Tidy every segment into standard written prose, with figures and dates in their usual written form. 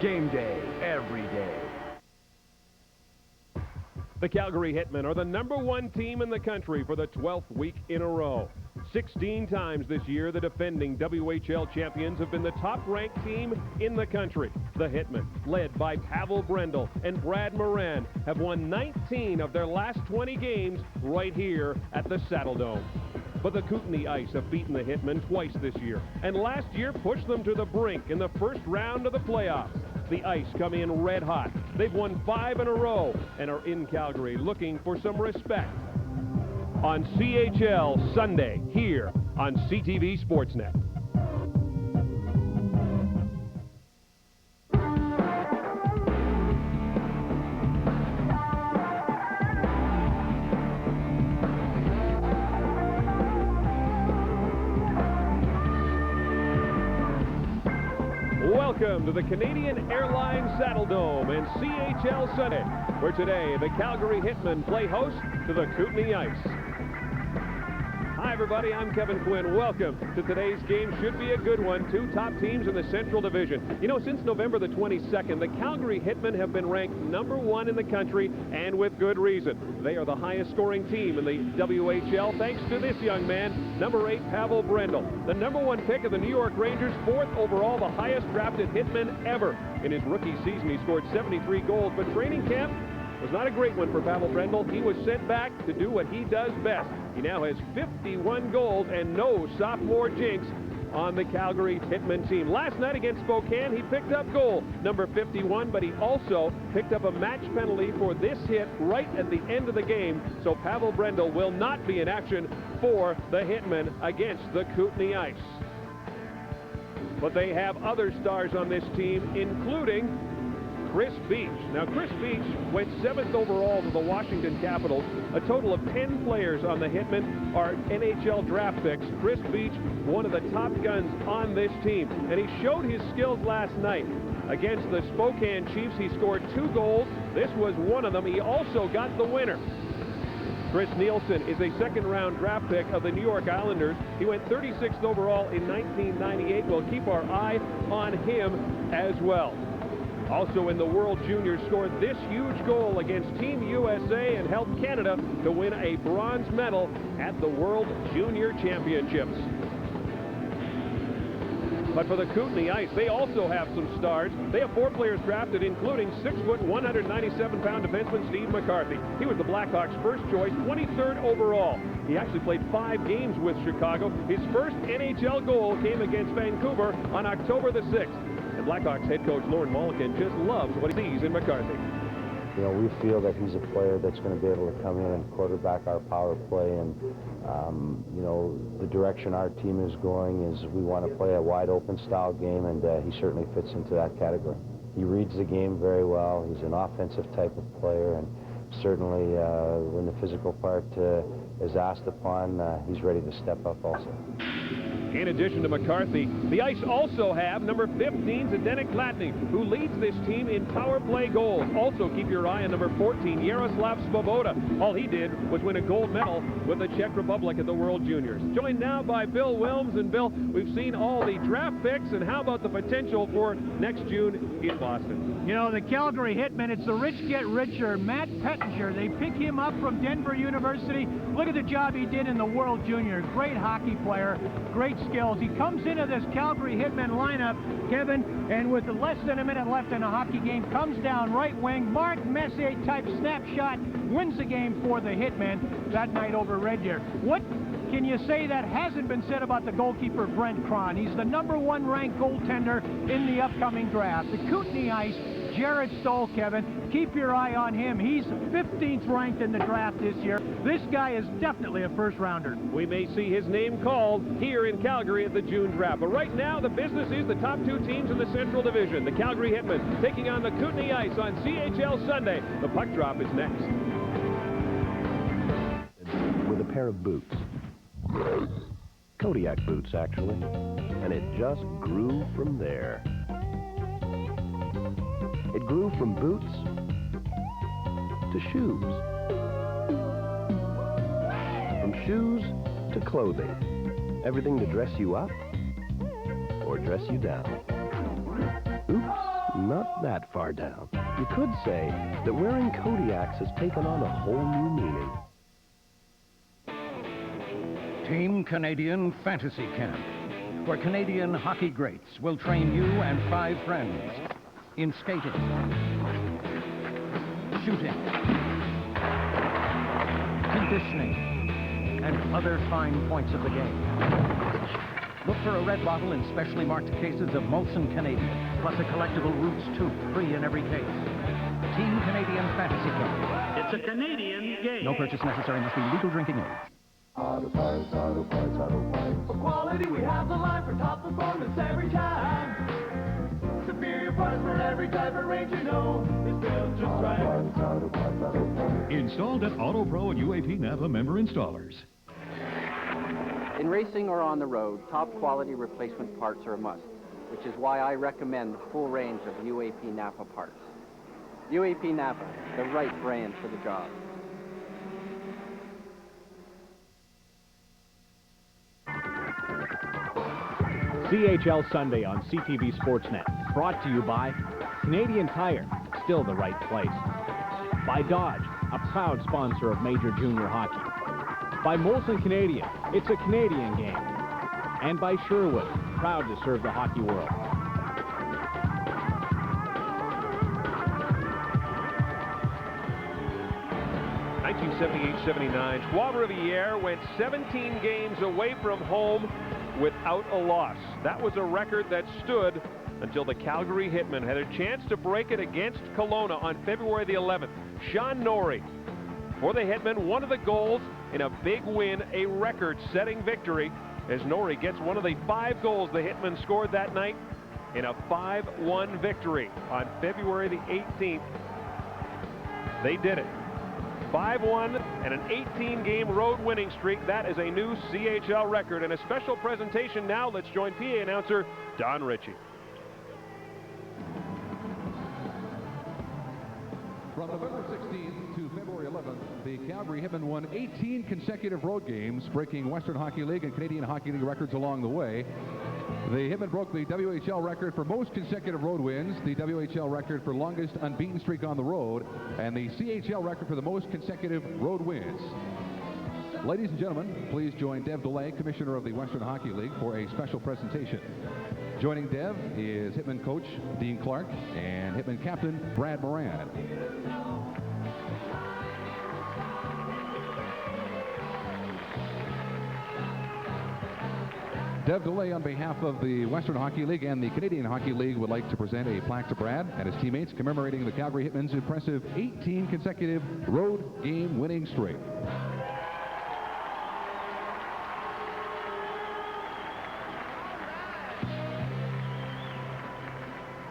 Game day, every day. The Calgary Hitmen are the #1 team in the country for the 12th week in a row. 16 times this year, the defending WHL champions have been the top-ranked team in the country. The Hitmen, led by Pavel Brendel and Brad Moran, have won 19 of their last 20 games right here at the Saddle Dome. But the Kootenay Ice have beaten the Hitmen twice this year, and last year pushed them to the brink in the first round of the playoffs. The Ice come in red hot. They've won 5 in a row and are in Calgary looking for some respect. On CHL Sunday, here on CTV Sportsnet. Welcome to the Canadian Airlines Saddle Dome and CHL Sunday, where today the Calgary Hitmen play host to the Kootenay Ice. Hi everybody, I'm Kevin Quinn. Welcome to today's game. Should be a good one. Two top teams in the Central Division. You know, since November the 22nd, the Calgary Hitmen have been ranked #1 in the country, and with good reason. They are the highest scoring team in the WHL, thanks to this young man, number 8, Pavel Brendel. The #1 pick of the New York Rangers, 4th overall, the highest drafted Hitman ever. In his rookie season, he scored 73 goals, but training camp was not a great one for Pavel Brendel. He was sent back to do what he does best. He now has 51 goals and no sophomore jinx on the Calgary Hitmen team. Last night against Spokane, he picked up goal number 51, but he also picked up a match penalty for this hit right at the end of the game. So Pavel Brendel will not be in action for the Hitmen against the Kootenay Ice. But they have other stars on this team, including Chris Beach. Now, Chris Beach went 7th overall to the Washington Capitals. A total of 10 players on the Hitmen are NHL draft picks. Chris Beach, one of the top guns on this team. And he showed his skills last night. Against the Spokane Chiefs, he scored 2 goals. This was one of them. He also got the winner. Chris Nielsen is a second-round draft pick of the New York Islanders. He went 36th overall in 1998. We'll keep our eye on him as well. Also in the World Juniors, scored this huge goal against Team USA and helped Canada to win a bronze medal at the World Junior Championships. But for the Kootenay Ice, they also have some stars. They have 4 players drafted, including 6-foot, 197-pound defenseman Steve McCarthy. He was the Blackhawks' first choice, 23rd overall. He actually played 5 games with Chicago. His first NHL goal came against Vancouver on October the 6th. And Blackhawks head coach Lauren Mulliken just loves what he sees in McCarthy. You know, we feel that he's a player that's going to be able to come in and quarterback our power play. And, you know, the direction our team is going is we want to play a wide-open style game, and he certainly fits into that category. He reads the game very well. He's an offensive type of player, and certainly when the physical part is asked upon, he's ready to step up also. In addition to McCarthy, the Ice also have number 15, Zdeněk Klatny, who leads this team in power play goals. Also keep your eye on number 14, Jaroslav Svoboda. All he did was win a gold medal with the Czech Republic at the World Juniors. Joined now by Bill Wilms. And Bill, we've seen all the draft picks, and how about the potential for next June in Boston? You know, the Calgary Hitmen, it's the rich get richer. Matt Pettinger, they pick him up from Denver University. Look at the job he did in the World Junior. Great hockey player, great skills. He comes into this Calgary Hitmen lineup, Kevin, and with less than a minute left in a hockey game, comes down right wing, Mark Messier type snapshot, wins the game for the Hitmen that night over Red Deer. What can you say that hasn't been said about the goalkeeper, Brent Cron? He's the #1 ranked goaltender in the upcoming draft. The Kootenay Ice, Jared Stoll, Kevin, keep your eye on him. He's 15th ranked in the draft this year. This guy is definitely a first-rounder. We may see his name called here in Calgary at the June draft. But right now, the business is the top 2 teams in the Central Division. The Calgary Hitmen taking on the Kootenay Ice on CHL Sunday. The puck drop is next. With a pair of boots. Kodiak boots, actually. And it just grew from there. It grew from boots to shoes. From shoes to clothing. Everything to dress you up or dress you down. Oops, not that far down. You could say that wearing Kodiaks has taken on a whole new meaning. Team Canadian Fantasy Camp, where Canadian hockey greats will train you and 5 friends in skating, shooting, conditioning, and other fine points of the game. Look for a red bottle in specially marked cases of Molson Canadian, plus a collectible Roots tooth, free in every case. Team Canadian Fantasy Camp. It's a Canadian game. No purchase necessary, must be legal drinking age. Auto Parts, Auto Parts, Auto Parts. For quality, we have the line for top performance every time. Superior parts for every type of range, you know. It's built just right. Auto Parts, Auto Parts. Installed at Auto Pro and UAP Napa member installers. In racing or on the road, top quality replacement parts are a must, which is why I recommend the full range of UAP Napa parts. UAP Napa, the right brand for the job. CHL Sunday on CTV Sportsnet, brought to you by Canadian Tire, still the right place. By Dodge, a proud sponsor of Major Junior Hockey. By Molson Canadian, it's a Canadian game. And by Sherwood, proud to serve the hockey world. '78-79, Trois Rivières went 17 games away from home without a loss. That was a record that stood until the Calgary Hitmen had a chance to break it against Kelowna on February the 11th. Sean Norrie, for the Hitmen, one of the goals in a big win, a record-setting victory, as Norrie gets one of the 5 goals the Hitmen scored that night in a 5-1 victory on February the 18th. They did it. 5-1 and an 18-game road winning streak. That is a new CHL record. And a special presentation now. Let's join PA announcer Don Ritchie. From November 16th to February 11th, the Calgary Hitmen won 18 consecutive road games, breaking Western Hockey League and Canadian Hockey League records along the way. The Hitmen broke the WHL record for most consecutive road wins, the WHL record for longest unbeaten streak on the road, and the CHL record for the most consecutive road wins. Ladies and gentlemen, please join Dev DeLay, Commissioner of the Western Hockey League, for a special presentation. Joining Dev is Hitmen coach Dean Clark and Hitmen captain Brad Moran. Dev DeLay, on behalf of the Western Hockey League and the Canadian Hockey League, would like to present a plaque to Brad and his teammates commemorating the Calgary Hitmen's impressive 18 consecutive road game winning streak.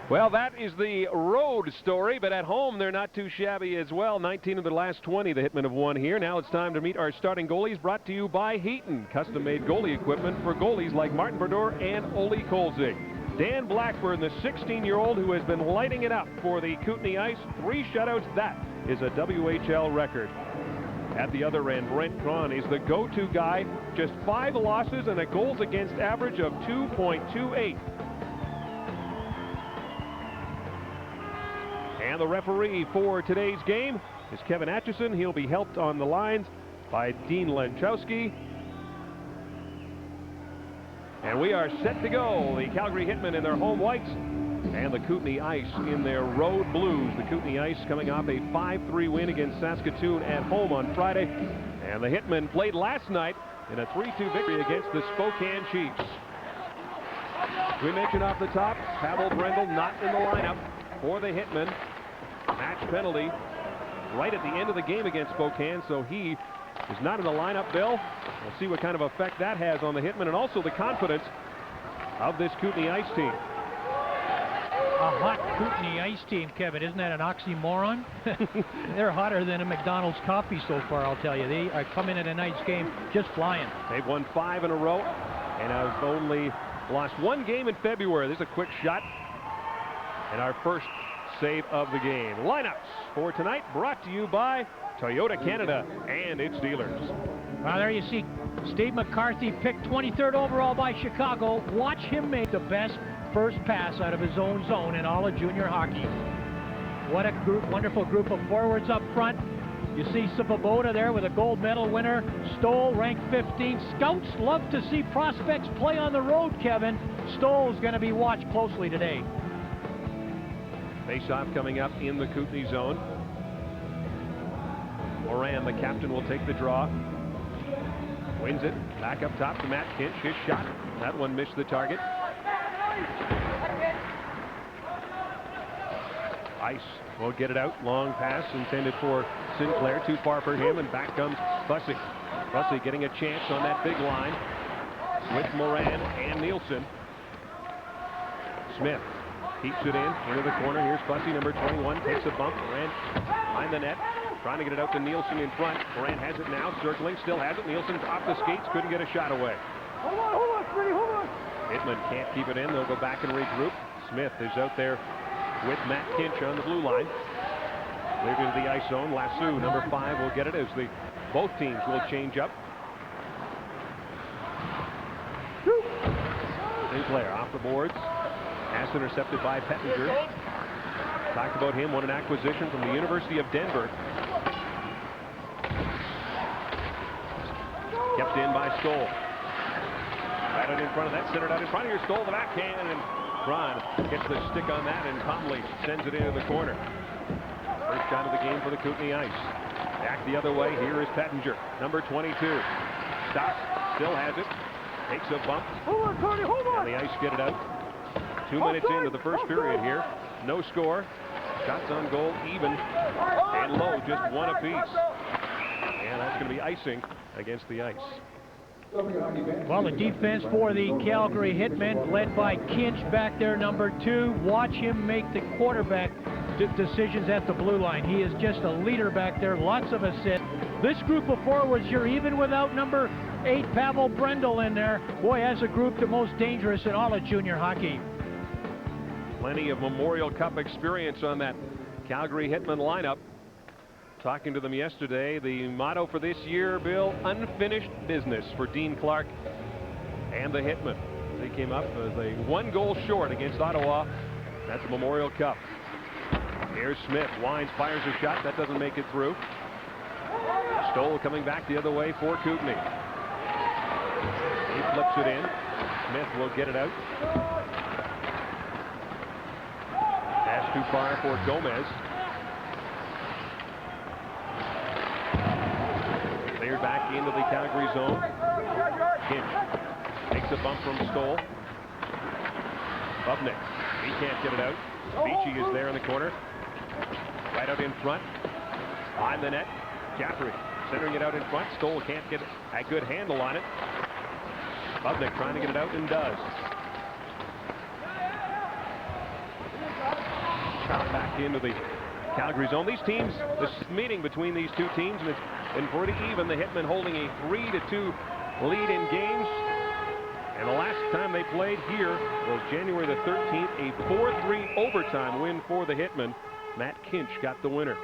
Well, that is the road story, but at home they're not too shabby as well. 19 of the last 20 the Hitmen have won here. Now it's time to meet our starting goalies, brought to you by Heaton, custom-made goalie equipment for goalies like Martin Brodeur and Ole Kolzig. Dan Blackburn, the 16-year-old who has been lighting it up for the Kootenay Ice, 3 shutouts. That is a WHL record. At the other end, Brent Cron is the go-to guy, just 5 losses and a goals against average of 2.28. And the referee for today's game is Kevin Atchison. He'll be helped on the lines by Dean Lenchowski. And we are set to go. The Calgary Hitmen in their home whites and the Kootenay Ice in their road blues. The Kootenay Ice coming off a 5-3 win against Saskatoon at home on Friday. And the Hitmen played last night in a 3-2 victory against the Spokane Chiefs. We mentioned off the top, Pavel Brendel not in the lineup for the Hitmen. Match penalty right at the end of the game against Spokane, so he is not in the lineup, Bill. We'll see what kind of effect that has on the Hitmen and also the confidence of this Kootenay Ice team. A hot Kootenay Ice team, Kevin. Isn't that an oxymoron? They're hotter than a McDonald's coffee so far, I'll tell you. They are coming in tonight's game just flying. They've won 5 in a row and have only lost 1 game in February. There's a quick shot and our first save of the game. Lineups for tonight brought to you by Toyota Canada and its dealers. Well, there you see Steve McCarthy picked 23rd overall by Chicago. Watch him make the best first pass out of his own zone in all of junior hockey. What a group, wonderful group of forwards up front. You see Sipaboda there with a gold medal winner. Stoll ranked 15th. Scouts love to see prospects play on the road, Kevin. Stoll's going to be watched closely today. Face-off coming up in the Kootenay zone. Moran, the captain, will take the draw. Wins it. Back up top to Matt Kinch. His shot. That one missed the target. Ice will get it out. Long pass intended for Sinclair. Too far for him, and back comes Bussey. Bussey getting a chance on that big line with Moran and Nielsen. Smith keeps it into the corner. Here's Bussey, number 21, takes a bump. Moran behind the net, trying to get it out to Nielsen in front. Moran has it now, circling, still has it. Nielsen's off the skates, couldn't get a shot away. Hold on, Smitty, hold on. Hitman can't keep it in. They'll go back and regroup. Smith is out there with Matt Kinch on the blue line. Cleared into the ice zone. Lassou, number 5, will get it as both teams will change up. Sinclair off the boards. Pass intercepted by Pettinger. Talked about him, won an acquisition from the University of Denver. Kept in by Stoll. Right out in front of that, centered out in front of your Stoll, the backhand, and Braun gets the stick on that, and calmly sends it into the corner. First shot of the game for the Kootenay Ice. Back the other way, here is Pettinger, number 22. Stops, still has it, takes a bump. Hold on, Tony, hold on. And the Ice get it out. 2 minutes into the first period here. No score. Shots on goal, even and low, just one apiece. And that's going to be icing against the Ice. Well, the defense for the Calgary Hitmen, led by Kinch back there, number 2. Watch him make the quarterback decisions at the blue line. He is just a leader back there, lots of assists. This group of forwards here, even without number 8, Pavel Brendel in there, boy, as a group, the most dangerous in all of junior hockey. Plenty of Memorial Cup experience on that Calgary Hitmen lineup. Talking to them yesterday, the motto for this year, Bill, unfinished business for Dean Clark and the Hitmen. They came up as a 1 goal short against Ottawa at the Memorial Cup. Here's Smith, winds, fires a shot, that doesn't make it through. Stoll coming back the other way for Kootenay. He flips it in. Smith will get it out. Pass too far for Gomez. Cleared back into the Calgary zone. Kinch takes a bump from Stoll. Bubnik, he can't get it out. Beachy is there in the corner. Right out in front. On the net. Jaffrey centering it out in front. Stoll can't get a good handle on it. Bubnik trying to get it out and does. Shot back into the Calgary zone. These teams, this meeting between these two teams, and it's been pretty even. The Hitmen holding a 3-2 lead in games. And the last time they played here was January the 13th, a 4-3 overtime win for the Hitmen. Matt Kinch got the winner.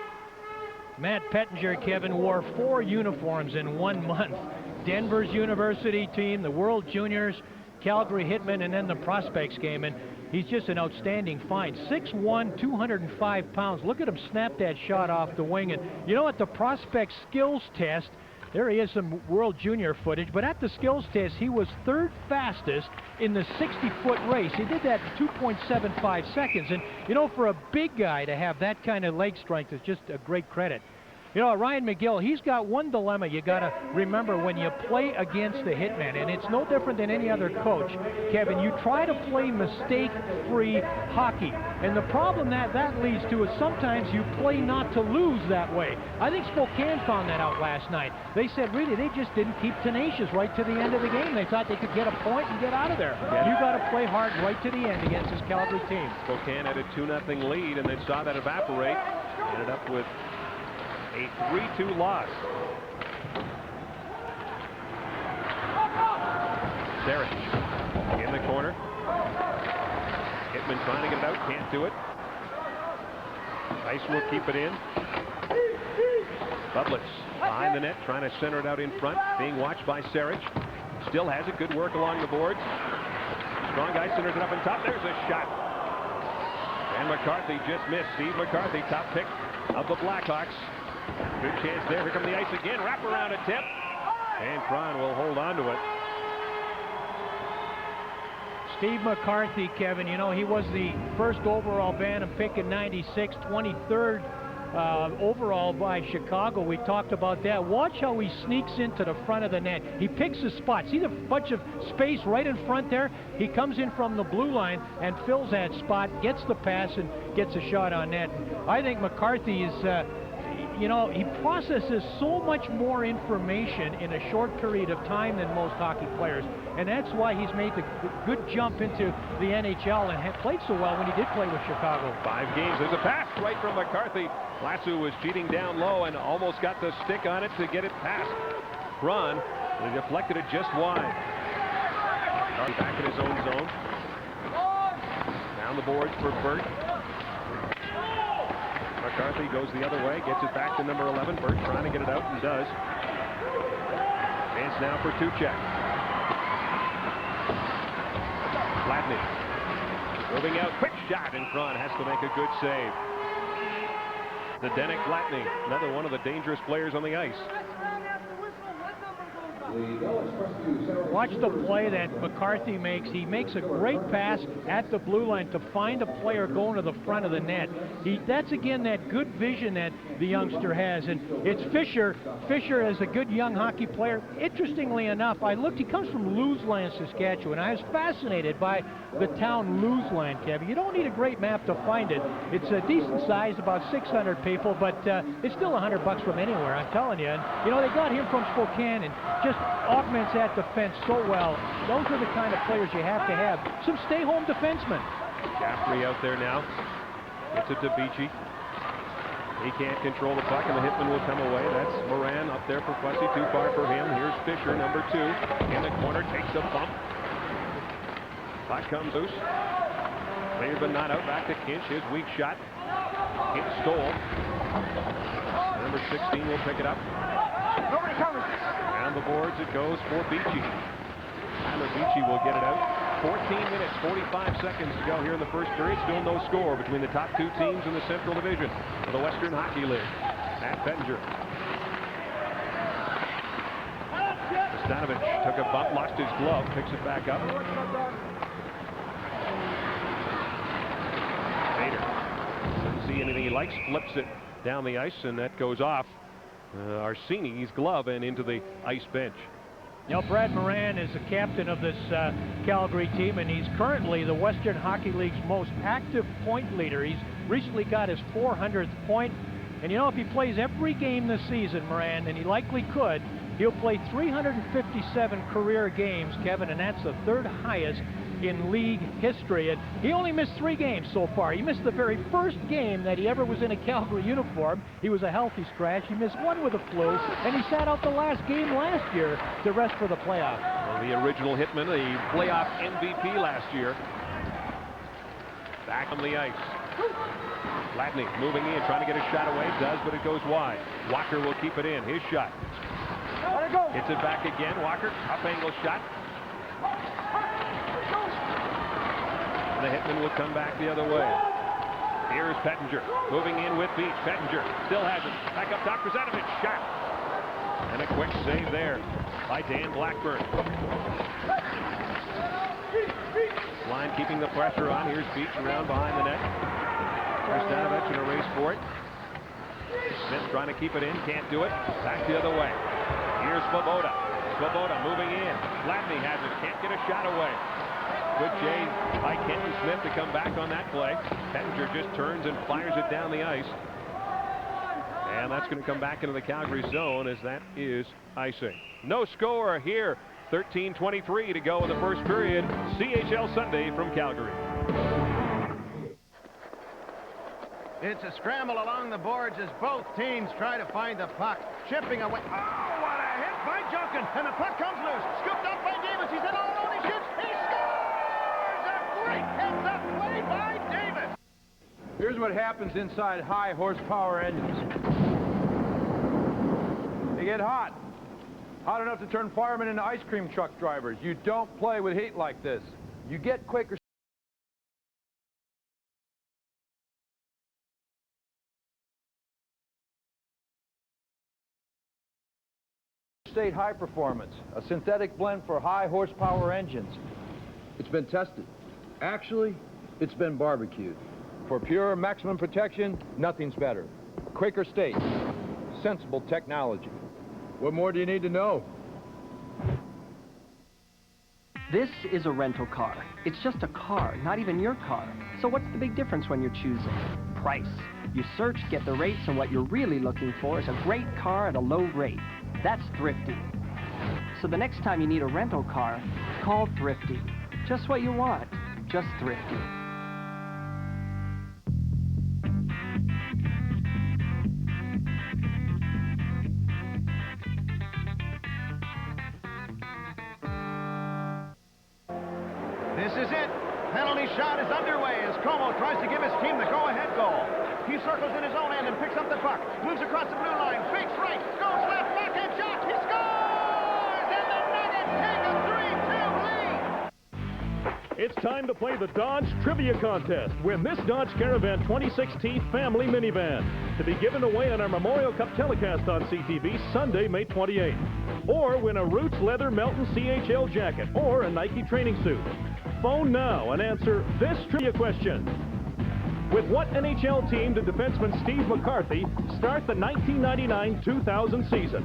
Matt Pettinger, Kevin, wore 4 uniforms in 1 month. Denver's university team, the World Juniors, Calgary Hitmen, and then the Prospects game. And he's just an outstanding find. 6'1", 205 pounds. Look at him snap that shot off the wing. And you know, at the Prospect skills test, there he is, some World Junior footage, but at the skills test, he was 3rd fastest in the 60-foot race. He did that in 2.75 seconds. And, you know, for a big guy to have that kind of leg strength is just a great credit. You know, Ryan McGill, he's got one dilemma you got to remember when you play against the Hitmen, and it's no different than any other coach. Kevin, you try to play mistake-free hockey, and the problem that leads to is sometimes you play not to lose that way. I think Spokane found that out last night. They said, really, they just didn't keep tenacious right to the end of the game. They thought they could get a point and get out of there. You got to play hard right to the end against this Calgary team. Spokane had a 2-0 lead and then saw that evaporate. Ended up with a 3-2 loss. Sarich in the corner. Hitman trying to get it out, can't do it. Ice will keep it in. Bublitz behind the net, trying to center it out in front, being watched by Sarich. Still has it. Good work along the boards. Strong guy centers it up on top. There's a shot. And McCarthy just missed. Steve McCarthy, top pick of the Blackhawks. Good chance there. Here come the ice again. Wrap around attempt. And Cron will hold on to it. Steve McCarthy, Kevin, you know, he was the first overall Bantam pick in '96, 23rd overall by Chicago. We talked about that. Watch how he sneaks into the front of the net. He picks his spot. See the bunch of space right in front there? He comes in from the blue line and fills that spot, gets the pass, and gets a shot on net. I think McCarthy is, you know, he processes so much more information in a short period of time than most hockey players. And that's why he's made the good jump into the NHL and played so well when he did play with Chicago. 5 games. There's a pass right from McCarthy. Lasso was cheating down low and almost got the stick on it to get it past Cron. He deflected it just wide. Back in his own zone. Down the boards for Burt. McCarthy goes the other way, gets it back to number 11. Burt trying to get it out and does. Chance now for Tuchek. Gladney moving out, quick shot, and Cron has to make a good save. Zdenek Gladney, another one of the dangerous players on the ice. Watch the play that McCarthy makes. He makes a great pass at the blue line to find a player going to the front of the net. That's again that good vision that the youngster has, and it's Fisher. Fisher is a good young hockey player. Interestingly enough, I looked, he comes from Lewsland, Saskatchewan. I was fascinated by the town Lewsland, Kevin. You don't need a great map to find it. It's a decent size, about 600 people, but it's still $100 from anywhere, I'm telling you. And, you know, they got him from Spokane and just augments that defense so well. Those are the kind of players you have to have. Some stay-home defensemen. Jaffrey out there now. Gets it to Beachy. He can't control the puck, and the Hitman will come away. That's Moran up there for Fussy. Too far for him. Here's Fisher, number 2. In the corner, takes a bump. Puck comes loose. Cleared but not out. Back to Kinch. His weak shot. Kinch stole. Number 16 will pick it up. Down the boards it goes for Beachy. Tyler Beachy will get it out. 14 minutes, 45 seconds to go here in the first period. Still no score between the top 2 teams in the Central Division of the Western Hockey League. Matt Pettinger. Stanovich took a bump, lost his glove, picks it back up. Vader doesn't see anything he likes, flips it down the ice, and that goes off Arseni's glove and into the ice bench. You know, Brad Moran is the captain of this Calgary team, and he's currently the Western Hockey League's most active point leader. He's recently got his 400th point. And, you know, if he plays every game this season, Moran, and he likely could, he'll play 357 career games, Kevin, and that's the 3rd highest in league history. And he only missed 3 games so far. He missed the very first game that he ever was in a Calgary uniform. He was a healthy scratch. He missed 1 with a flu, and he sat out the last game last year to rest for the playoffs. Well, the original Hitman, the playoff MVP last year. Back on the ice. Gladney moving in, trying to get a shot away. Does, but it goes wide. Walker will keep it in. His shot. Gets it back again. Walker, up angle shot. The Hitman will come back the other way. Here's Pettinger moving in with Beach. Pettinger still has it. Back up top, Krasanovic. Shot. And a quick save there by Dan Blackburn. Line keeping the pressure on. Here's Beach around behind the net. Krasanovic in a race for it. Smith trying to keep it in. Can't do it. Back the other way. Here's Svoboda. Svoboda moving in. Gladney has it. Can't get a shot away. Good chase by Kenton Smith to come back on that play. Pettinger just turns and fires it down the ice. And that's going to come back into the Calgary zone as that is icing. No score here. 13:23 to go in the first period. CHL Sunday from Calgary. It's a scramble along the boards as both teams try to find the puck. Chipping away. Oh, what a hit by Junkin. And the puck comes loose. Scooped up by Davis. He's in all alone. He shoots. He scores! A great heads-up play by Davis. Here's what happens inside high horsepower engines. They get hot. Hot enough to turn firemen into ice cream truck drivers. You don't play with heat like this. You get Quaker State High Performance, a synthetic blend for high horsepower engines. It's been tested. Actually, it's been barbecued. For pure maximum protection, nothing's better. Quaker State, sensible technology. What more do you need to know? This is a rental car. It's just a car, not even your car. So what's the big difference when you're choosing? Price. You search, get the rates, and what you're really looking for is a great car at a low rate. That's Thrifty. So the next time you need a rental car, call Thrifty. Just what you want, just Thrifty. This is it. Penalty shot is underway as Como tries to give his team the go-ahead goal. He circles in his own end and picks up the puck. Moves across the blue line. Fakes right. Goes left. Backhand shot. He scores! And the Nuggets take a 3-2 lead. It's time to play the Dodge Trivia Contest. Win this Dodge Caravan 2016 family minivan to be given away on our Memorial Cup telecast on CTV Sunday, May 28th. Or win a Roots Leather Melton CHL jacket or a Nike training suit. Phone now and answer this trivia question. With what NHL team did defenseman Steve McCarthy start the 1999-2000 season?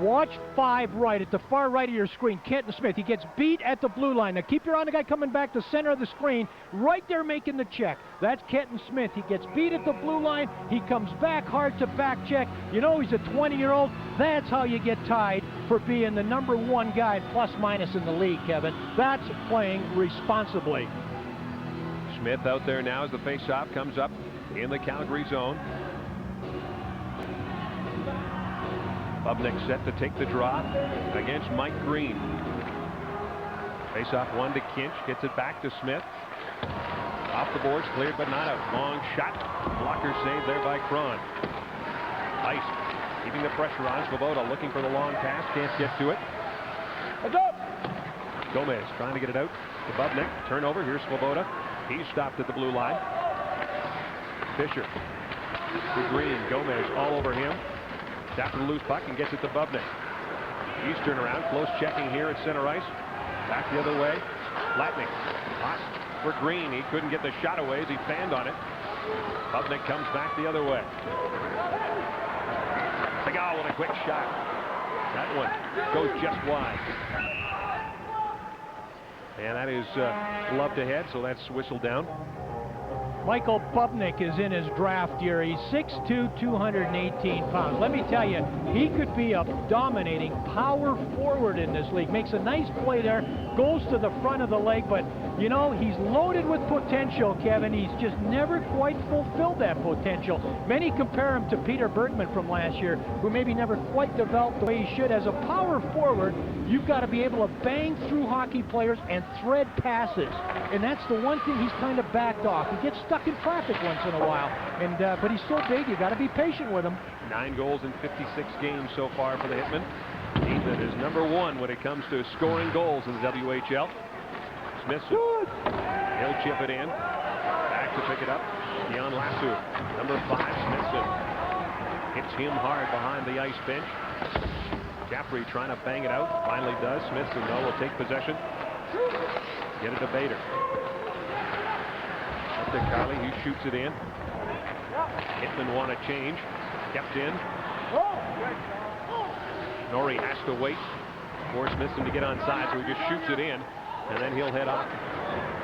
Watch 5 right at the far right of your screen. Kenton Smith, he gets beat at the blue line. Now keep your eye on the guy coming back to center of the screen, right there making the check. That's Kenton Smith. He gets beat at the blue line. He comes back hard to back check. You know he's a 20-year-old. That's how you get tied for being the #1 guy plus minus in the league, Kevin. That's playing responsibly. Smith out there now as the face-off comes up in the Calgary zone. Bubnik set to take the draw against Mike Green. Face-off 1 to Kinch, gets it back to Smith. Off the boards, cleared but not out. Long shot. Blocker saved there by Cron. Ice keeping the pressure on. Svoboda looking for the long pass, can't get to it. Gomez trying to get it out to Bubnik. Turnover, here's Svoboda. He's stopped at the blue line. Fisher to Green. Gomez all over him. After the loose puck and gets it to Bubnik. He's turned around, close checking here at center ice. Back the other way. Latnik. Hot for Green. He couldn't get the shot away as he fanned on it. Bubnik comes back the other way. Segal with a quick shot. That one goes just wide. And that is gloved ahead, so that's whistled down. Michael Bubnik is in his draft year. He's 6'2", 218 pounds. Let me tell you, he could be a dominating power forward in this league. Makes a nice play there, goes to the front of the leg, but, you know, he's loaded with potential, Kevin. He's just never quite fulfilled that potential. Many compare him to Peter Bergman from last year, who maybe never quite developed the way he should. As a power forward, you've got to be able to bang through hockey players and thread passes. And that's the one thing he's kind of backed off. He gets stuck in traffic once in a while, and but he's so big, you got to be patient with him. 9 goals in 56 games so far for the Hitmen. Team that is #1 when it comes to scoring goals in the WHL. Smithson, he'll chip it in. Back to pick it up. Dion Lassu, #5, Smithson. Hits him hard behind the ice bench. Jaffrey trying to bang it out. Finally does. Smithson, though, will take possession. Get it to Bader. Up to Carly, he shoots it in. Hitmen want to change. Kept in. Norrie has to wait for Smithson to get on side, so he just shoots it in, and then he'll head off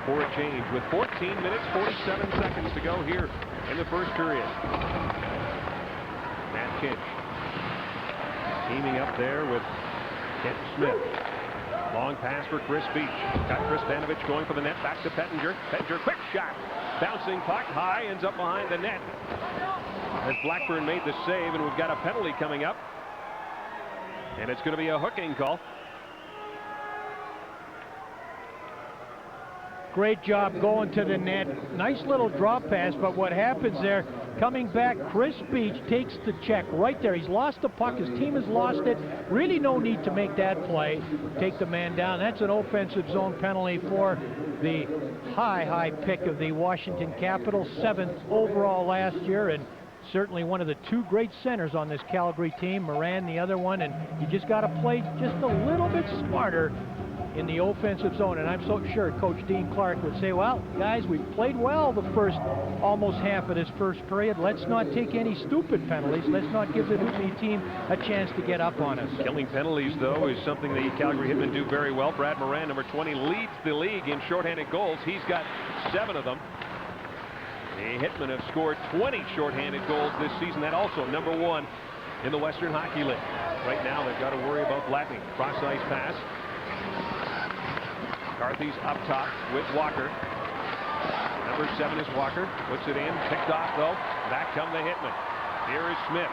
for a change with 14 minutes, 47 seconds to go here in the first period. Matt Kinch teaming up there with Kent Smith. Long pass for Chris Beach. Got Chris Panovich going for the net. Back to Pettinger. Pettinger, quick shot. Bouncing puck high, ends up behind the net. As Blackburn made the save, and we've got a penalty coming up. And it's going to be a hooking call. Great job going to the net. Nice little drop pass, but what happens there, coming back, Chris Beach takes the check right there. He's lost the puck. His team has lost it. Really no need to make that play. Take the man down. That's an offensive zone penalty for the high pick of the Washington Capitals, 7th overall last year, and certainly one of the two great centers on this Calgary team. Moran, the other one, and you just got to play just a little bit smarter in the offensive zone, and I'm so sure Coach Dean Clark would say, well, guys, we played well the first almost half of this first period. Let's not take any stupid penalties. Let's not give the Kootenay team a chance to get up on us. Killing penalties, though, is something the Calgary Hitmen do very well. Brad Moran, number 20, leads the league in shorthanded goals. He's got 7 of them. The Hitmen have scored 20 shorthanded goals this season. That also number 1 in the Western Hockey League. Right now, they've got to worry about Blatney. Cross-ice pass. McCarthy's up top with Walker. Number 7 is Walker. Puts it in. Picked off, though. Back come the Hitmen. Here is Smith.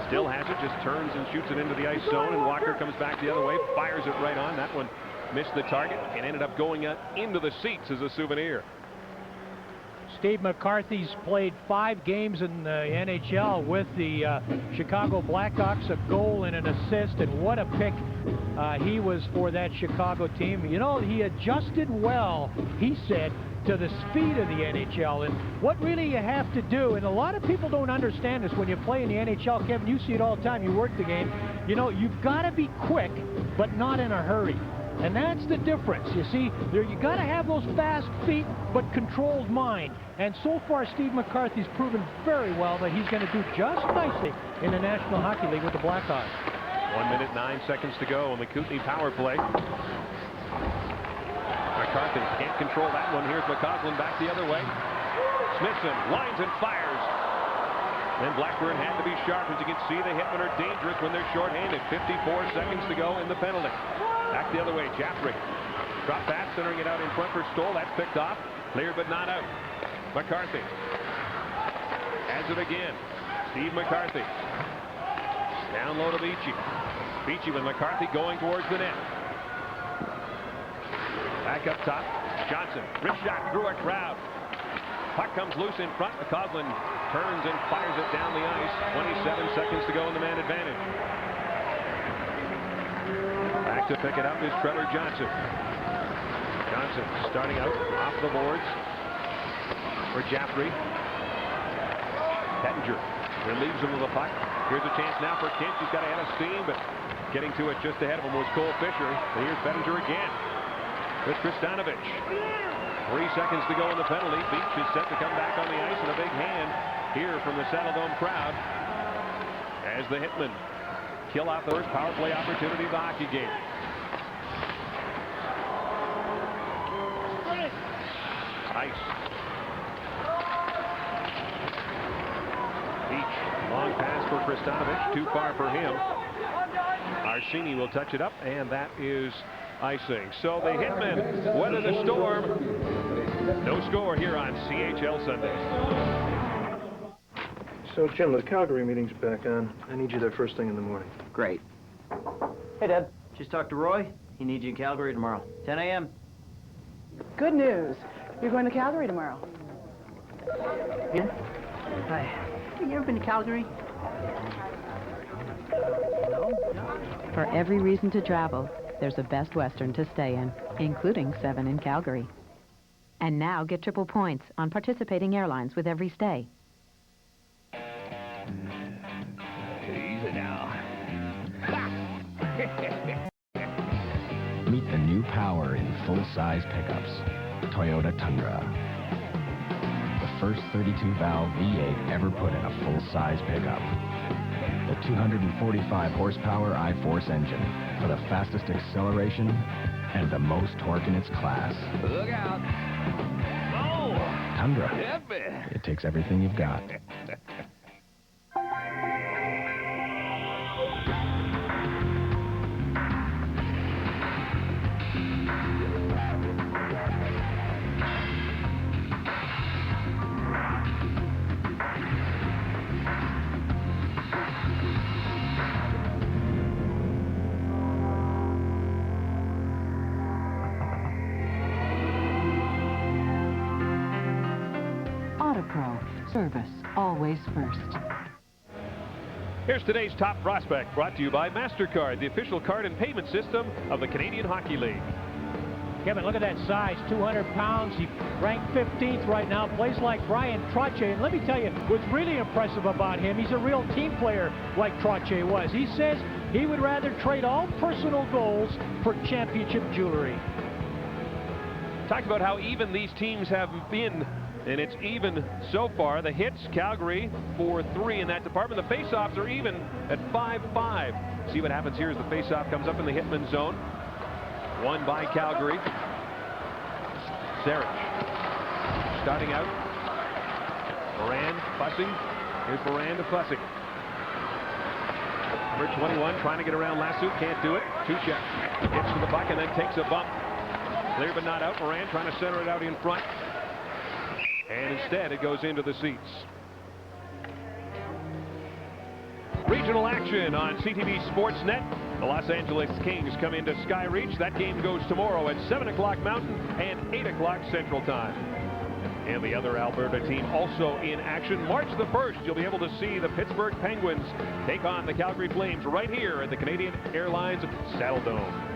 Still has it. Just turns and shoots it into the ice zone. And Walker comes back the other way. Fires it right on. That one missed the target and ended up going into the seats as a souvenir. Steve McCarthy's played 5 games in the NHL with the Chicago Blackhawks, a goal and an assist, and what a pick he was for that Chicago team. You know, he adjusted well, he said, to the speed of the NHL, and what really you have to do, and a lot of people don't understand this when you play in the NHL, Kevin, you see it all the time, you work the game, you know, you've got to be quick, but not in a hurry. And that's the difference. You see, you got to have those fast feet, but controlled mind. And so far, Steve McCarthy's proven very well that he's going to do just nicely in the National Hockey League with the Blackhawks. 1 minute, 9 seconds to go on the Kootenay power play. McCarthy can't control that one. Here's McCausland back the other way. Smithson lines and fires. Then Blackburn had to be sharp. As you can see, the Hitmen are dangerous when they're shorthanded. 54 seconds to go in the penalty. Back the other way, Jaffrey. Drop pass, centering it out in front for Stoll. That's picked off. Cleared but not out. McCarthy has it again. Steve McCarthy. Down low to Beachy. Beachy with McCarthy going towards the net. Back up top. Johnson. Wrist shot through a crowd. Puck comes loose in front. McCausland turns and fires it down the ice. 27 seconds to go in the man advantage. Back to pick it up is Trevor Johnson. Johnson starting out off the boards for Jaffrey. Pettinger relieves him of the puck. Here's a chance now for Kinch. He's got a head of steam, but getting to it just ahead of him was Cole Fisher. And here's Pettinger again with Kristanovich. 3 seconds to go in the penalty. Beach is set to come back on the ice, and a big hand here from the Saddledome crowd as the Hitmen kill out the first power play opportunity of the hockey game. Ice. Beach, long pass for Kristanovich, too far for him. Arsini will touch it up, and that is icing. So the Hitmen weather the storm. No score here on CHL Sunday. So, Jim, the Calgary meeting's back on. I need you there first thing in the morning. Great. Hey, Dad. Just talked to Roy. He needs you in Calgary tomorrow. 10 a.m. Good news. You're going to Calgary tomorrow. Yeah? Hi. Have you ever been to Calgary? No? For every reason to travel, there's a Best Western to stay in, including 7 in Calgary. And now get triple points on participating airlines with every stay. Easy now. Meet the new power in full-size pickups. Toyota Tundra. The first 32-valve V8 ever put in a full-size pickup. The 245 horsepower I-Force engine for the fastest acceleration and the most torque in its class. Look out. Oh! Tundra. Heavy. It takes everything you've got. Pro. Service always first. Here's today's top prospect, brought to you by MasterCard, the official card and payment system of the Canadian Hockey League. Kevin, look at that size, 200 pounds. He ranked 15th right now, plays like Brian Trottier. And let me tell you, what's really impressive about him, he's a real team player like Trottier was. He says he would rather trade all personal goals for championship jewelry. Talked about how even these teams have been, and it's even so far. The hits, Calgary 4-3 in that department. The faceoffs are even at 5-5. See what happens here as the faceoff comes up in the Hitmen zone. Won by Calgary. Sarich starting out. Moran fussing. Here's Moran to fussing. Number 21 trying to get around Lasso. Can't do it. Tuchek gets to the puck and then takes a bump. Clear but not out. Moran trying to center it out in front. And instead it goes into the seats. Regional action on CTV Sportsnet. The Los Angeles Kings come into Skyreach. That game goes tomorrow at 7 o'clock Mountain and 8 o'clock Central Time. And the other Alberta team also in action. March the 1st, you'll be able to see the Pittsburgh Penguins take on the Calgary Flames right here at the Canadian Airlines Saddledome.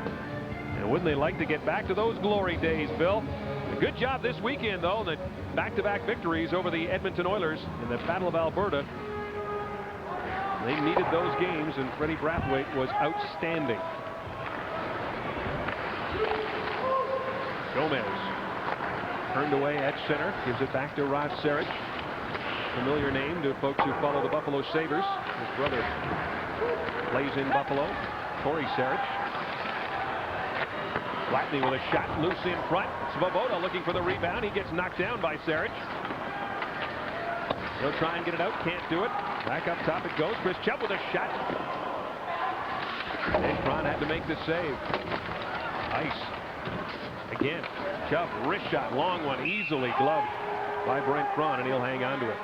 And wouldn't they like to get back to those glory days, Bill? A good job this weekend, though, the back-to-back victories over the Edmonton Oilers in the Battle of Alberta. They needed those games, and Freddie Brathwaite was outstanding. Gomez turned away at center, gives it back to Rod Sarich. Familiar name to folks who follow the Buffalo Sabres. His brother plays in Buffalo, Corey Sarich. Blackney with a shot loose in front. Svoboda looking for the rebound. He gets knocked down by Sarich. He'll try and get it out. Can't do it. Back up top it goes. Chris Chubb with a shot. And Cron had to make the save. Ice. Again. Chubb, wrist shot. Long one. Easily gloved by Brent Cron, and he'll hang on to it.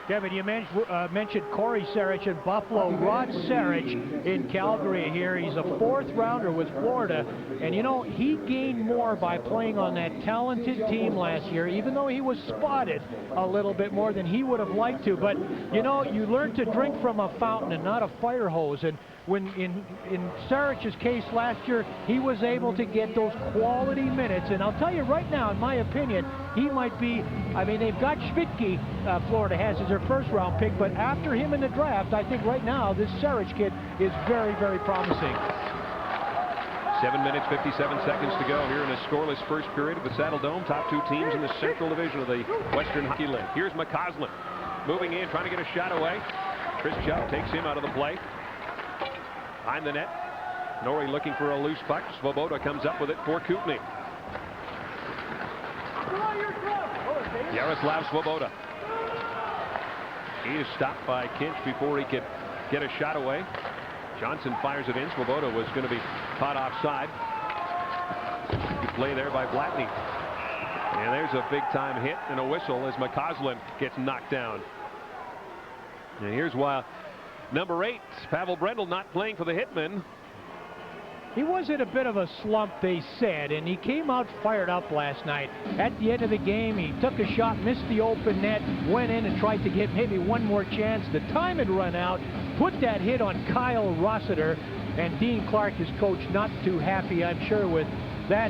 Kevin, you mentioned Corey Sarich in Buffalo. Rod Sarich in Calgary here. He's a 4th rounder with Florida. And, you know, he gained more by playing on that talented team last year, even though he was spotted a little bit more than he would have liked to. But, you know, you learn to drink from a fountain and not a fire hose. And when in Sarich's case last year, he was able to get those quality minutes. And I'll tell you right now, in my opinion, he might be, I mean, they've got Schmidtke, Florida has as their 1st round pick, but after him in the draft, I think right now this Sarich kid is very, very promising. 7 minutes, 57 seconds to go here in a scoreless first period of the Saddledome. Top 2 teams in the Central Division of the Western Hockey League. Here's McCausland moving in, trying to get a shot away. Chris Chubb takes him out of the play. Behind the net. Norrie looking for a loose puck. Svoboda comes up with it for Kootenay. Yaroslav Svoboda. He is stopped by Kinch before he could get a shot away. Johnson fires it in. Svoboda was going to be caught offside. Good play there by Blackney. And there's a big-time hit and a whistle as McCausland gets knocked down. And here's why number 8, Pavel Brendel, not playing for the Hitmen. He was in a bit of a slump, they said, and he came out fired up last night. At the end of the game, he took a shot, missed the open net, went in and tried to get maybe one more chance. The time had run out, put that hit on Kyle Rossiter, and Dean Clark, his coach, not too happy, I'm sure, with that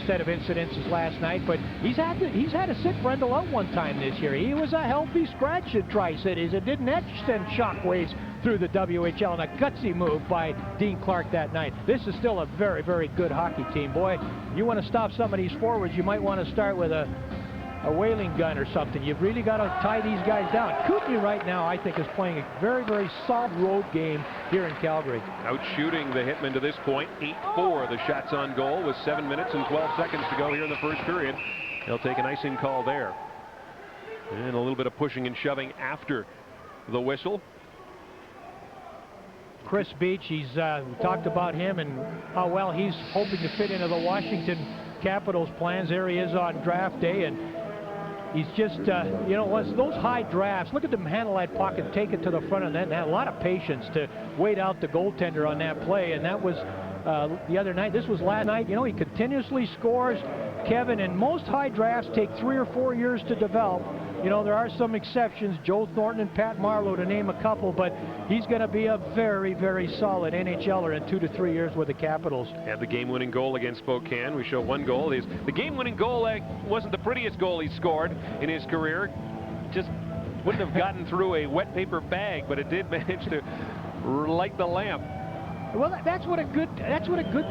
set of incidences last night. But he's had to sit Brendel out one time this year. He was a healthy scratch at Tri-Cities. It didn't send shockwaves through the WHL, and a gutsy move by Dean Clark that night. This is still a very, very good hockey team. Boy, you want to stop some of these forwards, you might want to start with a whaling gun or something. You've really got to tie these guys down. Kootenay right now, I think, is playing a very, very solid road game here in Calgary. Out shooting the Hitmen to this point, 8-4 the shots on goal with 7 minutes and 12 seconds to go here in the first period. They'll take an icing call there. And a little bit of pushing and shoving after the whistle. Chris Beach, we talked about him and how well he's hoping to fit into the Washington Capitals plans. There he is on draft day, and he's just, you know, those high drafts, look at them handle that puck and take it to the front of the net, and had a lot of patience to wait out the goaltender on that play, and that was the other night. This was last night. You know, he continuously scores, Kevin, and most high drafts take 3 or 4 years to develop. You know, there are some exceptions, Joe Thornton and Pat Marleau to name a couple, but he's going to be a very, very solid NHLer in 2 to 3 years with the Capitals. Had the game-winning goal against Spokane. We show one goal. The game-winning goal wasn't the prettiest goal he scored in his career. Just wouldn't have gotten through a wet paper bag, but it did manage to light the lamp. Well, that's what a good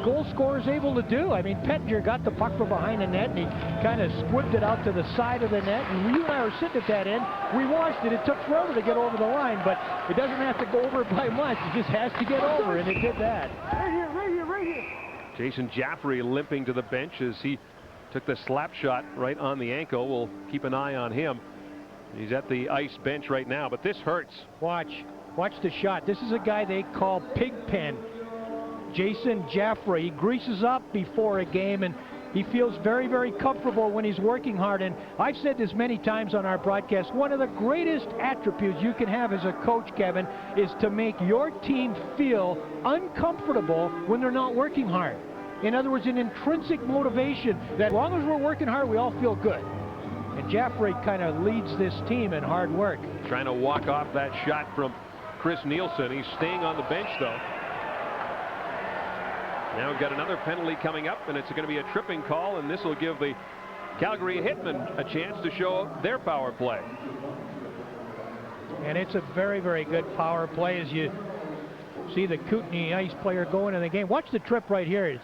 goal scorer is able to do. I mean, Pettinger got the puck from behind the net, and he kind of squibbed it out to the side of the net. And you and I were sitting at that end. We watched it. It took forever to get over the line, but it doesn't have to go over by much. It just has to get over, and it did that. Right here. Jason Jaffrey limping to the bench as he took the slap shot right on the ankle. We'll keep an eye on him. He's at the ice bench right now, but this hurts. Watch the shot. This is a guy they call Pigpen. Jason Jaffrey. He greases up before a game, and he feels very, very comfortable when he's working hard. And I've said this many times on our broadcast, one of the greatest attributes you can have as a coach, Kevin, is to make your team feel uncomfortable when they're not working hard. In other words, an intrinsic motivation that as long as we're working hard, we all feel good. And Jaffrey kind of leads this team in hard work. Trying to walk off that shot from Chris Nielsen. He's staying on the bench, though. Now we've got another penalty coming up, and it's going to be a tripping call, and this will give the Calgary Hitmen a chance to show their power play. And it's a very, very good power play as you see the Kootenay Ice player go into the game. Watch the trip right here. It's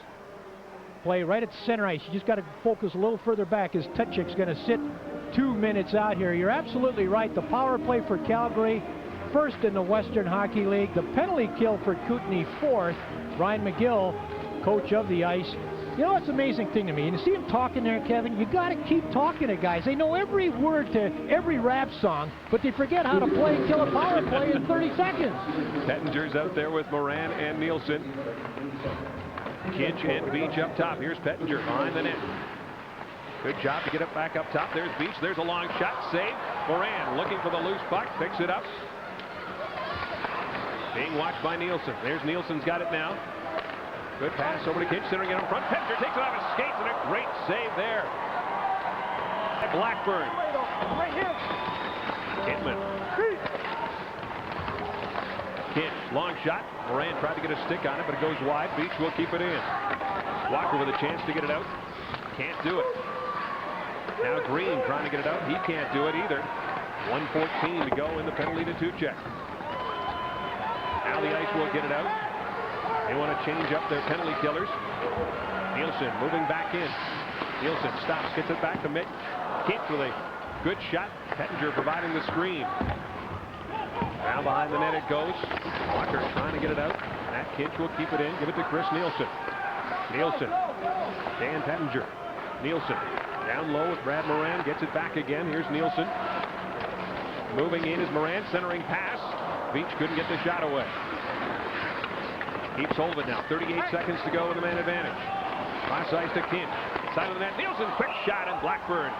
play right at center ice. You just got to focus a little further back as Tutchik's going to sit 2 minutes out here. You're absolutely right. The power play for Calgary, first in the Western Hockey League. The penalty kill for Kootenay, fourth. Ryan McGill, coach of the ice. You know, it's an amazing thing to me. And you see him talking there, Kevin, you got to keep talking to guys. They know every word to every rap song, but they forget how to play and kill a power play in 30 seconds. Pettinger's out there with Moran and Nielsen. Kinch and Beach up top. Here's Pettinger behind the net. Good job to get it back up top. There's Beach. There's a long shot. Save. Moran looking for the loose puck. Picks it up. Being watched by Nielsen. There's Nielsen's got it now. Good pass over to Kinch, centering it in front. Pettinger takes it off his skates, and a great save there. Blackburn. Right here. Hitman. Kinch, long shot. Moran tried to get a stick on it, but it goes wide. Beach will keep it in. Walker with a chance to get it out. Can't do it. Now Green trying to get it out. He can't do it either. 1:14 to go in the penalty to Tuchek. Now the Ice will get it out. They want to change up their penalty killers. Nielsen moving back in. Nielsen stops, gets it back to Mick. Kinch with a good shot. Pettinger providing the screen. Now behind the net it goes. Walker trying to get it out. Matt Kinch will keep it in. Give it to Chris Nielsen. Nielsen. Dan Pettinger. Nielsen down low with Brad Moran. Gets it back again. Here's Nielsen. Moving in is Moran. Centering pass. Beach couldn't get the shot away. Keeps hold of it now. 38 seconds to go with a man advantage. Cross ice to Kinch. Side of the net. Nielsen, quick shot, and Blackburn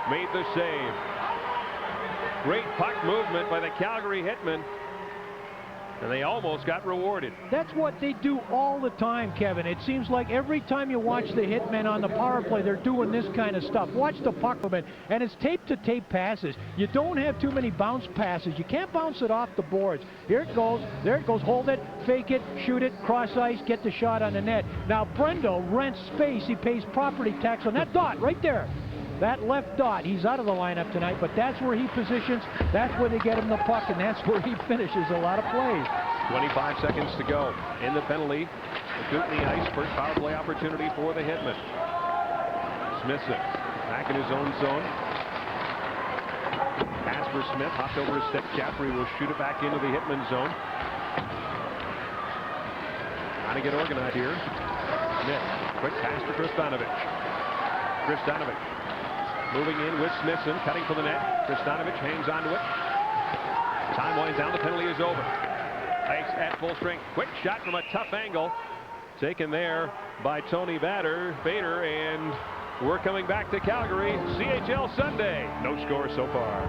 made the save. Great puck movement by the Calgary Hitmen, and they almost got rewarded. That's what they do all the time, Kevin. It seems like every time you watch the Hitmen on the power play, they're doing this kind of stuff. Watch the puck movement, and it's tape-to-tape passes. You don't have too many bounce passes. You can't bounce it off the boards. Here it goes. There it goes. Hold it, fake it, shoot it, cross ice, get the shot on the net. Now Brendel rents space. He pays property tax on that dot right there. That left dot, he's out of the lineup tonight, but that's where he positions, that's where they get him the puck, and that's where he finishes a lot of plays. 25 seconds to go in the penalty. The Kootenay Ice, first power play opportunity for the Hitmen. Smithson back in his own zone. Pass for Smith, hopped over his stick. Jaffrey will shoot it back into the Hitmen zone. Trying to get organized here. Smith, quick pass to Kristanovich. Moving in with Smithson, cutting for the net. Kristanovich hangs onto it. Time winds down, the penalty is over. Ice at full strength. Quick shot from a tough angle. Taken there by Tony Bader, and we're coming back to Calgary. CHL Sunday. No score so far.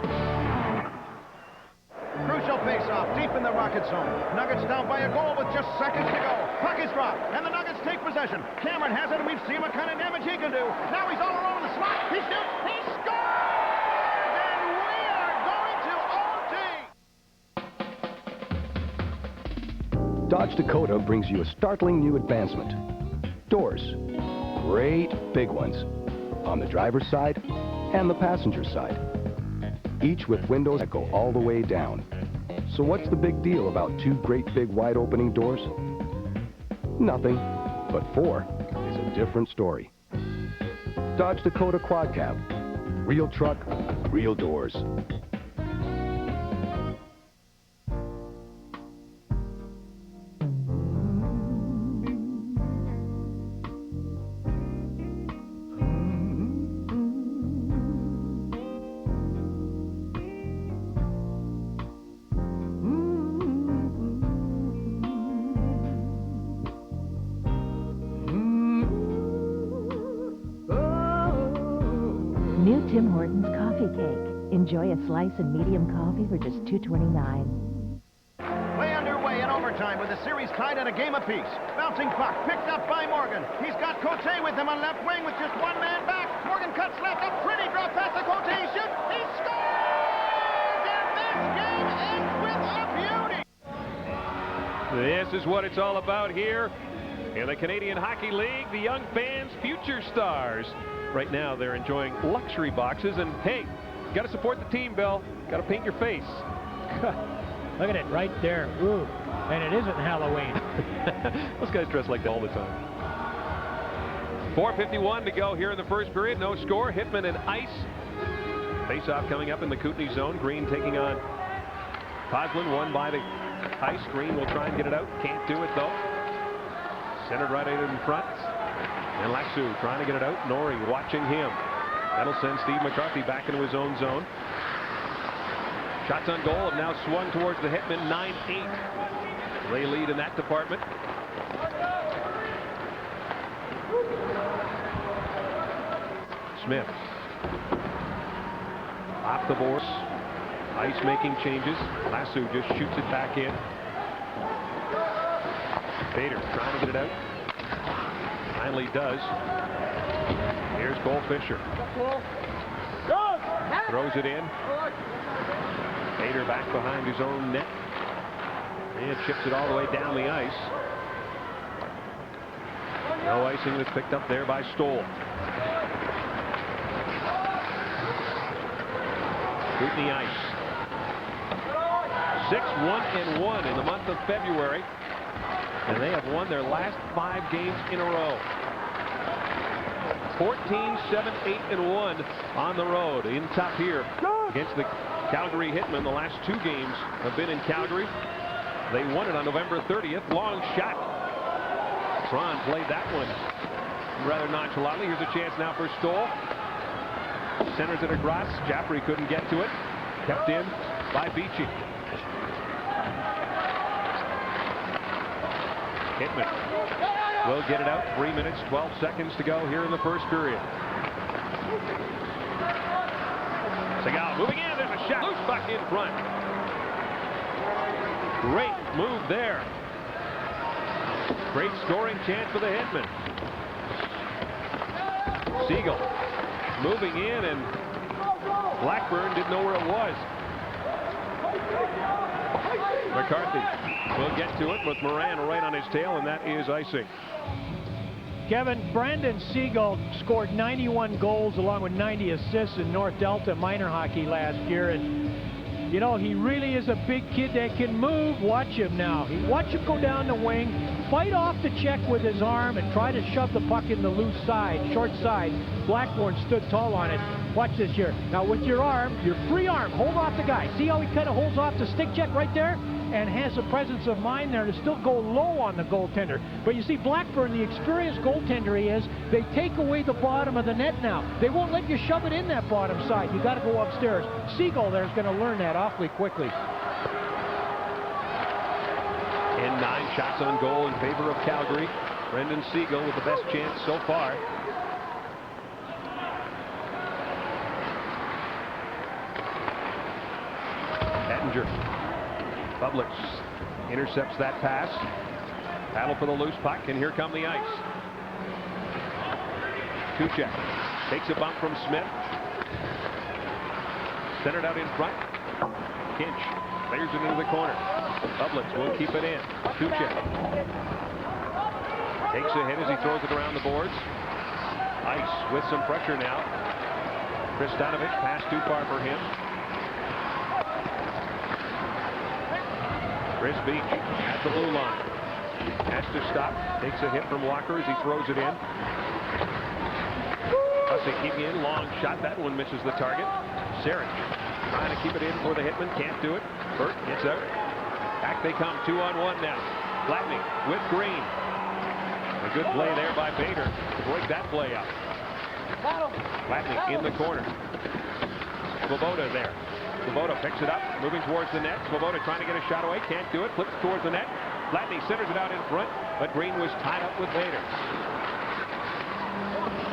Crucial face-off deep in the Rocket zone. Nuggets down by a goal with just seconds to go. Puck is dropped, and the Nuggets take possession. Cameron has it, and we've seen what kind of damage he can do. Now he's all alone in the slot. He shoots. He scores! And Dodge Dakota brings you a startling new advancement. Doors. Great big ones. On the driver's side and the passenger side. Each with windows that go all the way down. So what's the big deal about two great big wide opening doors? Nothing. But 4 is a different story. Dodge Dakota Quad Cab. Real truck, real doors. New Tim Hortons coffee cake. Enjoy a slice and medium coffee for just $2.29. Play underway in overtime with the series tied at a game apiece. Bouncing puck picked up by Morgan. He's got Kootenay with him on left wing with just one man back. Morgan cuts left, a pretty drop pass to Kootenay. He shoots, he scores! And this game ends with a beauty. This is what it's all about here in the Canadian Hockey League. The young fans, future stars. Right now, they're enjoying luxury boxes. And hey, you got to support the team, Bill. Got to paint your face. Look at it right there. Ooh. And it isn't Halloween. Those guys dress like that all the time. 4:51 to go here in the first period. No score. Hitmen and Ice. Face-off coming up in the Kootenay zone. Green taking on Coslin. Won by the Ice. Green will try and get it out. Can't do it, though. Centered right out in front. And Laxu trying to get it out. Norrie watching him. That'll send Steve McCarthy back into his own zone. Shots on goal have now swung towards the Hitmen, 9-8. They lead in that department. Smith. Off the boards. Ice making changes. Laxu just shoots it back in. Bader trying to get it out. Finally does. Here's Cole Fisher. Throws it in. Bader back behind his own net. And chips it all the way down the ice. No icing that's picked up there by Stoll. Kootenay Ice. 6-1-1 in the month of February. And they have won their last 5 games in a row. 14-7-8-1 on the road. In top here against the Calgary Hitmen. The last 2 games have been in Calgary. They won it on November 30th. Long shot. Tron played that one rather nonchalantly. Here's a chance now for Stoll. Centers it across. Jaffrey couldn't get to it. Kept in by Beachy. Hitman will get it out. 3 minutes, 12 seconds to go here in the first period. Segal moving in. There's a shot. Loose puck in front. Great move there. Great scoring chance for the Hitmen. Siegel moving in, and Blackburn didn't know where it was. McCarthy will get to it with Moran right on his tail, and that is icing. Kevin, Brandon Siegel scored 91 goals along with 90 assists in North Delta minor hockey last year. And, you know, he really is a big kid that can move. Watch him now. Watch him go down the wing, fight off the check with his arm, and try to shove the puck in the loose side, short side. Blackburn stood tall on it. Watch this here. Now with your arm, your free arm, hold off the guy. See how he kind of holds off the stick check right there? And has the presence of mind there to still go low on the goaltender. But you see, Blackburn, the experienced goaltender he is, they take away the bottom of the net now. They won't let you shove it in that bottom side. You got to go upstairs. Siegel there is going to learn that awfully quickly. And 9 shots on goal in favor of Calgary. Brendan Siegel with the best chance so far. Ettinger. Publix intercepts that pass. Battle for the loose puck, and here come the Ice. Kuchek takes a bump from Smith. Centered out in front. Kinch fires it into the corner. Bublitz will keep it in. Kuchek takes a hit as he throws it around the boards. Ice with some pressure now. Kristanovich, pass too far for him. Chris Beach at the blue line. Has to stop. Takes a hit from Walker as he throws it in. Hussey keeping in. Long shot. That one misses the target. Sarich trying to keep it in for the Hitmen. Can't do it. Burt gets out. Back they come. 2-on-1 now. Flatney with Green. A good play there by Bader to break that play up. Flatney in the corner. Svoboda there. Svoboda picks it up, moving towards the net. Svoboda trying to get a shot away, can't do it. Flips towards the net. Flatney centers it out in front, but Green was tied up with Bader.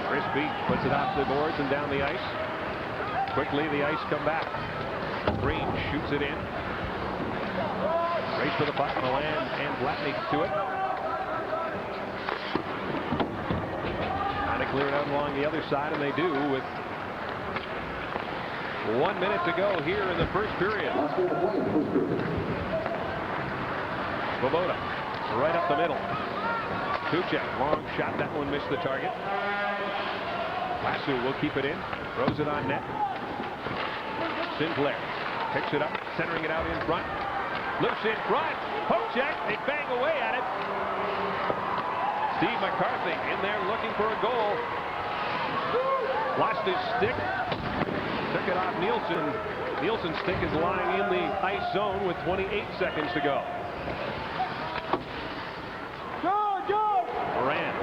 Chris Beach puts it off the boards and down the ice. Quickly the ice come back. Green shoots it in. Race for the puck. Milan and Flatney to it. Trying to clear it out along the other side, and they do with 1 minute to go here in the first period. Svoboda right up the middle. Kuchek, long shot. That one missed the target. Lasso will keep it in. Throws it on net. Sinclair picks it up, centering it out in front. Loose in front. Poke check. They bang away at it. Steve McCarthy in there looking for a goal. Lost his stick. Took it off Nielsen. Nielsen's stick is lying in the ice zone with 28 seconds to go. Moran.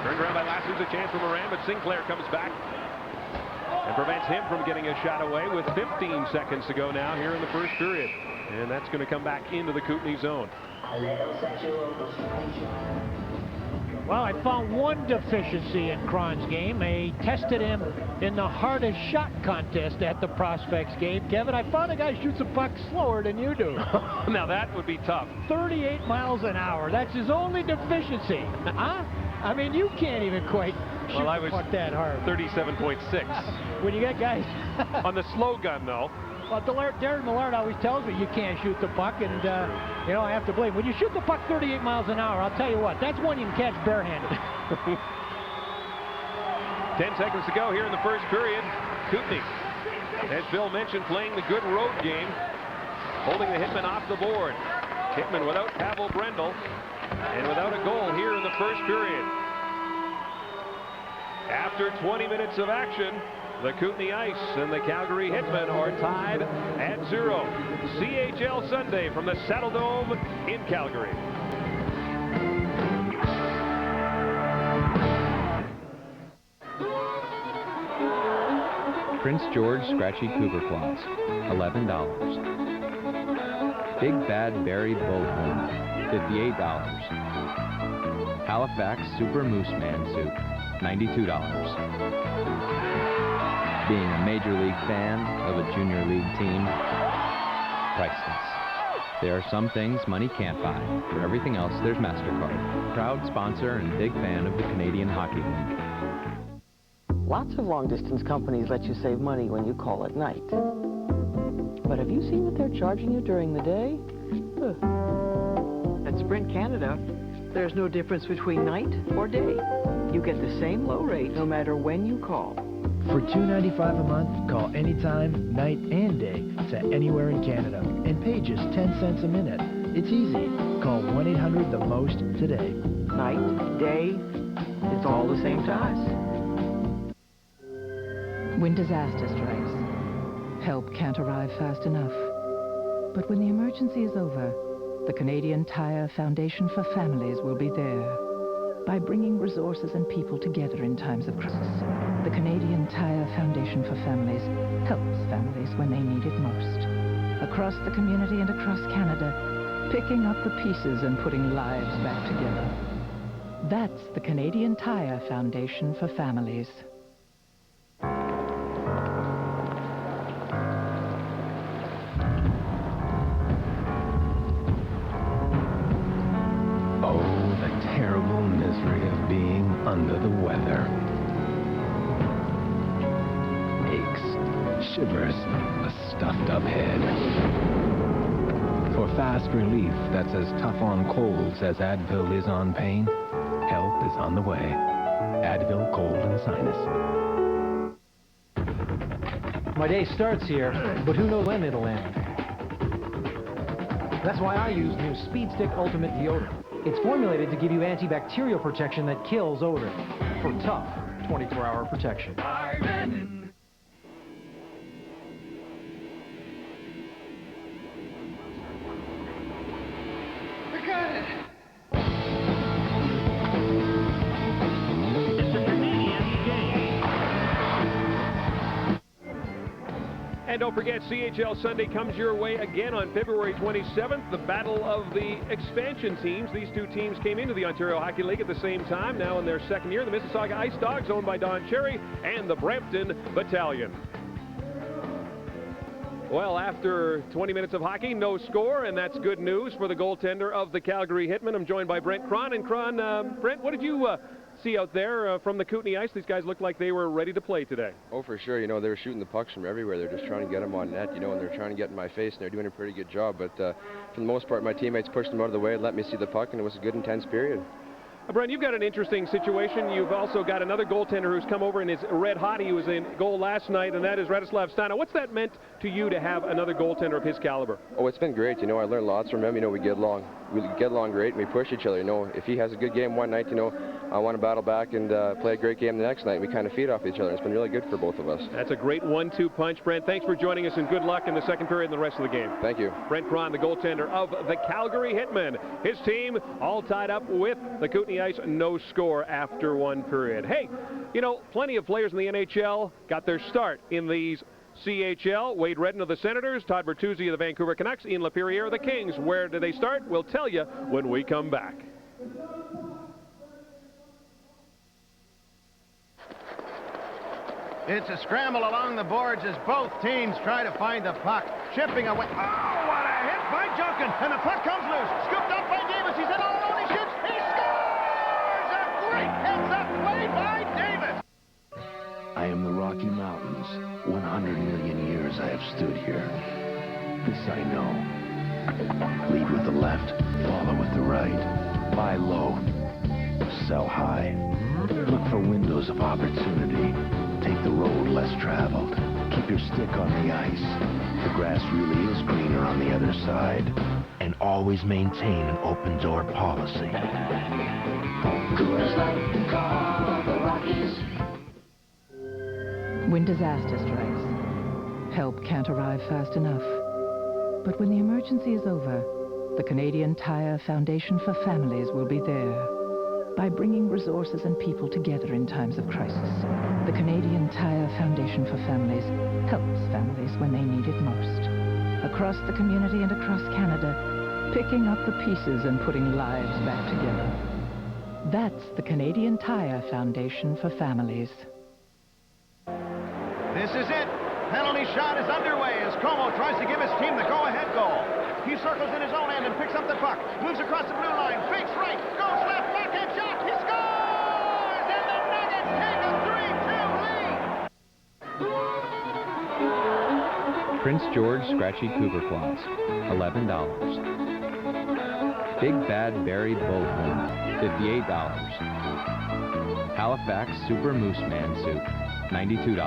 Turned around by Lasseter's a chance for Moran, but Sinclair comes back and prevents him from getting a shot away with 15 seconds to go now here in the first period. And that's going to come back into the Kootenay zone. Well, I found one deficiency in Cron's game. They tested him in the hardest shot contest at the Prospects game. Kevin, I found a guy shoots a puck slower than you do. Now that would be tough. 38 miles an hour. That's his only deficiency. Huh? I mean, you can't even quite shoot the puck that hard. 37.6. When you got guys... On the slow gun, though. Well, Darren Millard always tells me you can't shoot the puck, and, you know, I have to believe. When you shoot the puck 38 miles an hour, I'll tell you what, that's one you can catch barehanded. 10 seconds to go here in the first period. Kootenay, as Bill mentioned, playing the good road game, holding the Hitmen off the board. Hitmen without Pavel Brendel, and without a goal here in the first period. After 20 minutes of action, the Kootenay Ice and the Calgary Hitmen are tied at 0. CHL Sunday from the Saddle Dome in Calgary. Prince George Scratchy Cougar Claws, $11. Big Bad Berry Bullhorn, $58. Halifax Super Moose Man Soup, $92. Being a Major League fan of a Junior League team, priceless. There are some things money can't buy. For everything else, there's MasterCard. Proud sponsor and big fan of the Canadian Hockey League. Lots of long-distance companies let you save money when you call at night. But have you seen what they're charging you during the day? At Sprint Canada, there's no difference between night or day. You get the same low rate no matter when you call. For $2.95 a month, call anytime, night and day to anywhere in Canada and pay just 10 cents a minute. It's easy. Call 1-800-THE-MOST today. Night, day, it's all the same to us. When disaster strikes, help can't arrive fast enough. But when the emergency is over, the Canadian Tire Foundation for Families will be there. By bringing resources and people together in times of crisis, the Canadian Tire Foundation for Families helps families when they need it most. Across the community and across Canada, picking up the pieces and putting lives back together. That's the Canadian Tire Foundation for Families. Under the weather. Aches, shivers, a stuffed up head. For fast relief that's as tough on colds as Advil is on pain, help is on the way. Advil Cold and Sinus. My day starts here, but who knows when it'll end. That's why I use new Speed Stick Ultimate Deodorant. It's formulated to give you antibacterial protection that kills odor for tough 24-hour protection. And don't forget, CHL Sunday comes your way again on February 27th, the battle of the expansion teams. These two teams came into the Ontario Hockey League at the same time, now in their second year. The Mississauga Ice Dogs, owned by Don Cherry, and the Brampton Battalion. Well, after 20 minutes of hockey, no score, and that's good news for the goaltender of the Calgary Hitmen. I'm joined by Brent Cron. And Cron, Brent, what did you see out there from the Kootenay Ice? These guys looked like they were ready to play today. Oh, for sure. You know, they were shooting the pucks from everywhere. They're just trying to get them on net, you know, and they're trying to get in my face, and they're doing a pretty good job. But for the most part, my teammates pushed them out of the way, let me see the puck, and it was a good, intense period. Brent, you've got an interesting situation. You've also got another goaltender who's come over and is red hot. He was in goal last night, and that is Radoslav Stano. What's that meant to you to have another goaltender of his caliber? Oh, it's been great. You know, I learned lots from him. You know, we get along great, and we push each other. You know, if he has a good game one night, you know, I want to battle back and play a great game the next night. We kind of feed off each other. It's been really good for both of us. That's a great 1-2 punch, Brent. Thanks for joining us, and good luck in the second period and the rest of the game. Thank you. Brent Cron, the goaltender of the Calgary Hitmen. His team all tied up with the Kootenay Ice, no score after one period. Hey, you know, plenty of players in the NHL got their start in these CHL. Wade Redden of the Senators, Todd Bertuzzi of the Vancouver Canucks, Ian LaPerriere of the Kings. Where did they start? We'll tell you when we come back. It's a scramble along the boards as both teams try to find the puck. Chipping away. Oh, what a hit by Junkin. And the puck comes loose. Scooped up by Davis. He's in all alone. He shoots. He scores! A great heads-up play by Davis. I am the Rocky Mountains. 100 million years I have stood here. This I know. Lead with the left, follow with the right. Buy low, sell high. Look for windows of opportunity. Take the road less traveled. Keep your stick on the ice. The grass really is greener on the other side. And always maintain an open door policy. Coors Light, call the Rockies. When disaster strikes, help can't arrive fast enough. But when the emergency is over, the Canadian Tire Foundation for Families will be there. By bringing resources and people together in times of crisis, the Canadian Tire Foundation for Families helps families when they need it most. Across the community and across Canada, picking up the pieces and putting lives back together. That's the Canadian Tire Foundation for Families. This is it. Penalty shot is underway as Como tries to give his team the go-ahead goal. He circles in his own end and picks up the puck. Moves across the blue line. Fakes right. Goes left. Backhand shot. He scores! And the Nuggets take a 3-2 lead. Prince George Scratchy Cougar Claws, $11. Big Bad Berry Bullhorn, $58. Halifax Super Moose Man Soup, $92.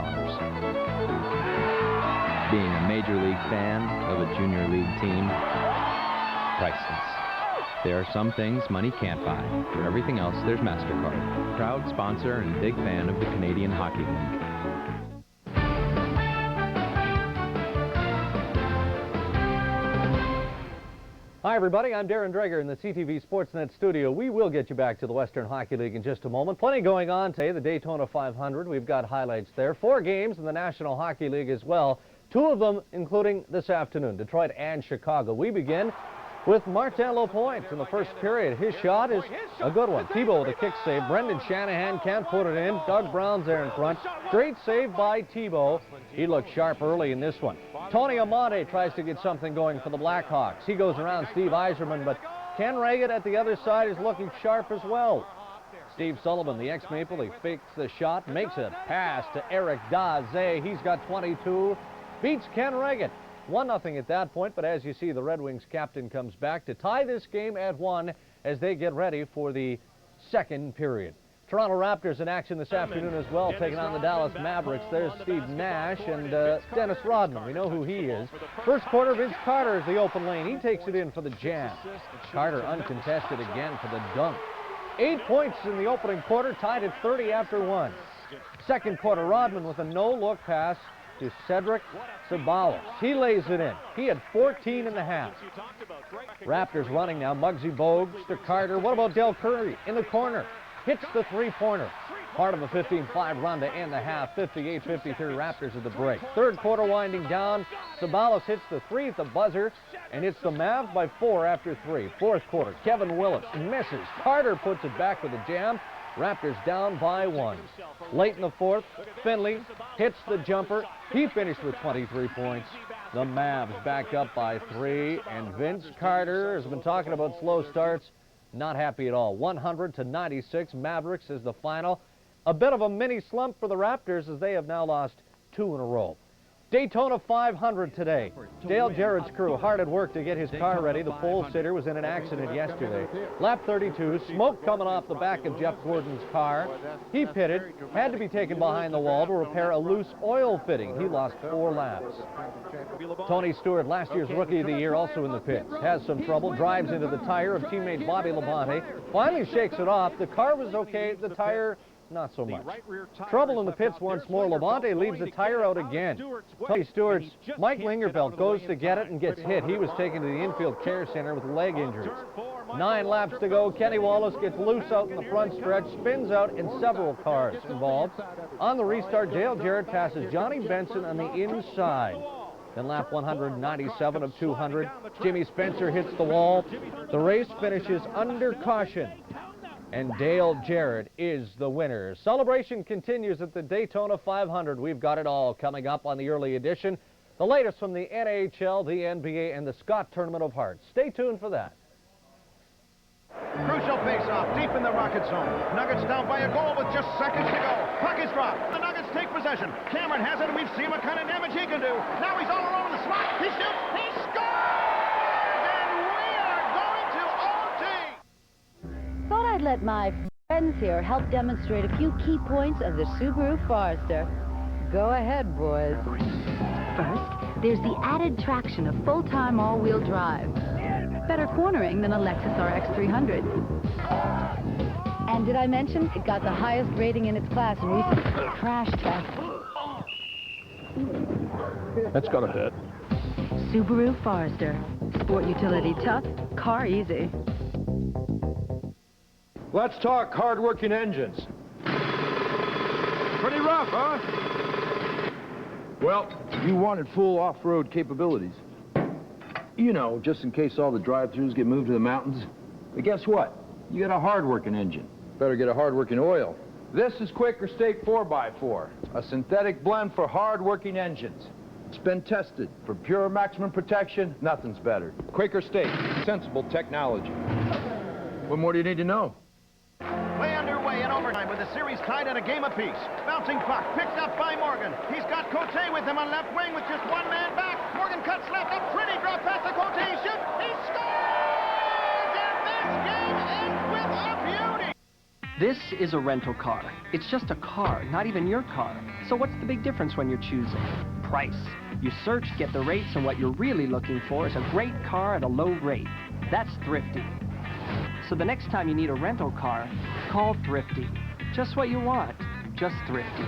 Being a Major League fan of a Junior League team, priceless. There are some things money can't buy. For everything else, there's MasterCard. Proud sponsor and big fan of the Canadian Hockey League. Hi, everybody. I'm Darren Dreger in the CTV Sportsnet studio. We will get you back to the Western Hockey League in just a moment. Plenty going on today. The Daytona 500. We've got highlights there. 4 games in the National Hockey League as well. 2 of them including this afternoon, Detroit and Chicago. We begin with Martin Lapointe in the first period. His shot is a good one. Thibault with a kick save. Brendan Shanahan can't put it in. Doug Brown's there in front. Great save by Thibault. He looked sharp early in this one. Tony Amante tries to get something going for the Blackhawks. He goes around Steve Yzerman, but Ken Reagan at the other side is looking sharp as well. Steve Sullivan, the ex-Maple, he fakes the shot, makes a pass to Eric Daze. He's got 22. Beats Ken Reagan. 1-0 at that point, but as you see, the Red Wings captain comes back to tie this game at 1 as they get ready for the second period. Toronto Raptors in action this afternoon as well, taking on the Dallas Mavericks. There's Steve Nash and Dennis Rodman. We know who he is. First quarter, Vince Carter is the open lane. He takes it in for the jam. Carter uncontested again for the dunk. 8 points in the opening quarter, tied at 30 after 1. Second quarter, Rodman with a no-look pass to Cedric Ceballos. He lays it in. He had 14 in the half. Raptors running now. Muggsy Bogues to Carter. What about Del Curry in the corner? Hits the three-pointer. Part of a 15-5 run to end the half. 58-53 Raptors at the break. Third quarter winding down. Ceballos hits the three at the buzzer, and it's the Mavs by 4 after 3. Fourth quarter, Kevin Willis misses. Carter puts it back with a jam. Raptors down by 1. Late in the fourth, Finley hits the jumper. He finished with 23 points. The Mavs back up by 3, and Vince Carter has been talking about slow starts. Not happy at all. 100-96 Mavericks is the final. A bit of a mini slump for the Raptors as they have now lost 2 in a row. Daytona 500 today. Dale Jarrett's crew hard at work to get his car ready. The pole sitter was in an accident yesterday. Lap 32, smoke coming off the back of Jeff Gordon's car. He pitted, had to be taken behind the wall to repair a loose oil fitting. He lost 4 laps. Tony Stewart, last year's Rookie of the Year, also in the pits. Has some trouble, drives into the tire of teammate Bobby Labonte. Finally shakes it off. The car was okay, the tire not so much. Trouble in the pits once more. Labonte leaves the tire out again. Tony Stewart's Mike Lingerfeld goes to get it and gets hit. He was taken to the infield care center with leg injuries. 9 laps to go. Kenny Wallace gets loose out in the front stretch, spins out, and several cars involved. On the restart, Dale Jarrett passes Johnny Benson on the inside. Then lap 197 of 200, Jimmy Spencer hits the wall. The race finishes under caution, and Dale Jarrett is the winner. Celebration continues at the Daytona 500. We've got it all coming up on the early edition. The latest from the NHL, the NBA, and the Scott Tournament of Hearts. Stay tuned for that. Crucial face-off deep in the Rocket zone. Nuggets down by a goal with just seconds to go. Puck is dropped. The Nuggets take possession. Cameron has it, and we've seen what kind of damage he can do. Now he's all alone in the slot. He shoots. He scores! And we are going to OT. Thought I'd let my friends here help demonstrate a few key points of the Subaru Forester. Go ahead, boys. First, there's the added traction of full-time all-wheel drive. Better cornering than a Lexus RX 300. And did I mention it got the highest rating in its class in recent crash tests? That's gotta hurt. Subaru Forester. Sport utility tough, car easy. Let's talk hard-working engines. Pretty rough, huh? Well, you wanted full off-road capabilities. You know, just in case all the drive-thrus get moved to the mountains. But guess what? You got a hard-working engine. Better get a hard-working oil. This is Quaker State 4x4, a synthetic blend for hard-working engines. It's been tested. For pure maximum protection, nothing's better. Quaker State, sensible technology. What more do you need to know? Play underway in overtime with the series tied at a game apiece. Bouncing puck picked up by Morgan. He's got Kootenay with him on left wing with just one man back. Morgan cuts left, a pretty drop pass to Kootenay. He shoots, he scores! And this game ends with a beauty. This is a rental car. It's just a car, not even your car. So what's the big difference when you're choosing? Price. You search, get the rates, and what you're really looking for is a great car at a low rate. That's Thrifty. So the next time you need a rental car, call Thrifty. Just what you want, just Thrifty.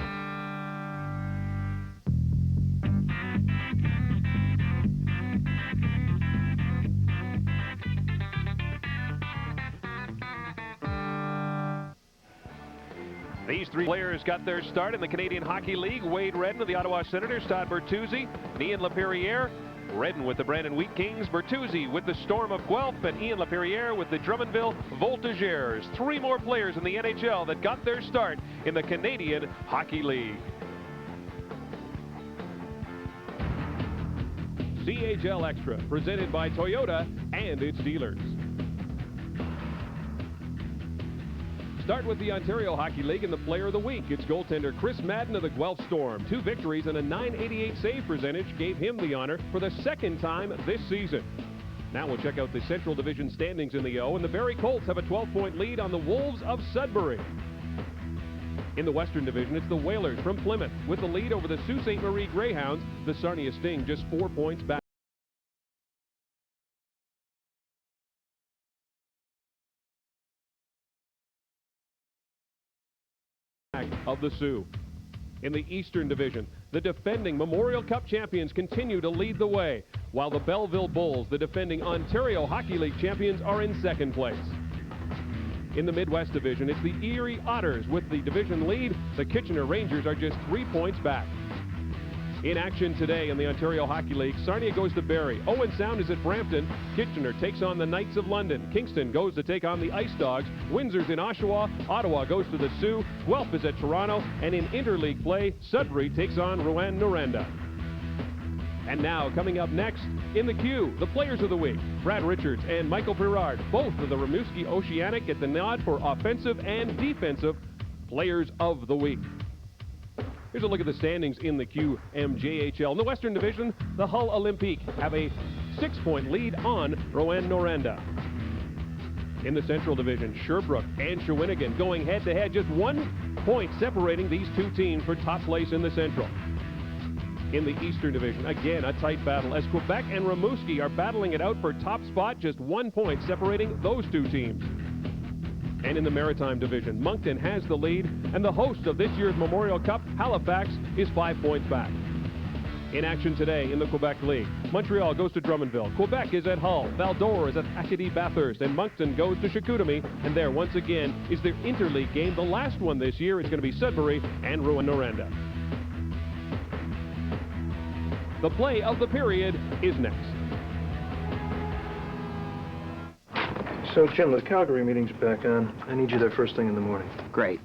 These 3 players got their start in the Canadian Hockey League. Wade Redden of the Ottawa Senators, Todd Bertuzzi, Ian Laperriere. Redden with the Brandon Wheat Kings, Bertuzzi with the Storm of Guelph, and Ian Laperriere with the Drummondville Voltigeurs. 3 more players in the NHL that got their start in the Canadian Hockey League. CHL Extra, presented by Toyota and its dealers. Start with the Ontario Hockey League and the Player of the Week. It's goaltender Chris Madden of the Guelph Storm. 2 victories and a .988 save percentage gave him the honor for the second time this season. Now we'll check out the Central Division standings in the O, and the Barrie Colts have a 12-point lead on the Wolves of Sudbury. In the Western Division, it's the Whalers from Plymouth with the lead over the Sault Ste. Marie Greyhounds. The Sarnia Sting just 4 points back of the Sioux. In the Eastern Division, the defending Memorial Cup champions continue to lead the way, while the Belleville Bulls, the defending Ontario Hockey League champions, are in second place. In the Midwest Division, it's the Erie Otters with the division lead. The Kitchener Rangers are just 3 points back. In action today in the Ontario Hockey League, Sarnia goes to Barrie. Owen Sound is at Brampton. Kitchener takes on the Knights of London. Kingston goes to take on the Ice Dogs. Windsor's in Oshawa. Ottawa goes to the Sioux. Guelph is at Toronto. And in interleague play, Sudbury takes on Rouyn-Noranda. And now, coming up next, in the queue, the Players of the Week. Brad Richards and Michael Pirard, both of the Rimouski Oceanic, get the nod for Offensive and Defensive Players of the Week. Here's a look at the standings in the QMJHL. In the Western Division, the Hull Olympique have a 6-point lead on Rouyn-Noranda. In the Central Division, Sherbrooke and Shawinigan going head-to-head, just 1 point separating these two teams for top place in the Central. In the Eastern Division, again, a tight battle as Quebec and Rimouski are battling it out for top spot, just 1 point separating those two teams. And in the Maritime Division, Moncton has the lead, and the host of this year's Memorial Cup, Halifax, is 5 points back. In action today in the Quebec League, Montreal goes to Drummondville, Quebec is at Hull, Val-d'Or is at Acadie-Bathurst, and Moncton goes to Chicoutimi, and there once again is their interleague game, the last one this year. It's going to be Sudbury and Rouyn-Noranda. The play of the period is next. So, Jim, the Calgary meeting's back on. I need you there first thing in the morning. Great.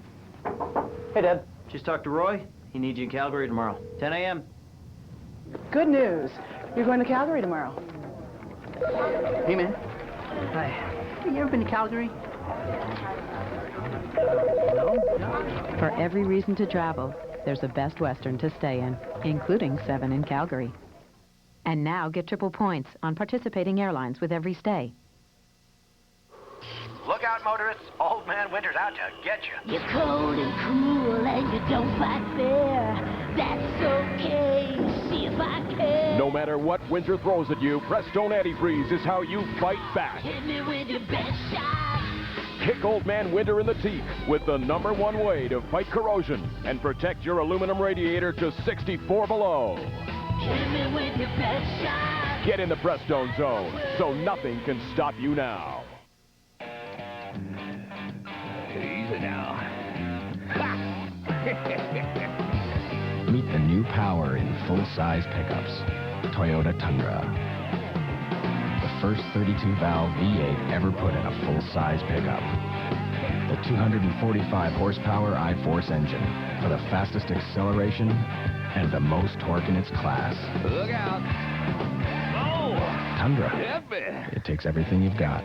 Hey, Deb. Just talked to Roy. He needs you in Calgary tomorrow. 10 a.m. Good news. You're going to Calgary tomorrow. Hey, man. Hi. Have you ever been to Calgary? No. For every reason to travel, there's a Best Western to stay in, including 7 in Calgary. And now get triple points on participating airlines with every stay. Look out, motorists. Old Man Winter's out to get you. You're cold and cruel and you don't fight fair. That's okay. See if I can. No matter what winter throws at you, Prestone Antifreeze is how you fight back. Hit me with your best shot. Kick Old Man Winter in the teeth with the #1 way to fight corrosion and protect your aluminum radiator to 64 below. Hit me with your best shot. Get in the Prestone zone so nothing can stop you now. Easy now. Meet the new power in full-size pickups. Toyota Tundra. The first 32-valve V8 ever put in a full-size pickup. The 245 horsepower I-Force engine for the fastest acceleration and the most torque in its class. Look out. Oh! Tundra. Heavy. It takes everything you've got.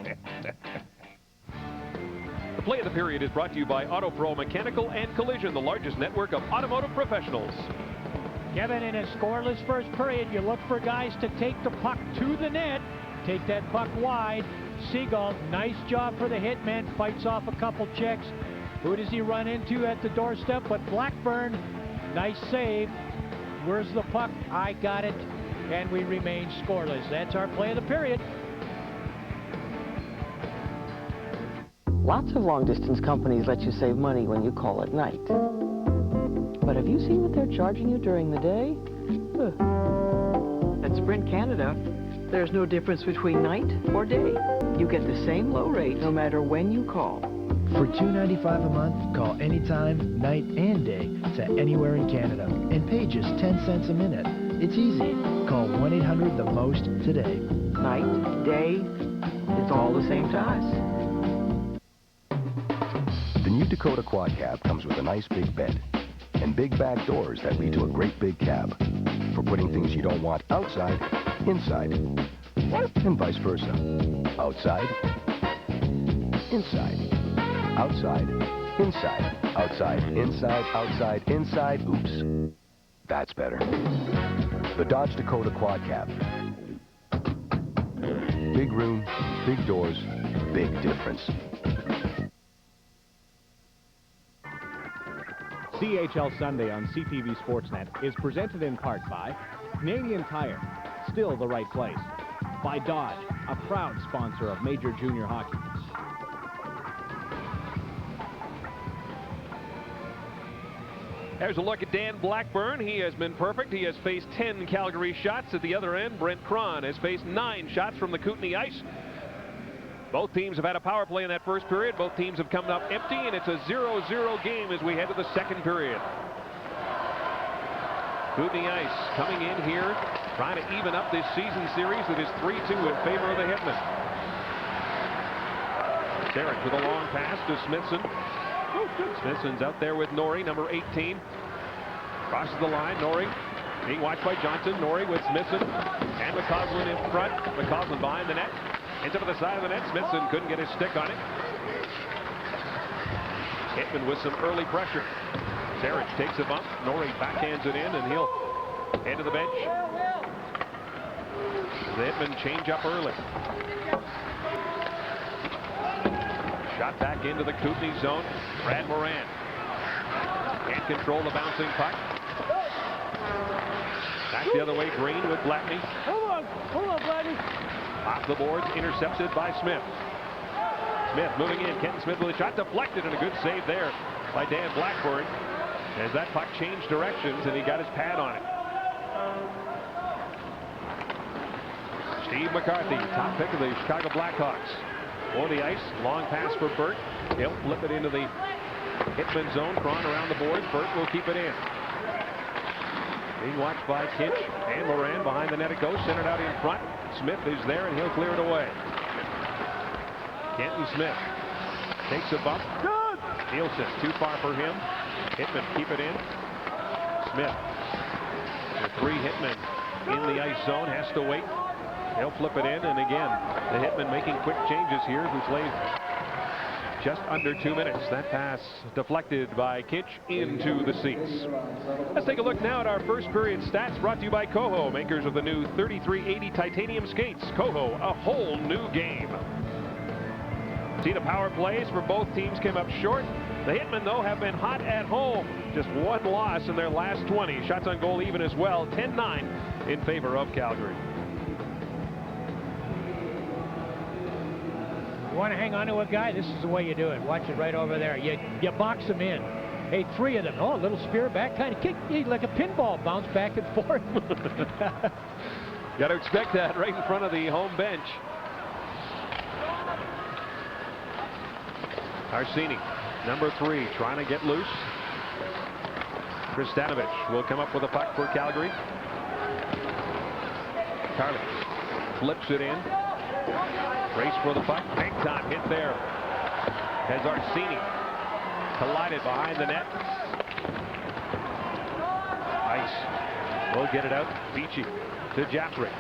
The play of the period is brought to you by AutoPro Mechanical and Collision, the largest network of automotive professionals. Kevin, in a scoreless first period, you look for guys to take the puck to the net, take that puck wide. Seagull, nice job for the Hitmen, fights off a couple checks. Who does he run into at the doorstep? But Blackburn, nice save. Where's the puck? I got it, and we remain scoreless. That's our play of the period. Lots of long-distance companies let you save money when you call at night. But have you seen what they're charging you during the day? At Sprint Canada, there's no difference between night or day. You get the same low rate no matter when you call. For $2.95 a month, call anytime, night and day, to anywhere in Canada, and pay just 10 cents a minute. It's easy. Call 1-800-THE-MOST today. Night, day, it's all the same to us. The new Dakota Quad Cab comes with a nice big bed and big back doors that lead to a great big cab for putting things you don't want outside, inside, and vice versa. Outside, inside, outside, Inside, outside, inside, outside, inside. Oops. That's better. The Dodge Dakota Quad Cab. Big room, big doors, big difference. CHL Sunday on CTV Sportsnet is presented in part by Canadian Tire, still the right place. By Dodge, a proud sponsor of Major Junior Hockey. There's a look at Dan Blackburn. He has been perfect. He has faced 10 Calgary shots. At the other end, Brent Cron has faced 9 shots from the Kootenay ice. Both teams have had a power play in that first period. Both teams have come up empty, and it's a 0-0 game as we head to the second period. Kootenay ice coming in here, trying to even up this season series that is 3-2 in favor of the Hitmen. Sarich with a long pass to Smithson. Smithson's out there with Norrie, number 18. Crosses the line. Norrie being watched by Johnson. Norrie with Smithson and McCausland in front. McCausland behind the net. Ends up at the side of the net. Smithson couldn't get his stick on it. Hitman with some early pressure. Sarich takes a bump. Norrie backhands it in, and he'll head to the bench. The Hitmen change up early. Shot back into the Kootenay zone. Brad Moran can't control the bouncing puck. Back the other way, Green with Blackney. Hold on, Blackney. Off the boards, intercepted by Smith. Smith moving in. Kenton Smith with a shot deflected, and a good save there by Dan Blackburn as that puck changed directions and he got his pad on it. Steve McCarthy, top pick of the Chicago Blackhawks. On the ice, long pass for Burt. He'll flip it into the Hitman zone. Cron around the boards. Burt will keep it in. Being watched by Kinch and Moran. Behind the net it goes. Centered out in front. Smith is there and he'll clear it away. Kenton Smith takes a bump. Nielsen too far for him. Hitman keep it in. Smith. The 3 Hitmen in the ice zone. Has to wait. He'll flip it in, and again, the Hitmen making quick changes here. We played just under 2 minutes. That pass deflected by Kinch into the seats. Let's take a look now at our first period stats, brought to you by Coho, makers of the new 3380 titanium skates. Coho, a whole new game. See, the power plays for both teams came up short. The Hitmen, though, have been hot at home. Just 1 loss in their last 20. Shots on goal even as well. 10-9 in favor of Calgary. You want to hang on to a guy? This is the way you do it. Watch it right over there. You box him in. Hey, 3 of them. Oh, a little spear back kind of kick. Like a pinball, bounce back and forth. Got to expect that right in front of the home bench. Arsini, number 3, trying to get loose. Kristanovich will come up with a puck for Calgary. Carly flips it in. Race for the puck. Big time hit there. As Arsini collided behind the net. Ice will get it out. Beachy to Jaffrey.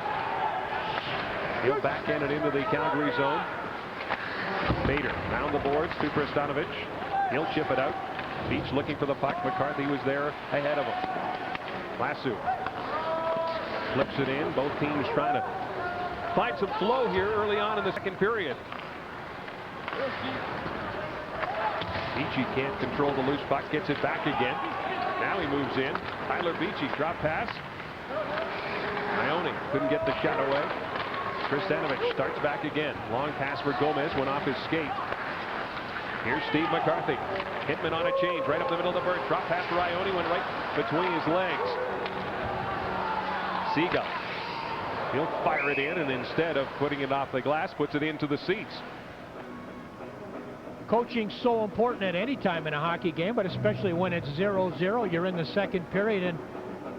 He'll backhand it into the Calgary zone. Bader round the boards to Kristanovich. He'll chip it out. Beach looking for the puck. McCarthy was there ahead of him. Lasso flips it in. Both teams trying to find some flow here early on in the second period. Beachy can't control the loose puck. Gets it back again. Now he moves in. Tyler Beachy drop pass. Ione couldn't get the shot away. Kristanovich starts back again. Long pass for Gomez. Went off his skate. Here's Steve McCarthy. Hitman on a change. Right up the middle of the bird. Drop pass for Ione. Went right between his legs. Seagull. He'll fire it in, and instead of putting it off the glass, puts it into the seats. Coaching's so important at any time in a hockey game, but especially when it's 0-0. You're in the second period, and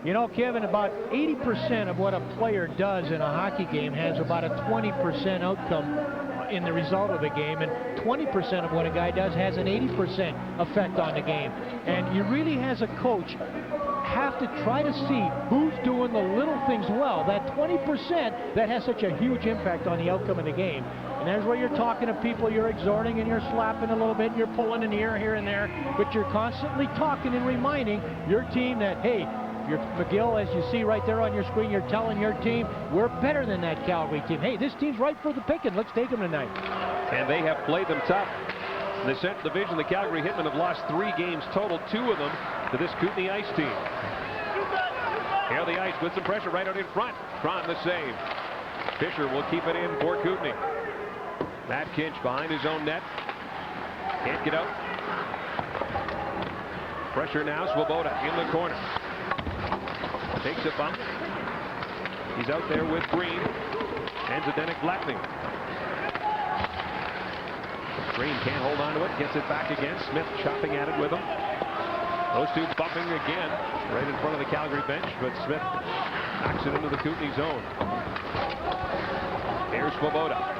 you know, Kevin, about 80% of what a player does in a hockey game has about a 20% outcome in the result of the game, and 20% of what a guy does has an 80% effect on the game. And you really, as a coach, have to try to see who's doing the little things well. That 20% that has such a huge impact on the outcome of the game. And there's where you're talking to people, you're exhorting and you're slapping a little bit, and you're pulling an ear here and there, but you're constantly talking and reminding your team that, hey, you're McGill, as you see right there on your screen, you're telling your team, we're better than that Calgary team. Hey, this team's right for the picking. Let's take them tonight. And they have played them tough. In the Central Division, the Calgary Hitmen have lost 3 games total, 2 of them to this Kootenay Ice team. Here the Ice with some pressure right out in front. Cron the save. Fisher will keep it in for Kootenay. Matt Kinch behind his own net. Can't get out. Pressure now, Swoboda in the corner. Takes a bump. He's out there with Green and Zdenek Blatny. Green can't hold on to it, gets it back again. Smith chopping at it with him. Those two bumping again right in front of the Calgary bench, but Smith knocks it into the Kootenay zone. Here's Swoboda.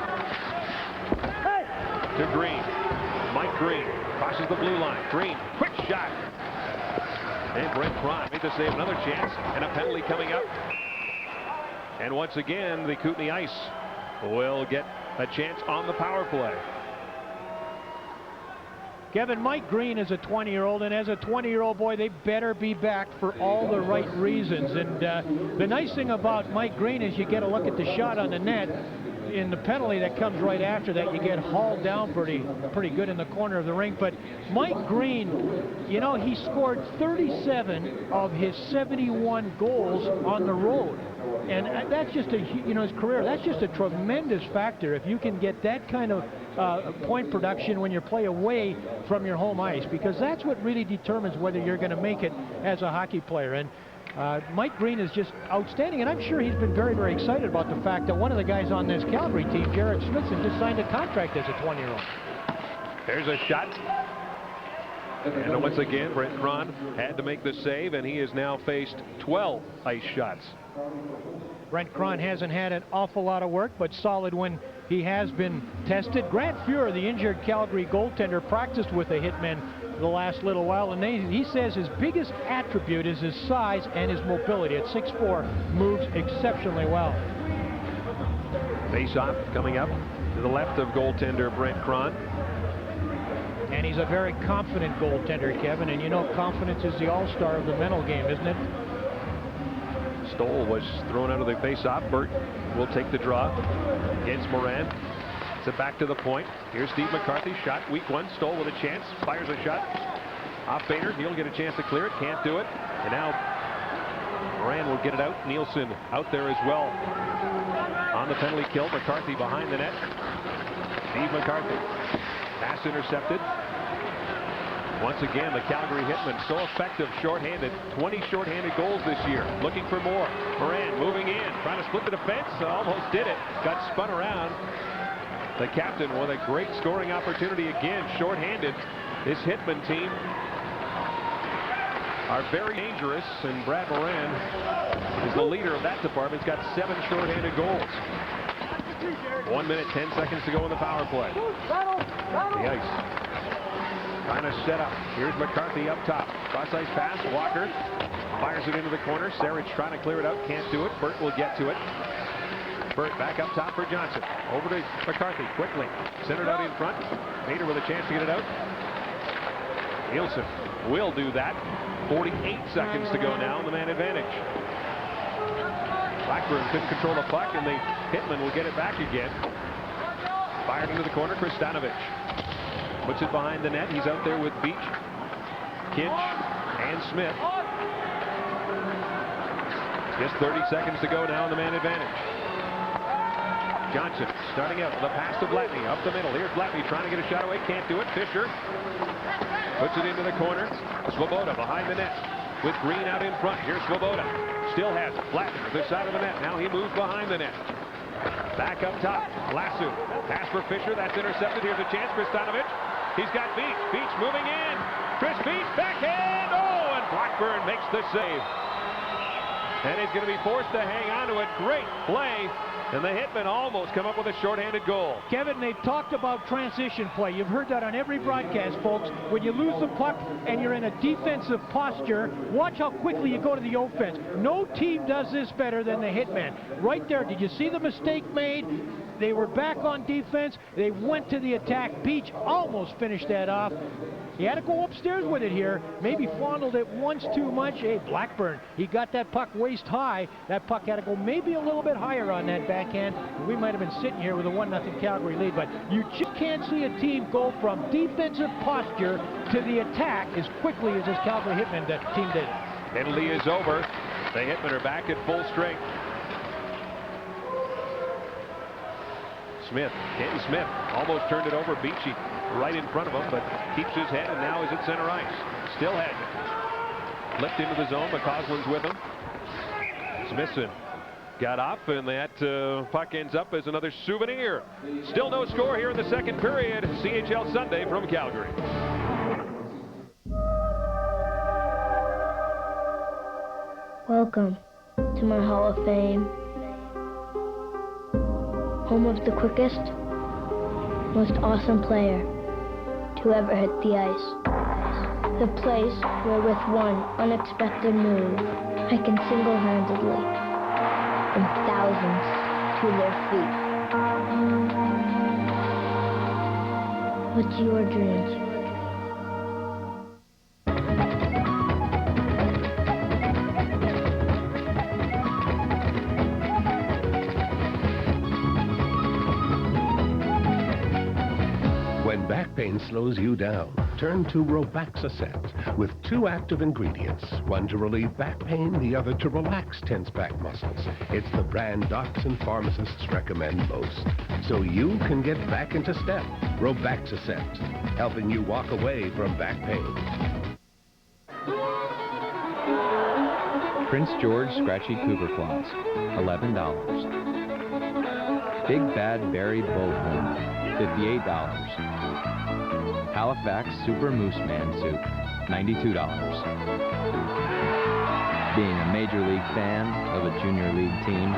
To Green. Mike Green crosses the blue line. Green, quick shot. And Brent Cron made the save, another chance, and a penalty coming up. And once again, the Kootenay Ice will get a chance on the power play. Kevin, Mike Green is a 20-year-old, and as a 20-year-old boy, they better be back for all the right reasons. And the nice thing about Mike Green is you get a look at the shot on the net. In the penalty that comes right after that, you get hauled down pretty good in the corner of the rink. But Mike Green, you know, he scored 37 of his 71 goals on the road. And that's just his career, that's just a tremendous factor if you can get that kind of point production when you play away from your home ice, because that's what really determines whether you're going to make it as a hockey player. And Mike Green is just outstanding, and I'm sure he's been very, very excited about the fact that one of the guys on this Calgary team, Jared Smithson, just signed a contract as a 20-year-old. There's a shot. And once again, Brent Cron had to make the save, and he has now faced 12 ice shots. Brent Cron hasn't had an awful lot of work, but solid when he has been tested. Grant Fuhrer, the injured Calgary goaltender, practiced with the Hitmen the last little while, and he says his biggest attribute is his size and his mobility. At 6'4", moves exceptionally well. Face-off coming up to the left of goaltender Brent Cron. And he's a very confident goaltender, Kevin, and you know confidence is the all-star of the mental game, isn't it? Stoll was thrown out of the face-off. Burt will take the draw against Moran. It's it back to the point. Here's Steve McCarthy. Shot, weak one. Stoll with a chance. Fires a shot. Off Bader. He'll get a chance to clear it. Can't do it. And now Moran will get it out. Nielsen out there as well. On the penalty kill. McCarthy behind the net. Steve McCarthy. Pass intercepted. Once again, the Calgary Hitmen so effective shorthanded. 20 shorthanded goals this year. Looking for more. Moran moving in. Trying to split the defense. Almost did it. Got spun around. The captain with a great scoring opportunity again. Shorthanded. This Hitmen team are very dangerous, and Brad Moran is the leader of that department. He's got 7 shorthanded goals. 1 minute, 10 seconds to go in the power play. The ice. Trying to set up. Here's McCarthy up top. Cross-ice pass. Walker fires it into the corner. Sarich trying to clear it out. Can't do it. Burt will get to it. Burt back up top for Johnson. Over to McCarthy quickly. Centered out in front. Bader with a chance to get it out. Nielsen will do that. 48 seconds to go now in the man advantage. Blackburn couldn't control the puck, and the Hitmen will get it back again. Fired into the corner. Kristanovich puts it behind the net. He's out there with Beach, Kinch, and Smith. Just 30 seconds to go now in the man advantage. Johnson starting out with a pass to Blatny up the middle. Here's Blatny trying to get a shot away. Can't do it. Fisher puts it into the corner. Swoboda behind the net with Green out in front. Here's Swoboda. Still has it. Blatny to the side of the net. Now he moves behind the net. Back up top. Lasso. Pass for Fisher. That's intercepted. Here's a chance. Kristanovich. He's got Beach. Beach moving in. Chris Beach. Backhand. Oh, and Blackburn makes the save. And he's going to be forced to hang on to it. Great play. And the Hitmen almost come up with a shorthanded goal. Kevin, they've talked about transition play. You've heard that on every broadcast, folks. When you lose the puck and you're in a defensive posture, watch how quickly you go to the offense. No team does this better than the Hitmen. Right there, did you see the mistake made? They were back on defense. They went to the attack. Beach almost finished that off. He had to go upstairs with it here. Maybe fondled it once too much. Hey, Blackburn, he got that puck waist high. That puck had to go maybe a little bit higher on that backhand. We might have been sitting here with a 1-0 Calgary lead, but you just can't see a team go from defensive posture to the attack as quickly as this Calgary Hitmen team did. Penalty is over. The Hitmen are back at full strength. Smith, Kenny Smith, almost turned it over. Beachy right in front of him, but keeps his head and now is at center ice. Still had it. Flipped into the zone, but Coslin's with him. Smithson got off, and that puck ends up as another souvenir. Still no score here in the second period. CHL Sunday from Calgary. Welcome to my Hall of Fame. Home of the quickest, most awesome player to ever hit the ice. The place where with one unexpected move, I can single-handedly bring thousands to their feet. What's your dream? When back pain slows you down, turn to Robaxacet with 2 active ingredients, one to relieve back pain, the other to relax tense back muscles. It's the brand docs and pharmacists recommend most, so you can get back into step. Robaxacet, helping you walk away from back pain. Prince George Scratchy Cougar Claws, $11. Big Bad Berry Bullhorn, $58. Halifax Super Moose Man Soup, $92. Being a Major League fan of a Junior League team,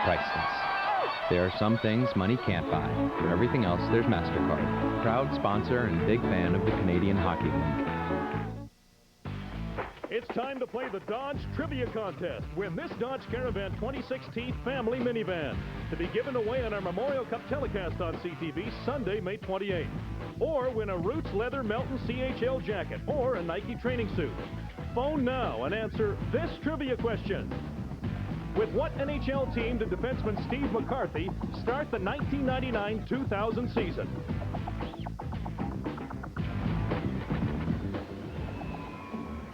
priceless. There are some things money can't buy. For everything else, there's MasterCard. Proud sponsor and big fan of the Canadian Hockey League. It's time to play the Dodge Trivia Contest. Win this Dodge Caravan 2016 family minivan to be given away on our Memorial Cup telecast on CTV Sunday, May 28th. Or win a Roots Leather Melton CHL jacket or a Nike training suit. Phone now and answer this trivia question. With what NHL team did defenseman Steve McCarthy start the 1999-2000 season?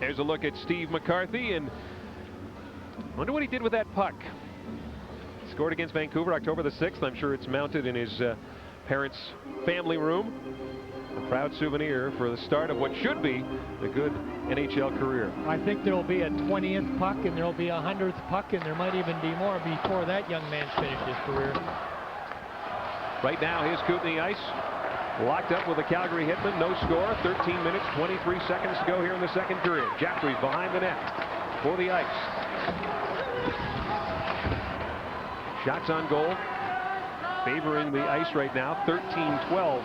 There's a look at Steve McCarthy, and I wonder what he did with that puck. Scored against Vancouver October the 6th. I'm sure it's mounted in his parents' family room. A proud souvenir for the start of what should be a good NHL career. I think there will be a 20th puck, and there will be a 100th puck, and there might even be more before that young man's finished his career. Right now, his Kootenay ice locked up with the Calgary Hitmen. No score. 13 minutes, 23 seconds to go here in the second period. Jeffries behind the net for the ice. Shots on goal favoring the ice right now. 13-12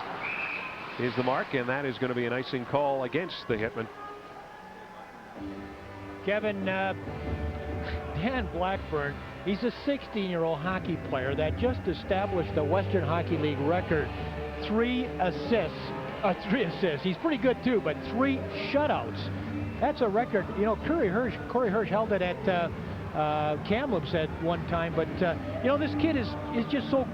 is the mark, and that is going to be an icing call against the Hitmen. Kevin, Dan Blackburn, he's a 16-year-old hockey player that just established the Western Hockey League record. 3 assists. He's pretty good too, but 3 shutouts. That's a record. You know, Corey Hirsch held it at Kamloops at one time, but you know, this kid is just so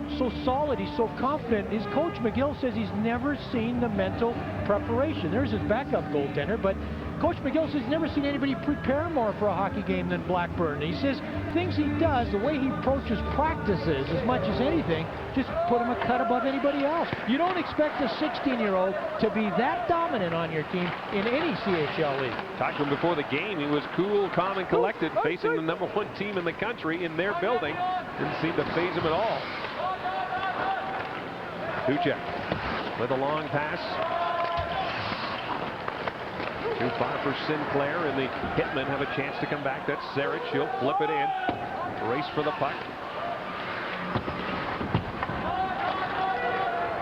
solid. He's so confident. His coach McGill says he's never seen the mental preparation. There's his backup goaltender, but Coach McGill says he's never seen anybody prepare more for a hockey game than Blackburn. He says things he does, the way he approaches practices as much as anything, just put him a cut above anybody else. You don't expect a 16-year-old to be that dominant on your team in any CHL league. Talked to him before the game. He was cool, calm, and collected, facing the #1 team in the country in their building. Didn't seem to faze him at all. Kuchek with a long pass. Too far for Sinclair, and the Hitmen have a chance to come back. That's Sarich. He'll flip it in. Race for the puck.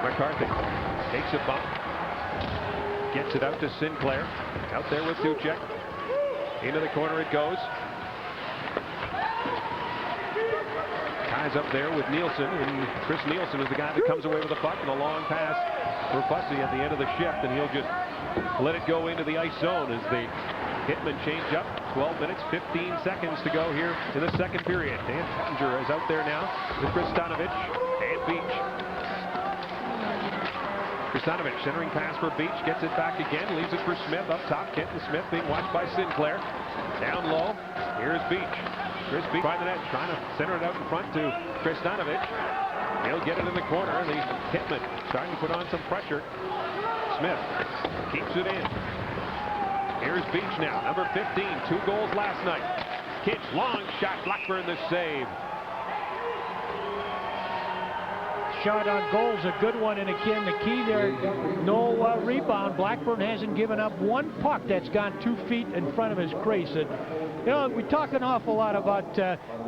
McCarthy takes a bump. Gets it out to Sinclair. Out there with Kuchek. Into the corner it goes. guys up there with Nielsen, and Chris Nielsen is the guy that comes away with the puck, and a long pass for Fussy at the end of the shift, and he'll just let it go into the ice zone as the Hitmen change up. 12 minutes, 15 seconds to go here in the second period. Dan Pettinger is out there now with Kristanovich and Beach. Kristanovich centering pass for Beach, gets it back again, leaves it for Smith up top. Kenton Smith being watched by Sinclair. Down low, here's Beach. Chris Beach by the net, trying to center it out in front to Kristanovich. He'll get it in the corner. The Hitmen starting to put on some pressure. Smith keeps it in. Here's Beach now, number 15, 2 goals last night. Kitch, long shot, Blackburn the save. Shot on goal is a good one, and again, the key there, no rebound. Blackburn hasn't given up one puck that's gone 2 feet in front of his crease. And, you know, we talk an awful lot about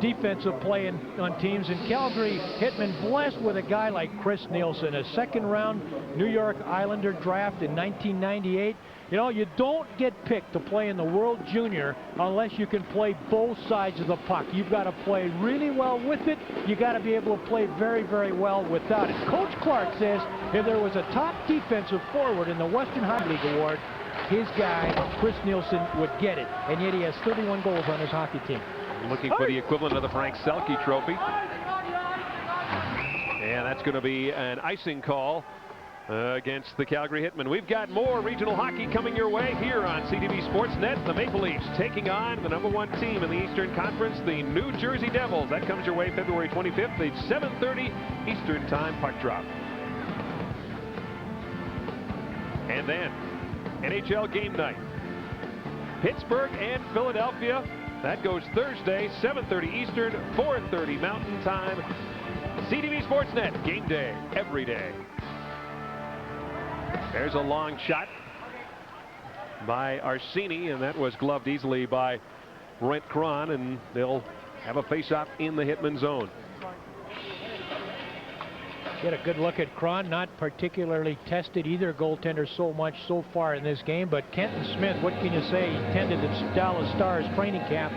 defensive play on teams, and Calgary Hitmen blessed with a guy like Chris Nielsen, a second-round New York Islander draft in 1998. You know, you don't get picked to play in the World Junior unless you can play both sides of the puck. You've got to play really well with it. You got to be able to play very, very well without it. Coach Clark says if there was a top defensive forward in the Western Hockey League Award, his guy, Chris Nielsen, would get it. And yet he has 31 goals on his hockey team. Looking for the equivalent of the Frank Selke Trophy. And that's going to be an icing call against the Calgary Hitmen. We've got more regional hockey coming your way here on CTV Sportsnet. The Maple Leafs taking on the #1 team in the Eastern Conference, the New Jersey Devils. That comes your way February 25th, the 7:30 Eastern Time puck drop. And then NHL game night. Pittsburgh and Philadelphia. That goes Thursday, 7:30 Eastern, 4:30 Mountain Time. CTV Sportsnet, game day, every day. There's a long shot by Arsini, and that was gloved easily by Brent Cron, and they'll have a face-off in the Hitman zone. Get a good look at Cron, not particularly tested either goaltender so much so far in this game, but Kenton Smith, what can you say? He attended the Dallas Stars training camp.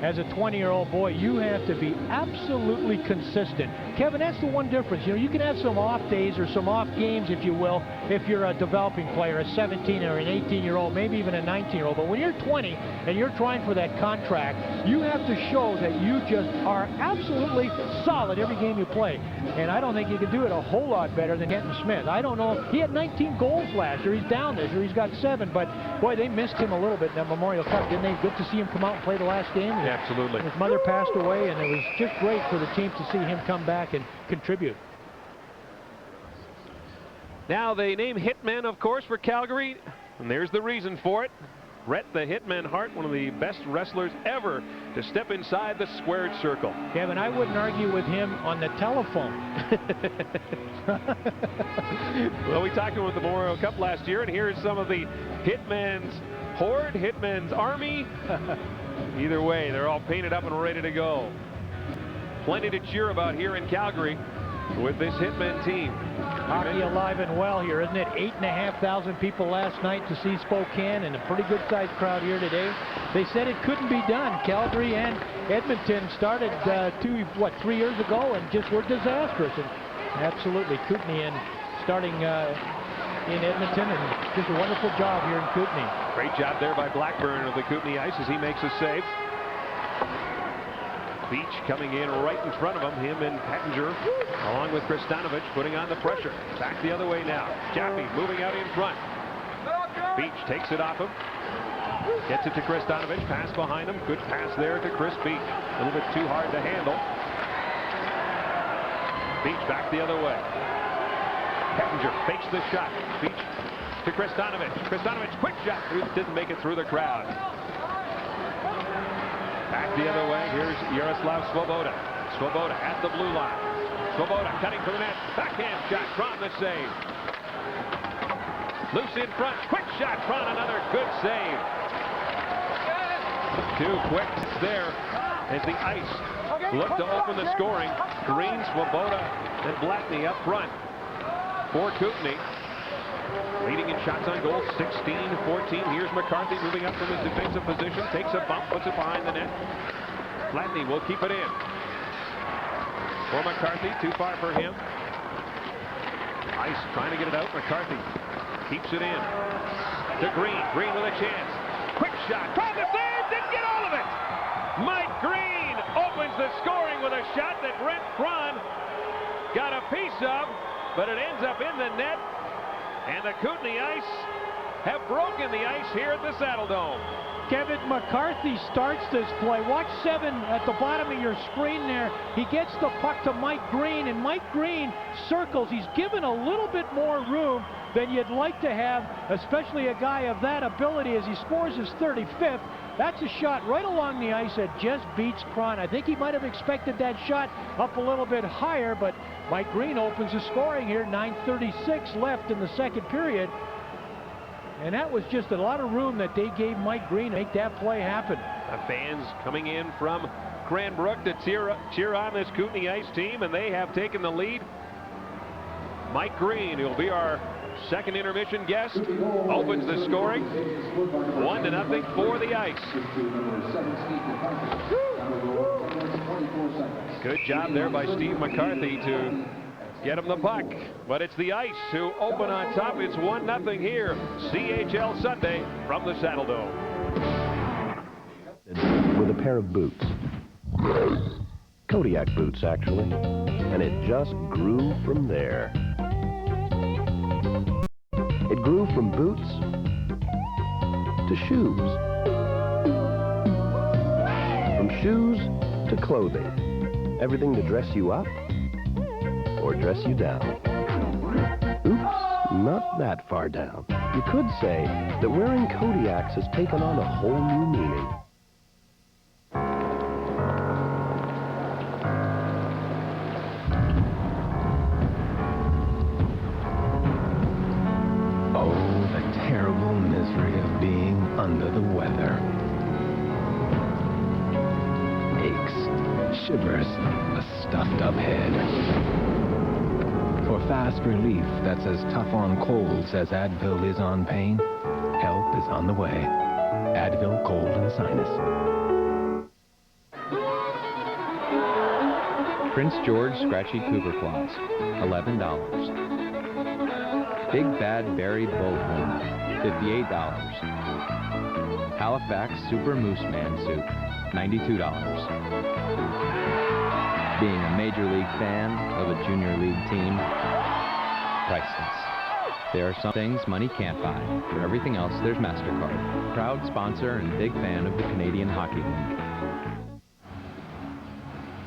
As a 20-year-old boy, you have to be absolutely consistent. Kevin, that's the one difference. You know, you can have some off days or some off games, if you will, if you're a developing player, a 17 or an 18-year-old, maybe even a 19-year-old. But when you're 20 and you're trying for that contract, you have to show that you just are absolutely solid every game you play. And I don't think you can do it a whole lot better than Kenton Smith. I don't know. He had 19 goals last year. He's down this year. He's got 7. But, boy, they missed him a little bit in that Memorial Cup, didn't they? Good to see him come out and play the last game. Yeah, absolutely. His mother passed away, and it was just great for the team to see him come back and contribute. Now they name Hitmen, of course, for Calgary, and there's the reason for it. Rhett the Hitman Hart, one of the best wrestlers ever to step inside the squared circle. Kevin, I wouldn't argue with him on the telephone. Well, we talked to him at the Memorial Cup last year, and here's some of the Hitmen's horde, Hitmen's army. Either way, they're all painted up and ready to go. Plenty to cheer about here in Calgary with this Hitmen team. Hockey alive and well here, isn't it? 8,500 people last night to see Spokane, and a pretty good-sized crowd here today. They said it couldn't be done. Calgary and Edmonton started 3 years ago and just were disastrous. And absolutely, Kootenay starting in Edmonton, and just a wonderful job here in Kootenay. Great job there by Blackburn of the Kootenay Ice as he makes a save. Beach coming in right in front of him and Pettinger, along with Kristanovich, putting on the pressure. Back the other way now. Jaffe moving out in front. Beach takes it off him. Gets it to Kristanovich. Pass behind him. Good pass there to Chris Beach. A little bit too hard to handle. Beach back the other way. Pettinger fakes the shot. Beach to Kristanovich. Kristanovich, quick shot. Didn't make it through the crowd. Back the other way. Here's Yaroslav Svoboda. Svoboda at the blue line. Svoboda cutting for the net. Backhand shot. Cron the save. Loose in front. Quick shot. Cron another good save. 2 quicks there as the Ice look to open the scoring. Green, Svoboda, and Blatney up front for Kootenay. Leading in shots on goal, 16-14. Here's McCarthy moving up from his defensive position. Takes a bump, puts it behind the net. Blatney will keep it in. for McCarthy. Too far for him. Ice trying to get it out. McCarthy keeps it in to Green. Green with a chance. Quick shot. Tried to save. Didn't get all of it. Mike Green opens the scoring with a shot that Brent Cron got a piece of, but it ends up in the net. And the Kootenay Ice have broken the ice here at the Saddle Dome. Kevin, McCarthy starts this play. Watch 7 at the bottom of your screen there. He gets the puck to Mike Green, and Mike Green circles. He's given a little bit more room than you'd like to have, especially a guy of that ability as he scores his 35th. That's a shot right along the ice that just beats Cron. I think he might have expected that shot up a little bit higher, but Mike Green opens the scoring here. 9:36 left in the second period. And that was just a lot of room that they gave Mike Green to make that play happen. The fans coming in from Cranbrook to cheer on this Kootenay Ice team, and they have taken the lead. Mike Green, who will be our second intermission guest, opens the scoring. 1-0 for the Ice. Good job there by Steve McCarthy to get him the puck, but it's the Ice who open on top. It's 1-0 here. CHL Sunday from the Saddle Dome. With a pair of boots. Kodiak boots, actually. And it just grew from there. It grew from boots to shoes. From shoes to clothing. Everything to dress you up or dress you down. Oops, not that far down. You could say that wearing Kodiaks has taken on a whole new meaning. Oh, the terrible misery of being under the weather. Aches, shivers, a stuffed up head. For fast relief that's as tough on colds as Advil is on pain, help is on the way. Advil Cold and Sinus. Prince George Scratchy Cougar Claws, $11. Big Bad Berry Bullhorn, $58. Halifax Super Moose Man Soup, $92. Being a Major League fan of a Junior League team, priceless. There are some things money can't buy. For everything else, there's MasterCard. Proud sponsor and big fan of the Canadian Hockey League.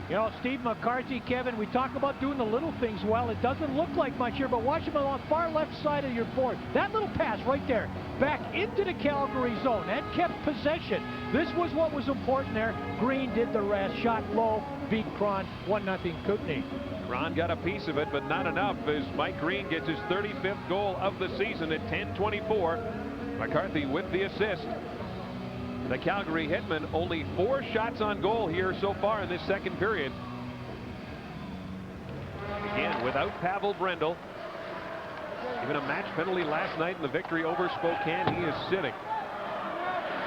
You know, Steve McCarthy, Kevin, we talk about doing the little things well. It doesn't look like much here, but watch him on the far left side of your board. That little pass right there, back into the Calgary zone. That kept possession. This was what was important there. Green did the rest. Shot low, beat Cron, 1-0 Kootenay. Cron got a piece of it, but not enough as Mike Green gets his 35th goal of the season at 10:24. McCarthy with the assist. The Calgary Hitmen only 4 shots on goal here so far in this second period. Again, without Pavel Brendel. Even a match penalty last night in the victory over Spokane. He is sitting.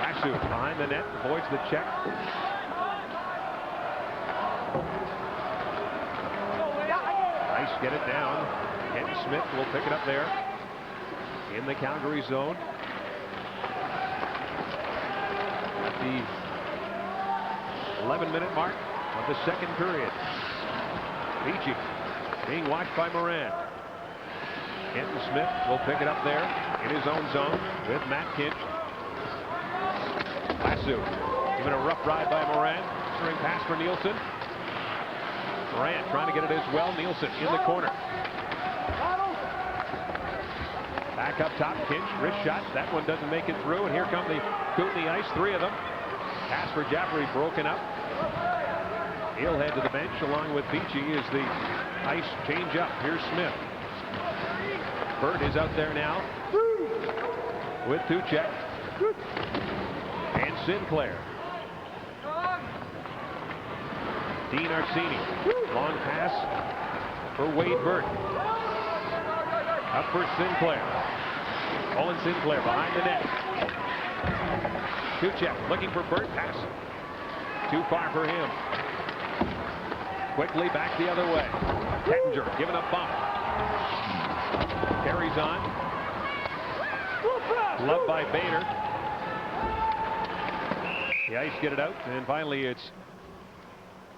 Lasso behind the net, avoids the check. Nice, get it down. Ken Smith will pick it up there in the Calgary zone. The 11-minute mark of the second period. Peachy being watched by Moran. Kenton Smith will pick it up there in his own zone with Matt Kinch. Lasso given a rough ride by Moran. Entering pass for Nielsen. Moran trying to get it as well. Nielsen in the corner. Back up top, Kinch, wrist shot. That one doesn't make it through, and here come the Kootenay Ice, 3 of them. Pass for Jaffrey broken up. He'll head to the bench along with Beachy as the Ice change up. Here's Smith. Burt is out there now with Tuchek and Sinclair. Dean Arsini. Long pass for Wade Burt. Up for Sinclair. Owen Sinclair behind the net. Tuchek looking for Burt. Pass. Too far for him. Quickly back the other way. Pettinger giving a bump. Carries on. Love by Bader. The Ice get it out, and finally it's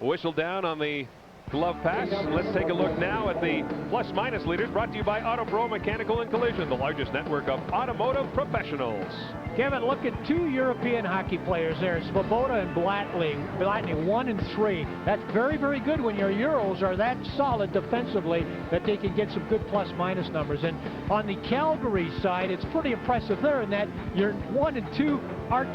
whistled down on the glove pass. Let's take a look now at the plus-minus leaders, brought to you by Autopro Mechanical and Collision, the largest network of automotive professionals. Kevin, look at two European hockey players there, Svoboda and Blatney, 1 and 3. That's very, very good when your Euros are that solid defensively that they can get some good plus-minus numbers. And on the Calgary side, it's pretty impressive there in that your 1 and 2 are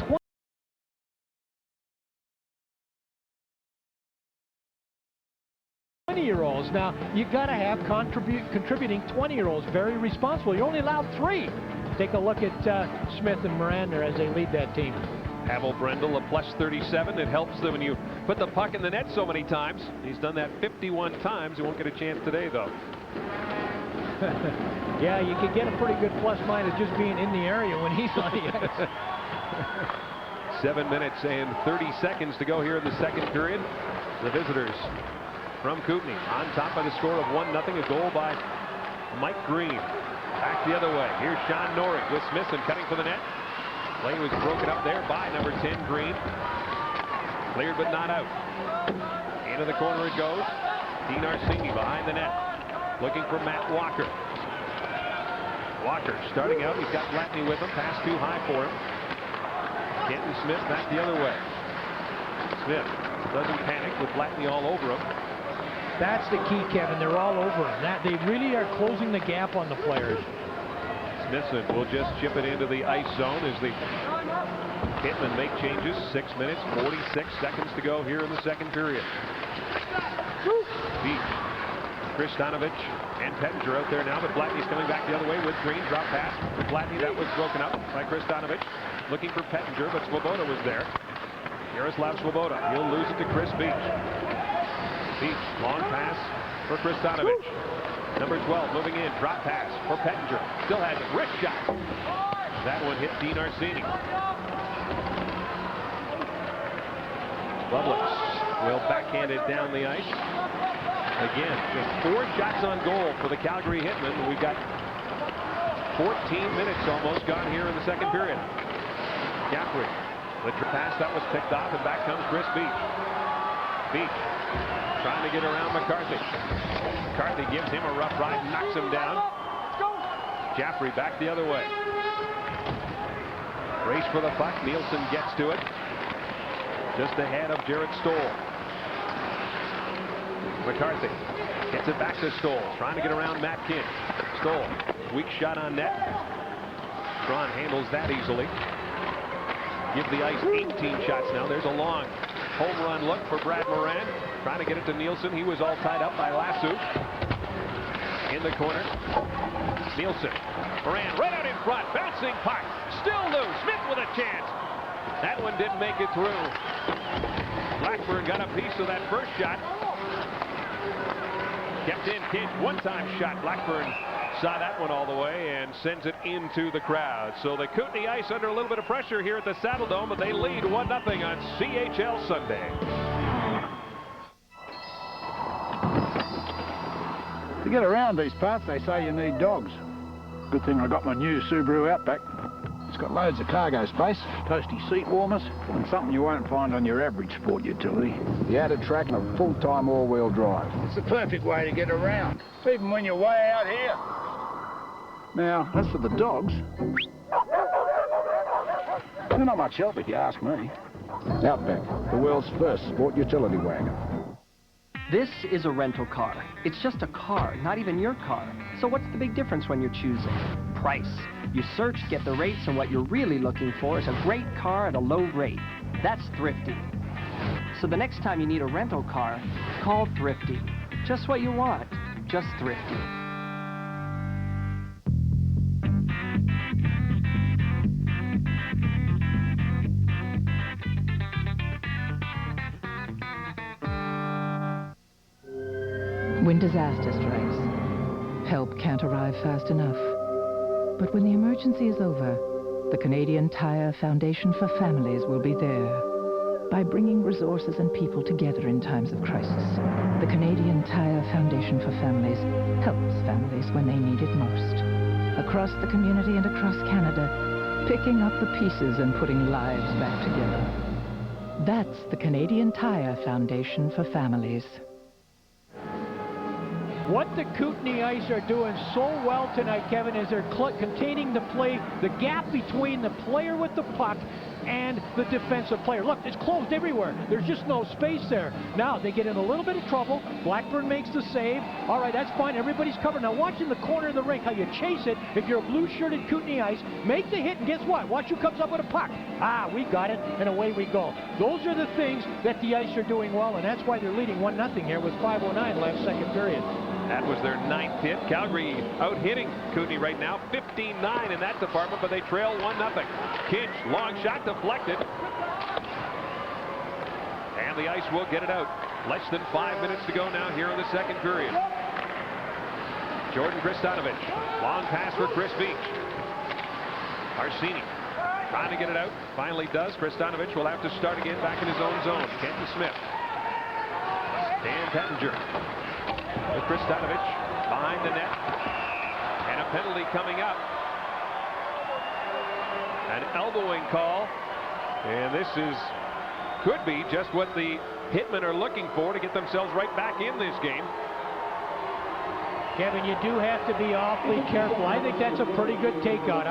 20-year-olds. Now, you've got to have contributing 20-year-olds, very responsible. You're only allowed 3. Take a look at Smith and Miranda as they lead that team. Pavel Brendel, a plus 37. It helps them when you put the puck in the net so many times. He's done that 51 times. He won't get a chance today, though. Yeah, you can get a pretty good plus-minus just being in the area when he's on the ice. 7 minutes and 30 seconds to go here in the second period. The visitors from Kootenay on top of the score of 1-0. A goal by Mike Green. Back the other way. Here's Sean Norrie with Smithson cutting for the net. Play was broken up there by number 10, Green. Cleared but not out. Into the corner it goes. Dean Arsini behind the net. Looking for Matt Walker. Walker starting out. He's got Blatney with him. Pass too high for him. Kenton Smith back the other way. Smith doesn't panic with Blatney all over him. That's the key, Kevin. They're all over him. They really are closing the gap on the players. Smithson will just chip it into the ice zone as the Hitmen make changes. 6 minutes, 46 seconds to go here in the second period. Beach, Kristanovich, and Pettinger out there now, but Blatney's coming back the other way with Green. Drop pass. Blatney, that was broken up by Kristanovich. Looking for Pettinger, but Svoboda was there. Yaroslav Svoboda. He'll lose it to Chris Beach. Beach, long pass for Kristanovich. Number 12 moving in, drop pass for Pettinger. Still has it, wrist shot. That one hit Dean Arsini. Bublitz will backhand it down the ice. Again, just 4 shots on goal for the Calgary Hitmen. We've got 14 minutes almost gone here in the second period. Gaffrey, the pass that was picked off, and back comes Chris Beach. Beach trying to get around McCarthy. McCarthy gives him a rough ride, knocks him down. Jaffrey back the other way. Race for the puck. Nielsen gets to it. Just ahead of Jarrett Stoll. McCarthy gets it back to Stoll. Trying to get around Matt King. Stoll, weak shot on net. Braun handles that easily. Give the ice 18 shots now. There's a long home run look for Brad Moran. Trying to get it to Nielsen. He was all tied up by Lassu. In the corner. Nielsen. Moran right out in front. Bouncing puck. Still loose. Smith with a chance. That one didn't make it through. Blackburn got a piece of that first shot. Kept in. Kid. One-time shot. Blackburn saw that one all the way and sends it into the crowd. So the Kootenay Ice under a little bit of pressure here at the Saddle Dome, but they lead 1-0 on CHL Sunday. To get around these parts, they say you need dogs. Good thing I got my new Subaru Outback. It's got loads of cargo space, toasty seat warmers, and something you won't find on your average sport utility. The added track and a full-time all-wheel drive. It's the perfect way to get around, even when you're way out here. Now, as for the dogs, they're not much help if you ask me. Outback, the world's first sport utility wagon. This is a rental car. It's just a car, not even your car. So what's the big difference when you're choosing? Price. You search, get the rates, and what you're really looking for is a great car at a low rate. That's Thrifty. So the next time you need a rental car, call Thrifty. Just what you want, just Thrifty. When disaster strikes, help can't arrive fast enough. But when the emergency is over, the Canadian Tire Foundation for Families will be there by bringing resources and people together in times of crisis. The Canadian Tire Foundation for Families helps families when they need it most. Across the community and across Canada, picking up the pieces and putting lives back together. That's the Canadian Tire Foundation for Families. What the Kootenay Ice are doing so well tonight, Kevin, is they're containing the play, the gap between the player with the puck and the defensive player. Look, it's closed everywhere. There's just no space there. Now, they get in a little bit of trouble. Blackburn makes the save. All right, that's fine. Everybody's covered. Now, watch in the corner of the rink how you chase it. If you're a blue-shirted Kootenay Ice, make the hit, and guess what? Watch who comes up with a puck. Ah, we got it, and away we go. Those are the things that the Ice are doing well, and that's why they're leading 1-0 here with 5:09 left, second period. That was their 9th hit. Calgary out-hitting Kootenay right now, 15-9 in that department, but they trail 1-0. Kinch, long shot deflected. And the Ice will get it out. Less than 5 minutes to go now here in the second period. Jordan Kristanovich, long pass for Chris Beach. Arsini trying to get it out, finally does. Kristanovich will have to start again back in his own zone. Kenton Smith. Dan Pettinger. With Kristanovich behind the net, and a penalty coming up. An elbowing call, and this could be just what the Hitmen are looking for to get themselves right back in this game. Kevin, you do have to be awfully careful. I think that's a pretty good takeout.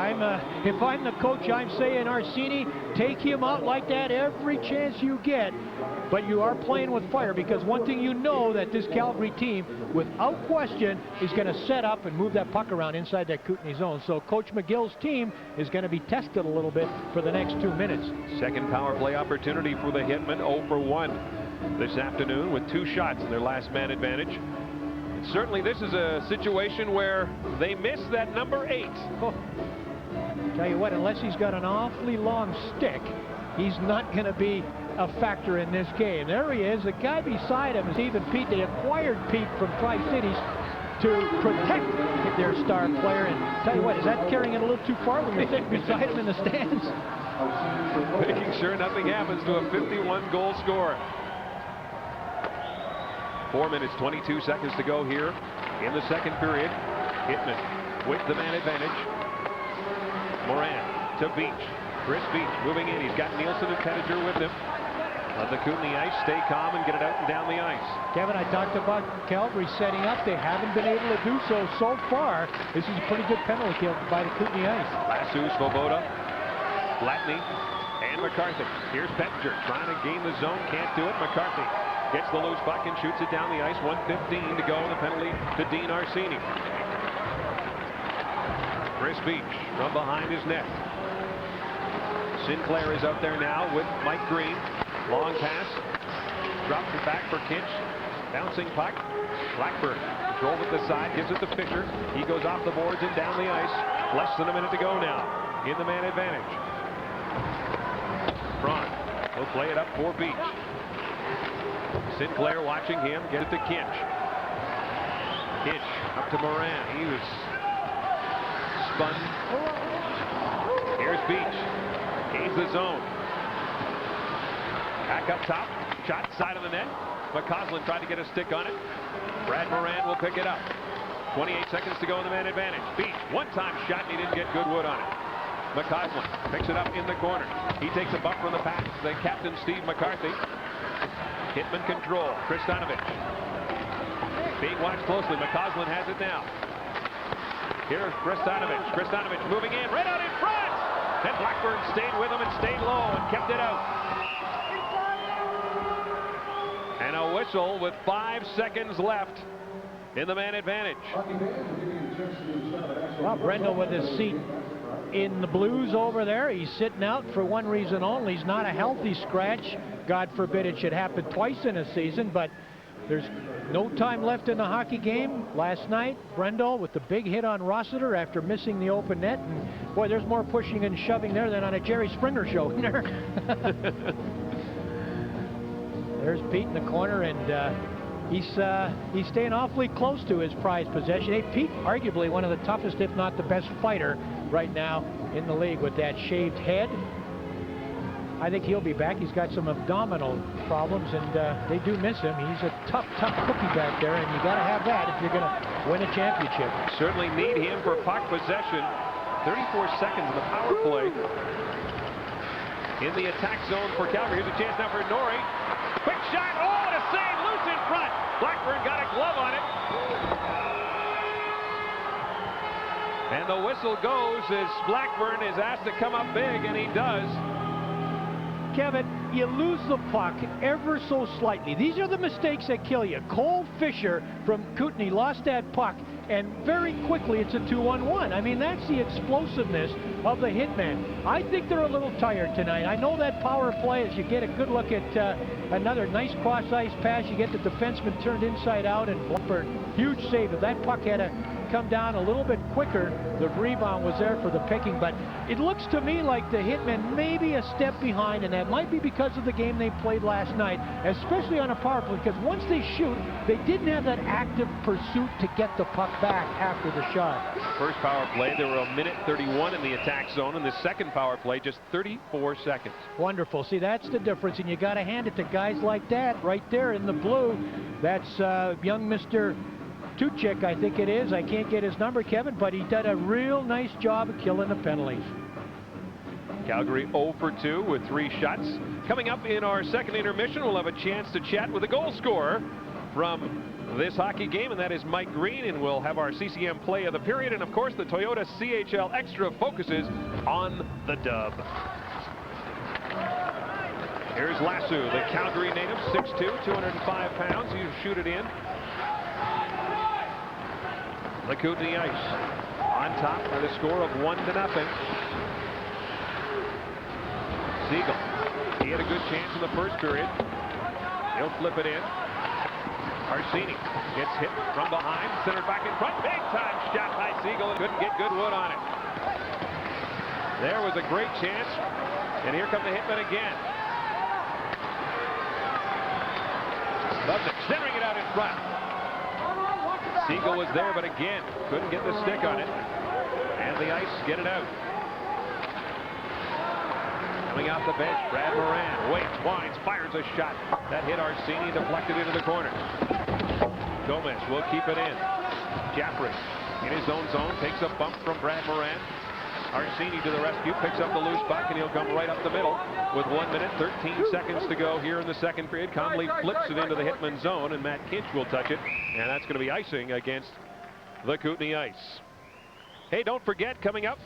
If I'm the coach, I'm saying, Arsini, take him out like that every chance you get. But you are playing with fire, because one thing you know that this Calgary team, without question, is going to set up and move that puck around inside that Kootenay zone. So Coach McGill's team is going to be tested a little bit for the next 2 minutes. Second power play opportunity for the Hitmen, 0 for 1 this afternoon with 2 shots in their last man advantage. And certainly this is a situation where they miss that number 8. Oh. Tell you what, unless he's got an awfully long stick, he's not going to be a factor in this game. There he is. The guy beside him is even Pete. They acquired Pete from Tri-Cities to protect their star player. And tell you what, is that carrying it a little too far when you're sitting beside him in the stands? Making sure nothing happens to a 51-goal scorer. 4 minutes, 22 seconds to go here in the second period. Hitmen with the man advantage. Moran to Beach. Chris Beach moving in. He's got Nielsen and Pettinger with him. Let the Kootenay Ice stay calm and get it out and down the ice. Kevin, I talked about Calgary setting up. They haven't been able to do so far. This is a pretty good penalty kill by the Kootenay Ice. Lasso, Svoboda, Blatney, and McCarthy. Here's Pettinger trying to gain the zone. Can't do it. McCarthy gets the loose puck and shoots it down the ice. 1:15 to go. The penalty to Dean Arsini. Chris Beach from behind his net. Sinclair is out there now with Mike Green. Long pass. Drops it back for Kinch. Bouncing puck. Blackburn controls at the side. Gives it to Fisher. He goes off the boards and down the ice. Less than a minute to go now in the man advantage. Braun will play it up for Beach. Sinclair watching him. Get it to Kinch. Kinch up to Moran. He was spun. Here's Beach. Gains the zone. Back up top. Shot side of the net. McCausland tried to get a stick on it. Brad Moran will pick it up. 28 seconds to go in the man advantage. Beach, one-time shot, and he didn't get good wood on it. McCausland picks it up in the corner. He takes a bump from the pass. The captain, Steve McCarthy. Hitman control. Kristanovich. Being watched closely. McCausland has it now. Here's Kristanovich. Kristanovich moving in. Right out in front! And Blackburn stayed with him and stayed low and kept it out. And a whistle with 5 seconds left in the man advantage. Well, Brendel with his seat in the Blues over there. He's sitting out for one reason only. He's not a healthy scratch. God forbid it should happen twice in a season, but there's no time left in the hockey game. Last night, Brendel with the big hit on Rossiter after missing the open net. And boy, there's more pushing and shoving there than on a Jerry Springer show. There's Pete in the corner, and he's staying awfully close to his prized possession. Hey, Pete, arguably one of the toughest, if not the best fighter right now in the league with that shaved head. I think he'll be back. He's got some abdominal problems, and they do miss him. He's a tough cookie back there, and you got to have that if you're going to win a championship. Certainly need him for puck possession. 34 seconds in the power play. In the attack zone for Calgary. Here's a chance now for Norrie. Quick shot. Oh, what a save. Loose in front. Blackburn got a glove on it. And the whistle goes as Blackburn is asked to come up big, and he does. Kevin, you lose the puck ever so slightly. These are the mistakes that kill you. Cole Fisher from Kootenay lost that puck, and very quickly it's a 2-on-1. I mean, that's the explosiveness of the Hitmen. I think they're a little tired tonight. I know that power play, as you get a good look at another nice cross-ice pass, you get the defenseman turned inside out, and Blackburn, huge save. If that puck had come down a little bit quicker, the rebound was there for the picking, but it looks to me like the Hitmen may be a step behind, and that might be because of the game they played last night, especially on a power play, because once they shoot, they didn't have that active pursuit to get the puck back after the shot. First power play, there were 1:31 in the attack zone, and the second power play, just 34 seconds. Wonderful. See, that's the difference, and you got to hand it to guys like that right there in the blue. That's young Mr. Tuchik, I think it is. I can't get his number, Kevin, but he did a real nice job of killing the penalties. Calgary 0 for 2 with 3 shots. Coming up in our second intermission, we'll have a chance to chat with a goal scorer from this hockey game, and that is Mike Green, and we'll have our CCM play of the period, and of course the Toyota CHL Extra focuses on the dub. Here's Lassu, the Calgary native, 6'2", 205 pounds. You shoot it in. The Kootenay Ice on top by the score of 1-0. Siegel, he had a good chance in the first period. He'll flip it in. Arsini gets hit from behind, centered back in front. Big time shot by Siegel, and couldn't get good wood on it. There was a great chance, and here come the Hitmen again. Lubnik centering it out in front. Siegel was there, but again, couldn't get the stick on it. And the Ice get it out. Coming off the bench, Brad Moran waits, winds, fires a shot. That hit Arsini, deflected into the corner. Gomez will keep it in. Jaffrey in his own zone, takes a bump from Brad Moran. Arsini to the rescue, picks up the loose puck, and he'll come right up the middle with 1 minute, 13 seconds to go here in the second period. Conley flips it into the Hitman zone, and Matt Kinch will touch it, and that's going to be icing against the Kootenay Ice. Hey, don't forget, coming up,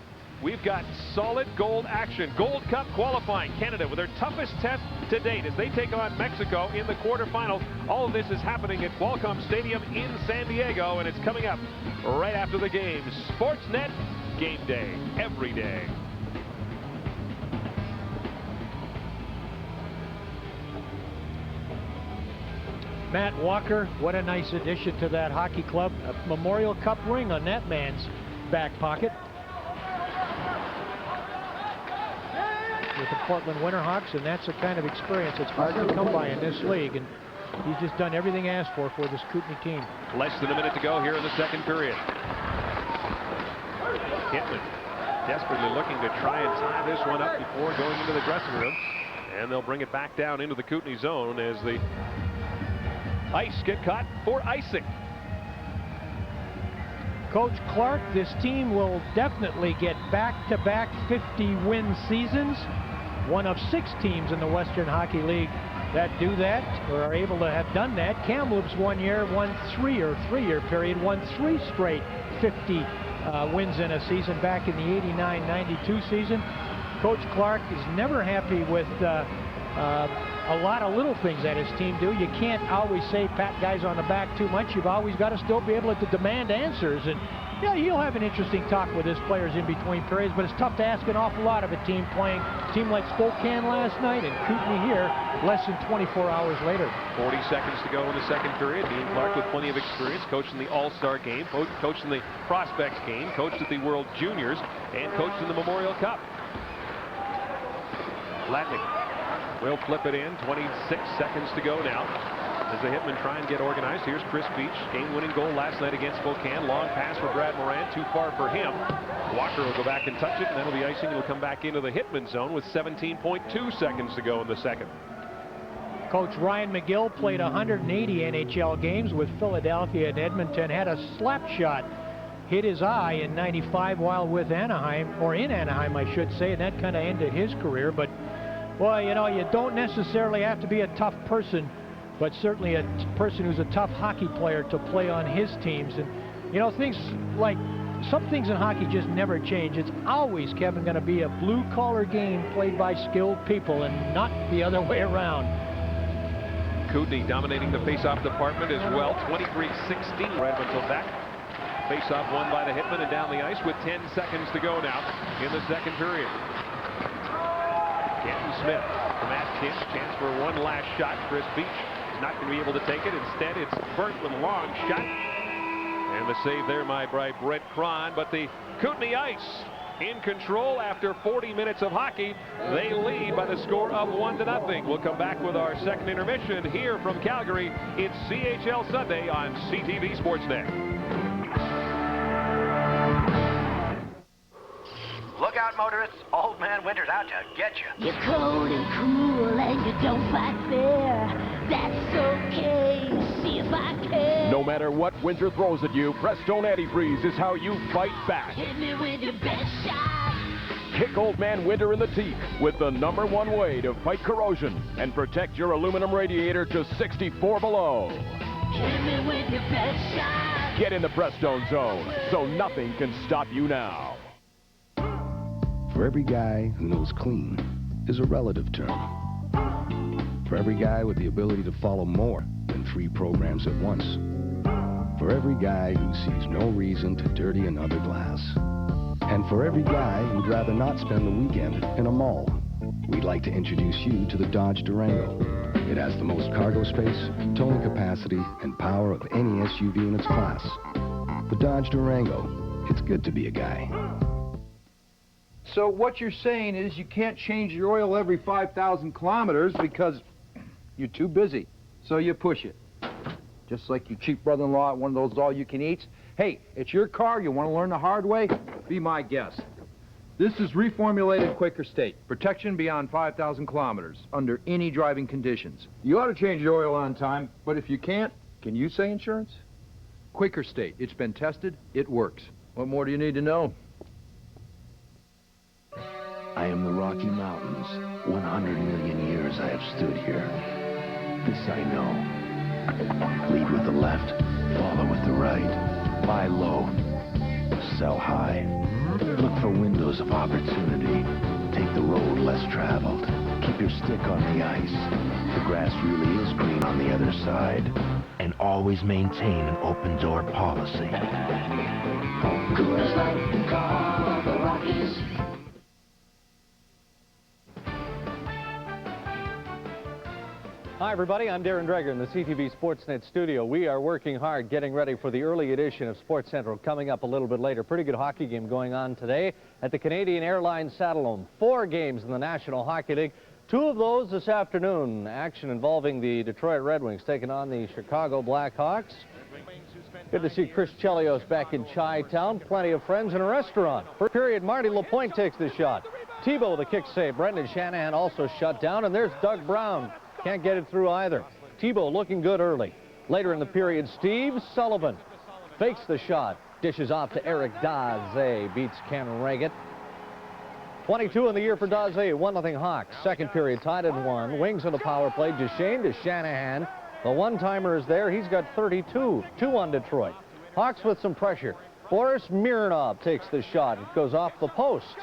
we've got solid gold action. Gold Cup qualifying. Canada with their toughest test to date as they take on Mexico in the quarterfinals. All of this is happening at Qualcomm Stadium in San Diego, and it's coming up right after the game. Sportsnet game day, every day. Matt Walker, what a nice addition to that hockey club. A Memorial Cup ring on that man's back pocket. With the Portland Winterhawks, and that's the kind of experience that's hard to come by in this league, and he's just done everything asked for this Kootenay team. Less than a minute to go here in the second period. Hitman desperately looking to try and tie this one up before going into the dressing room, and they'll bring it back down into the Kootenay zone as the Ice get caught for icing. Coach Clark, this team will definitely get back-to-back 50-win seasons. One of 6 teams in the Western Hockey League that do that, or are able to have done that. Kamloops 1 year won 3-year period, won 3 straight 50 wins in a season back in the 89-92 season. Coach Clark is never happy with a lot of little things that his team do. You can't always say pat guys on the back too much. You've always got to still be able to demand answers. And yeah, he'll have an interesting talk with his players in between periods, but it's tough to ask an awful lot of a team playing a team like Spokane last night and Kootenay here less than 24 hours later. 40 seconds to go in the second period. Dean Clark with plenty of experience, coached in the All-Star game, coached in the Prospects game, coached at the World Juniors, and coached in the Memorial Cup. Latnik will flip it in. 26 seconds to go now. as the Hitmen try and get organized. Here's Chris Beach, game-winning goal last night against Spokane. Long pass for Brad Moran, too far for him. Walker will go back and touch it, and then it'll be icing. It'll come back into the Hitmen zone with 17.2 seconds to go in the second. Coach Ryan McGill played 180 NHL games with Philadelphia and Edmonton, had a slap shot hit his eye in '95 while with Anaheim, or in Anaheim, I should say, and that kind of ended his career. But, well, you know, you don't necessarily have to be a tough person, but certainly a person who's a tough hockey player to play on his teams. And, you know, things like, some things in hockey just never change. It's always, Kevin, going to be a blue-collar game played by skilled people and not the other way around. Kootenay dominating the face-off department as well, 23-16 right up until that. Face-off won by the Hitmen and down the ice with 10 seconds to go now in the second period. Canton Smith from Matt Kinch, chance for one last shot. Chris Beach is not going to be able to take it. Instead, it's Burnt with a long shot. And the save there, my bright Brett Cron. But the Kootenay Ice in control after 40 minutes of hockey. They lead by the score of 1-0. We'll come back with our second intermission here from Calgary. It's CHL Sunday on CTV Sportsnet. Look out, motorists. Old Man Winter's out to get you. You're cold and cruel and you don't fight fair. That's okay. See if I can. No matter what winter throws at you, Prestone Antifreeze is how you fight back. Hit me with your best shot. Kick Old Man Winter in the teeth with the #1 way to fight corrosion and protect your aluminum radiator to 64 below. Hit me with your best shot. Get in the Prestone zone so nothing can stop you now. For every guy who knows clean is a relative term. For every guy with the ability to follow more than 3 programs at once. For every guy who sees no reason to dirty another glass. And for every guy who'd rather not spend the weekend in a mall, we'd like to introduce you to the Dodge Durango. It has the most cargo space, towing capacity, and power of any SUV in its class. The Dodge Durango. It's good to be a guy. So what you're saying is you can't change your oil every 5,000 kilometers because you're too busy. So you push it. Just like your cheap brother-in-law at one of those all-you-can-eats. Hey, it's your car. You want to learn the hard way? Be my guest. This is reformulated Quaker State. Protection beyond 5,000 kilometers under any driving conditions. You ought to change your oil on time, but if you can't, can you say insurance? Quaker State. It's been tested. It works. What more do you need to know? I am the Rocky Mountains. 100 million years I have stood here. This I know. Lead with the left, follow with the right. Buy low, sell high. Look for windows of opportunity. Take the road less traveled. Keep your stick on the ice. The grass really is green on the other side. And always maintain an open door policy. Coolest like the car, the Rockies. Hi, everybody. I'm Darren Dreger in the CTV Sportsnet studio. We are working hard getting ready for the early edition of Sports Central coming up a little bit later. Pretty good hockey game going on today at the Canadian Airlines Saddledome. 4 games in the National Hockey League. 2 of those this afternoon. Action involving the Detroit Red Wings taking on the Chicago Blackhawks. Good to see Chris Chelios back in Chi-Town. Plenty of friends in a restaurant. First period, Marty LaPointe takes the shot. Thibault the kick save. Brendan Shanahan also shut down. And there's Doug Brown. Can't get it through either. Thibault looking good early. Later in the period, Steve Sullivan fakes the shot. Dishes off to Eric Daze. Beats Ken Reggett. 22 in the year for Daze. 1-0 Hawks. Second period tied at 1. Wings on the power play. Duchesne to Shanahan. The one-timer is there. He's got 32. 2-1 Detroit. Hawks with some pressure. Boris Mironov takes the shot. It goes off the post.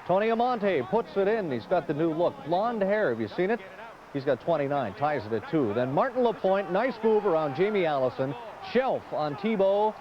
Tony Amonte puts it in. He's got the new look. Blonde hair. Have you seen it? He's got 29, ties it at 2. Then Martin LaPointe, nice move around Jamie Allison. Shelf on Thibault,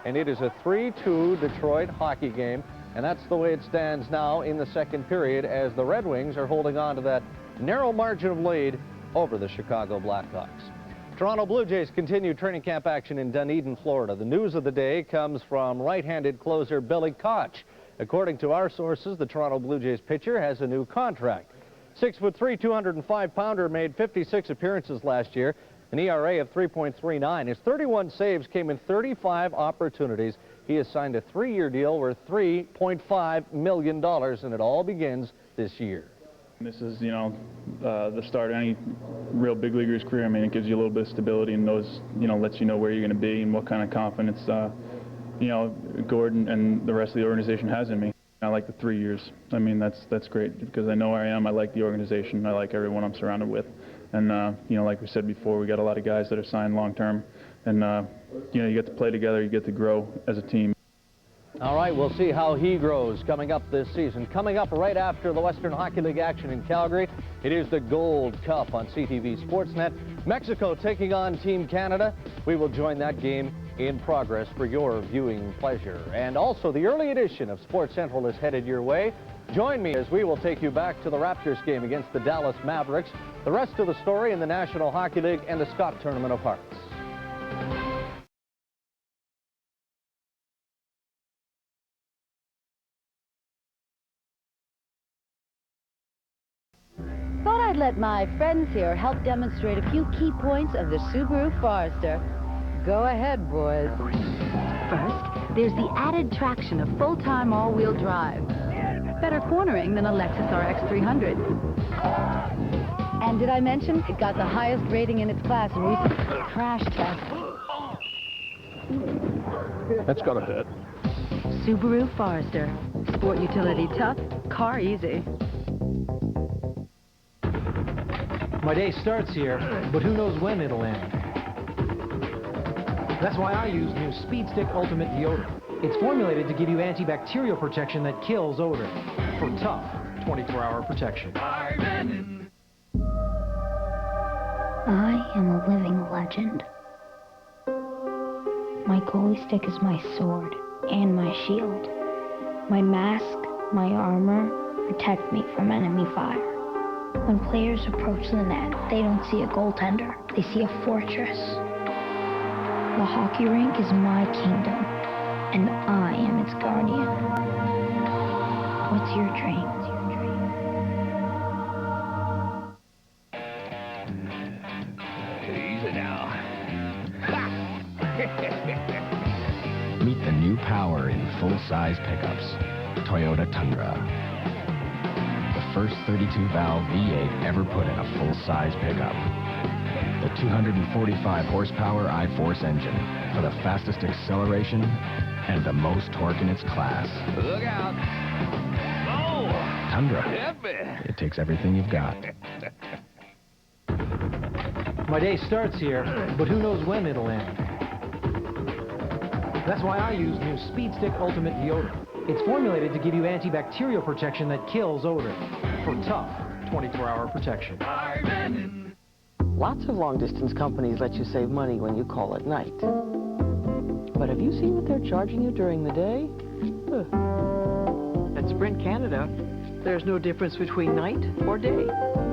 and it is a 3-2 Detroit hockey game. And that's the way it stands now in the second period as the Red Wings are holding on to that narrow margin of lead over the Chicago Blackhawks. Toronto Blue Jays continue training camp action in Dunedin, Florida. The news of the day comes from right-handed closer Billy Koch. According to our sources, the Toronto Blue Jays pitcher has a new contract. 6'3", 205-pounder made 56 appearances last year, an ERA of 3.39. His 31 saves came in 35 opportunities. He has signed a 3-year deal worth $3.5 million, and it all begins this year. This is, the start of any real big leaguer's career. I mean, it gives you a little bit of stability and knows, lets you know where you're going to be and what kind of confidence, Gordon and the rest of the organization has in me. I like the 3 years. I mean, that's great because I know where I am. I like the organization. I like everyone I'm surrounded with. And, like we said before, we got a lot of guys that are signed long-term. And, you get to play together. You get to grow as a team. All right, we'll see how he grows coming up this season. Coming up right after the Western Hockey League action in Calgary, it is the Gold Cup on CTV Sportsnet. Mexico taking on Team Canada. We will join that game in progress for your viewing pleasure. And also, the early edition of Sports Central is headed your way. Join me as we will take you back to the Raptors game against the Dallas Mavericks. The rest of the story in the National Hockey League and the Scott Tournament of Hearts. Thought I'd let my friends here help demonstrate a few key points of the Subaru Forester. Go ahead, boys. First, there's the added traction of full-time all-wheel drive. Better cornering than a Lexus RX 300. And did I mention it got the highest rating in its class in recent crash tests? That's gotta hurt. Subaru Forester. Sport utility tough, car easy. My day starts here, but who knows when it'll end. That's why I use new Speed Stick Ultimate Deodorant. It's formulated to give you antibacterial protection that kills odor for tough 24-hour protection. I am a living legend. My goalie stick is my sword and my shield. My mask, my armor protect me from enemy fire. When players approach the net, they don't see a goaltender, they see a fortress. The hockey rink is my kingdom, and I am its guardian. What's your dream? Easy now. Meet the new power in full-size pickups. Toyota Tundra. The first 32-valve V8 ever put in a full-size pickup. The 245-horsepower I-Force engine for the fastest acceleration and the most torque in its class. Look out. Oh! Tundra. Heavy. It takes everything you've got. My day starts here, but who knows when it'll end. That's why I use new Speed Stick Ultimate Deodorant. It's formulated to give you antibacterial protection that kills odor for tough 24-hour protection. Lots of long-distance companies let you save money when you call at night. But have you seen what they're charging you during the day? At Sprint Canada, there's no difference between night or day.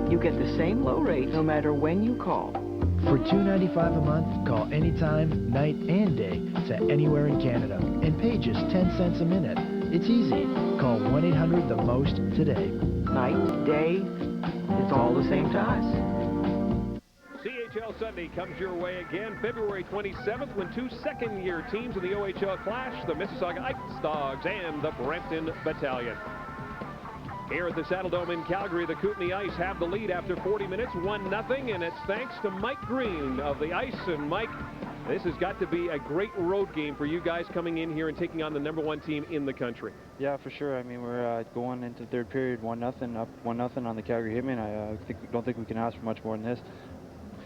You get the same low rate no matter when you call. For $2.95 a month, call anytime, night and day to anywhere in Canada and pay just 10 cents a minute. It's easy. Call 1-800-THE-MOST today. Night, day, it's all the same time. CHL Sunday comes your way again February 27th when two second-year teams in the OHL clash, the Mississauga Ice Dogs and the Brampton Battalion. Here at the Saddledome in Calgary, the Kootenay Ice have the lead after 40 minutes, 1-0, and it's thanks to Mike Green of the Ice. And Mike, this has got to be a great road game for you guys coming in here and taking on the #1 team in the country. Yeah, for sure. I mean, we're going into third period 1-0, up 1-0 on the Calgary Hitmen. I don't think we can ask for much more than this.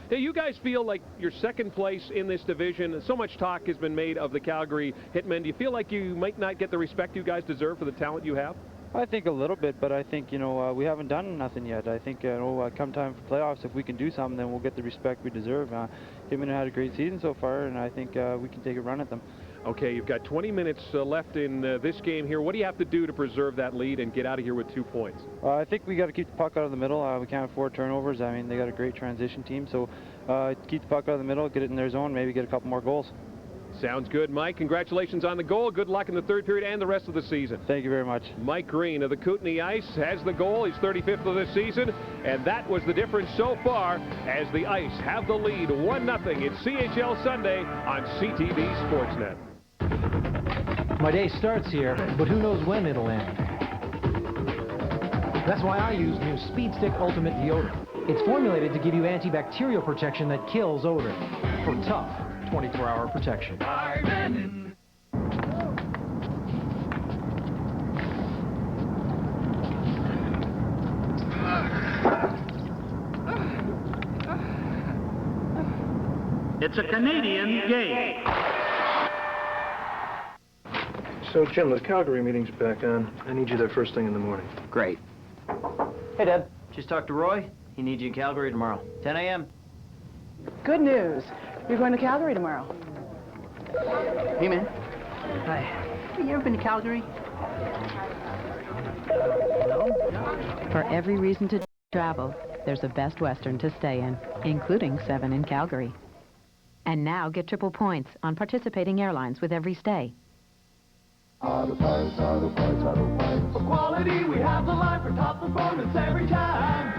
Hey, you guys feel like you're second place in this division. So much talk has been made of the Calgary Hitmen. Do you feel like you might not get the respect you guys deserve for the talent you have? I think a little bit, but I think, we haven't done nothing yet. I think, come time for playoffs, if we can do something, then we'll get the respect we deserve. Hitmen had a great season so far, and I think we can take a run at them. Okay, you've got 20 minutes left in this game here. What do you have to do to preserve that lead and get out of here with 2 points? I think we got to keep the puck out of the middle. We can't afford turnovers. I mean, they got a great transition team, so keep the puck out of the middle, get it in their zone, maybe get a couple more goals. Sounds good, Mike. Congratulations on the goal. Good luck in the third period and the rest of the season. Thank you very much. Mike Green of the Kootenay Ice has the goal. He's 35th of this season, and that was the difference so far as the Ice have the lead 1-0. It's CHL Sunday on CTV Sportsnet. My day starts here, but who knows when it'll end. That's why I use new Speed Stick Ultimate Deodorant. It's formulated to give you antibacterial protection that kills odor for tough 24-hour protection. It's a Canadian game. So, Jim, the Calgary meeting's back on. I need you there first thing in the morning. Great. Hey, Deb. Just talked to Roy. He needs you in Calgary tomorrow. 10 a.m. Good news. You're going to Calgary tomorrow. Hey, man. Hi. Have you ever been to Calgary? For every reason to travel, there's a Best Western to stay in, including 7 in Calgary. And now get triple points on participating airlines with every stay. Auto Parts, Auto Parts, Auto Parts. For quality, we have the line for top performance every time.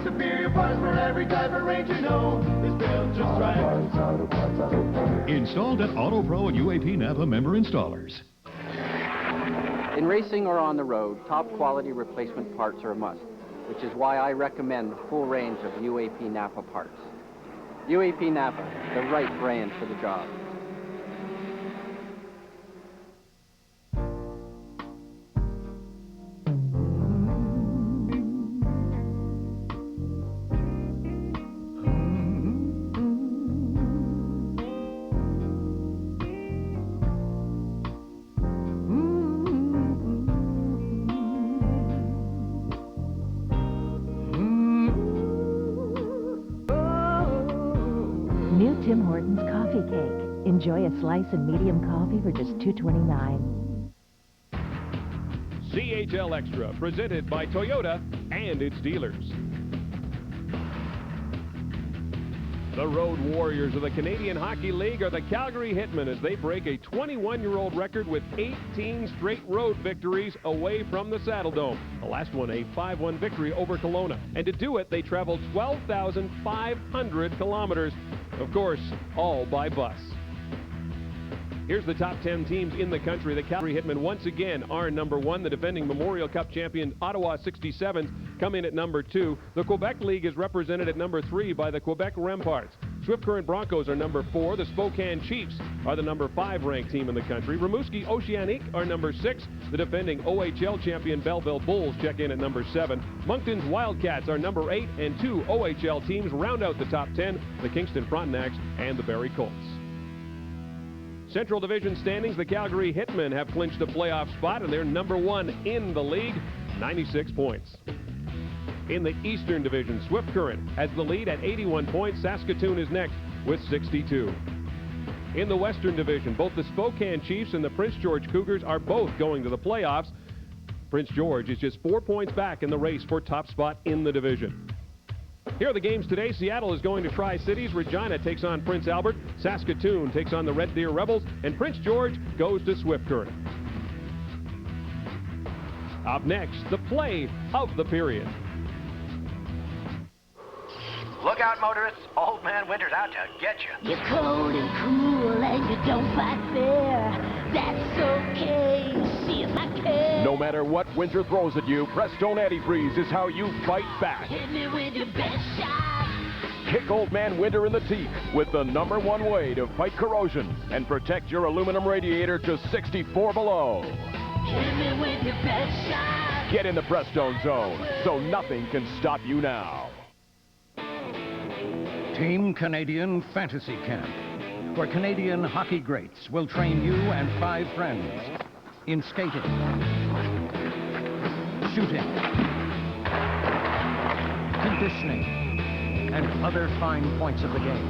Superior parts for every type of range you know is built just right. Auto Parts, Auto Parts, Auto Parts. Installed at Auto Pro and UAP Napa member installers. In racing or on the road, top quality replacement parts are a must, which is why I recommend the full range of UAP Napa parts. UAP Napa, the right brand for the job. New Tim Hortons coffee cake. Enjoy a slice of medium coffee for just $2.29. CHL Extra, presented by Toyota and its dealers. The Road Warriors of the Canadian Hockey League are the Calgary Hitmen as they break a 21-year-old record with 18 straight road victories away from the Saddle Dome. The last one a 5-1 victory over Kelowna. And to do it, they traveled 12,500 kilometers. Of course, all by bus. Here's the top 10 teams in the country. The Calgary Hitmen once again are number 1. The defending Memorial Cup champion Ottawa 67s come in at number 2. The Quebec League is represented at number 3 by the Quebec Remparts. Swift Current Broncos are number 4. The Spokane Chiefs are the number 5 ranked team in the country. Rimouski Oceanique are number 6. The defending OHL champion Belleville Bulls check in at number 7. Moncton's Wildcats are number 8, and 2 OHL teams round out the top 10, the Kingston Frontenacs and the Barrie Colts. Central Division standings, the Calgary Hitmen have clinched a playoff spot, and they're number 1 in the league, 96 points. In the Eastern Division, Swift Current has the lead at 81 points. Saskatoon is next with 62. In the Western Division, both the Spokane Chiefs and the Prince George Cougars are both going to the playoffs. Prince George is just 4 points back in the race for top spot in the division. Here are the games today. Seattle is going to Tri-Cities. Regina takes on Prince Albert. Saskatoon takes on the Red Deer Rebels. And Prince George goes to Swift Current. Up next, the play of the period. Look out, motorists. Old Man Winter's out to get you. You're cold and cruel and you don't fight fair. That's okay. See if I can. No matter what winter throws at you, Prestone Antifreeze is how you fight back. Hit me with your best shot. Kick Old Man Winter in the teeth with the #1 way to fight corrosion and protect your aluminum radiator to 64 below. Hit me with your best shot. Get in the Prestone zone so nothing can stop you now. Team Canadian Fantasy Camp, where Canadian hockey greats will train you and 5 friends in skating, shooting, conditioning, and other fine points of the game.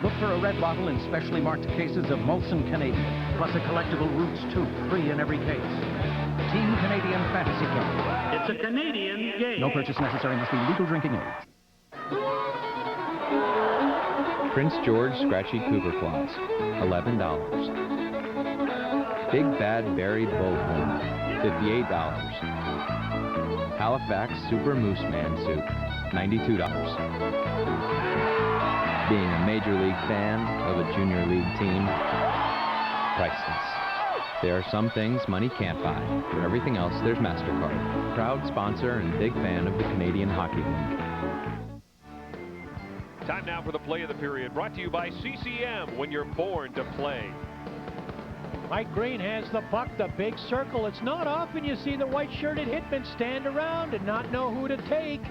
Look for a red bottle in specially marked cases of Molson Canadian, plus a collectible Roots tube, free in every case. Team Canadian Fantasy Camp. It's a Canadian game. No purchase necessary. Must be legal drinking age. Prince George Scratchy Cougar Claws, $11. Big Bad Berry Bullhorn, $58. Halifax Super Moose Man Soup, $92. Being a Major League fan of a Junior League team, priceless. There are some things money can't buy. For everything else, there's MasterCard. Proud sponsor and big fan of the Canadian Hockey League. Time now for the play of the period, brought to you by CCM, when you're born to play. Mike Green has the puck, the big circle. It's not often you see the white-shirted Hitmen stand around and not know who to take.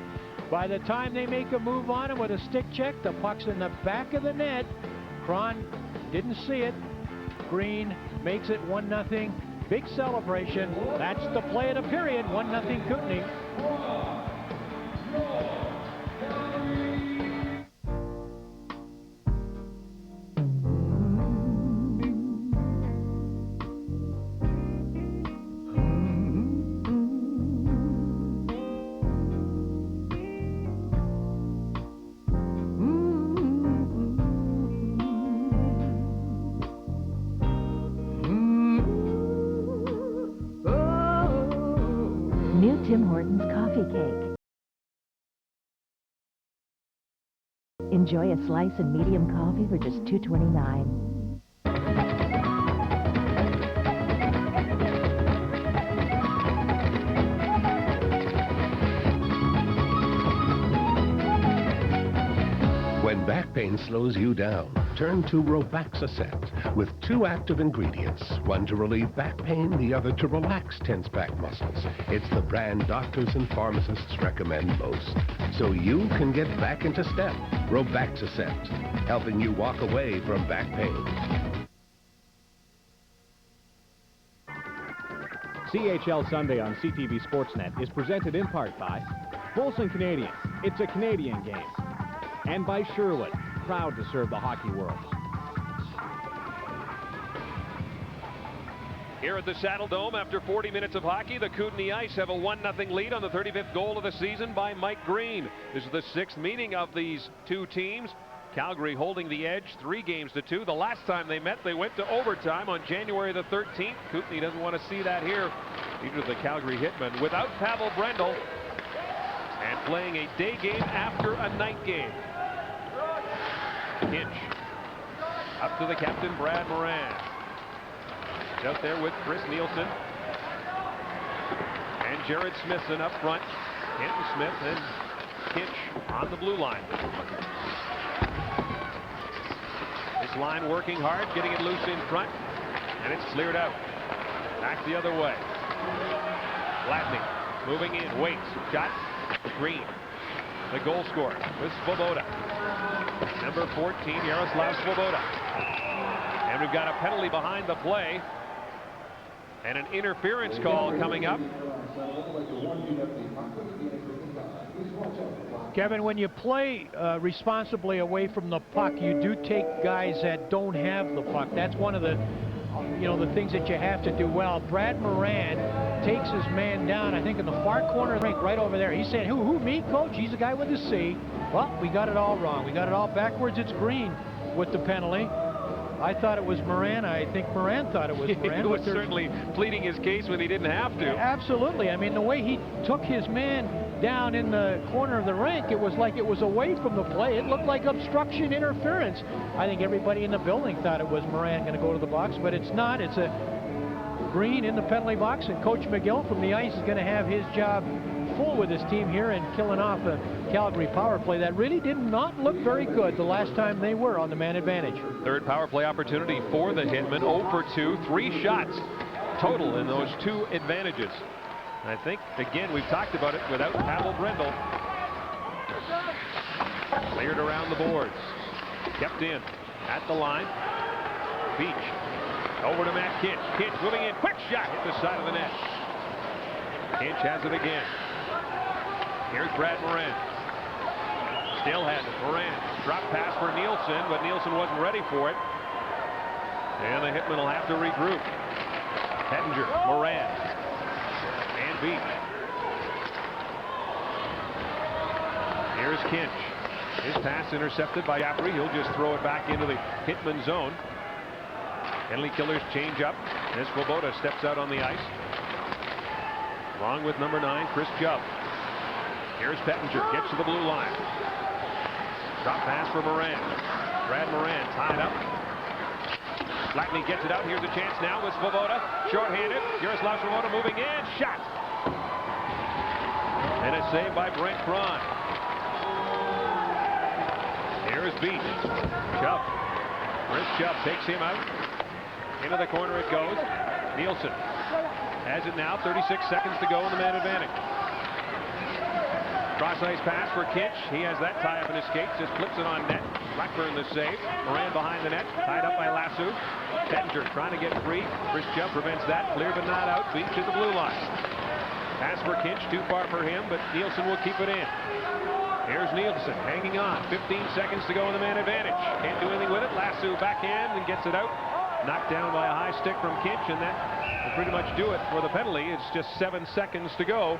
By the time they make a move on him with a stick check, the puck's in the back of the net. Cron didn't see it. Green makes it 1-0. Big celebration. That's the play of the period. 1-0 Kootenay. New Tim Hortons coffee cake. Enjoy a slice and medium coffee for just $2.29. When back pain slows you down, turn to Robaxacet with 2 active ingredients, one to relieve back pain, the other to relax tense back muscles. It's the brand doctors and pharmacists recommend most, so you can get back into step. Robaxacet, helping you walk away from back pain. CHL Sunday on CTV Sportsnet is presented in part by Molson Canadian. It's a Canadian game. And by Sherwood, proud to serve the hockey world. Here at the Saddle Dome, after 40 minutes of hockey, the Kootenay Ice have a 1-0 lead on the 35th goal of the season by Mike Green. This is the 6th meeting of these two teams. Calgary holding the edge 3-2. The last time they met, they went to overtime on January the 13th. Kootenay doesn't want to see that here. These are the Calgary Hitmen without Pavel Brendel and playing a day game after a night game. Kinch up to the captain, Brad Moran. He's out there with Chris Nielsen and Jared Smithson up front. Kenton Smith and Kinch on the blue line. This line working hard, getting it loose in front, and it's cleared out. Back the other way. Gladney moving in, waits, shot, Green. The goal scorer with Svoboda. Number 14, Yaroslav Svoboda. And we've got a penalty behind the play. And an interference call coming up. Kevin, when you play responsibly away from the puck, you do take guys that don't have the puck. That's one of the, the things that you have to do well. Brad Moran takes his man down, I think, in the far corner of the rink, right over there. He's saying, who, me, coach? He's the guy with the C. Well, we got it all wrong. We got it all backwards. It's Green with the penalty. I thought it was Moran. I think Moran thought it was Moran. He was certainly pleading his case when he didn't have to. Absolutely. I mean, the way he took his man down in the corner of the rink, it was like it was away from the play. It looked like obstruction interference. I think everybody in the building thought it was Moran going to go to the box, but it's not. It's a Green in the penalty box, and Coach McGill from the ice is going to have his job full with his team here and killing off a Calgary power play that really did not look very good the last time they were on the man advantage. Third power play opportunity for the Hitmen. 0 for 2, 3 shots total in those 2 advantages. I think, again, we've talked about it without Pavel Brendel. Cleared around the boards. Kept in at the line. Beach. Over to Matt Kinch. Kinch moving in. Quick shot. Hit the side of the net. Kinch has it again. Here's Brad Moran. Still has it. Moran. Drop pass for Nielsen, but Nielsen wasn't ready for it. And the Hitmen will have to regroup. Hettinger. Moran. And Beach. Here's Kinch. His pass intercepted by Jaffrey. He'll just throw it back into the Hitman zone. Penalty killers change up as Svoboda steps out on the ice. Along with number 9, Chris Jubb. Here's Pettinger, gets to the blue line. Drop pass for Moran. Brad Moran tied up. Blackney gets it out. Here's a chance now with Svoboda. Short-handed. Jaroslav Svoboda moving in. Shot. And a save by Brent Cron. Here's Beach. Chubb. Chris Chubb takes him out. Into the corner it goes. Nielsen has it now. 36 seconds to go in the man advantage. Cross-ice pass for Kinch. He has that tie up in his skates. Just flips it on net. Blackburn the save. Moran behind the net. Tied up by Lasso. Pettinger trying to get free. Chris Chubb prevents that. Clear but not out. Beach at the blue line. Pass for Kinch. Too far for him, but Nielsen will keep it in. Here's Nielsen hanging on. 15 seconds to go in the man advantage. Can't do anything with it. Lasso backhand and gets it out. Knocked down by a high stick from Kinch, and that will pretty much do it for the penalty. It's just 7 seconds to go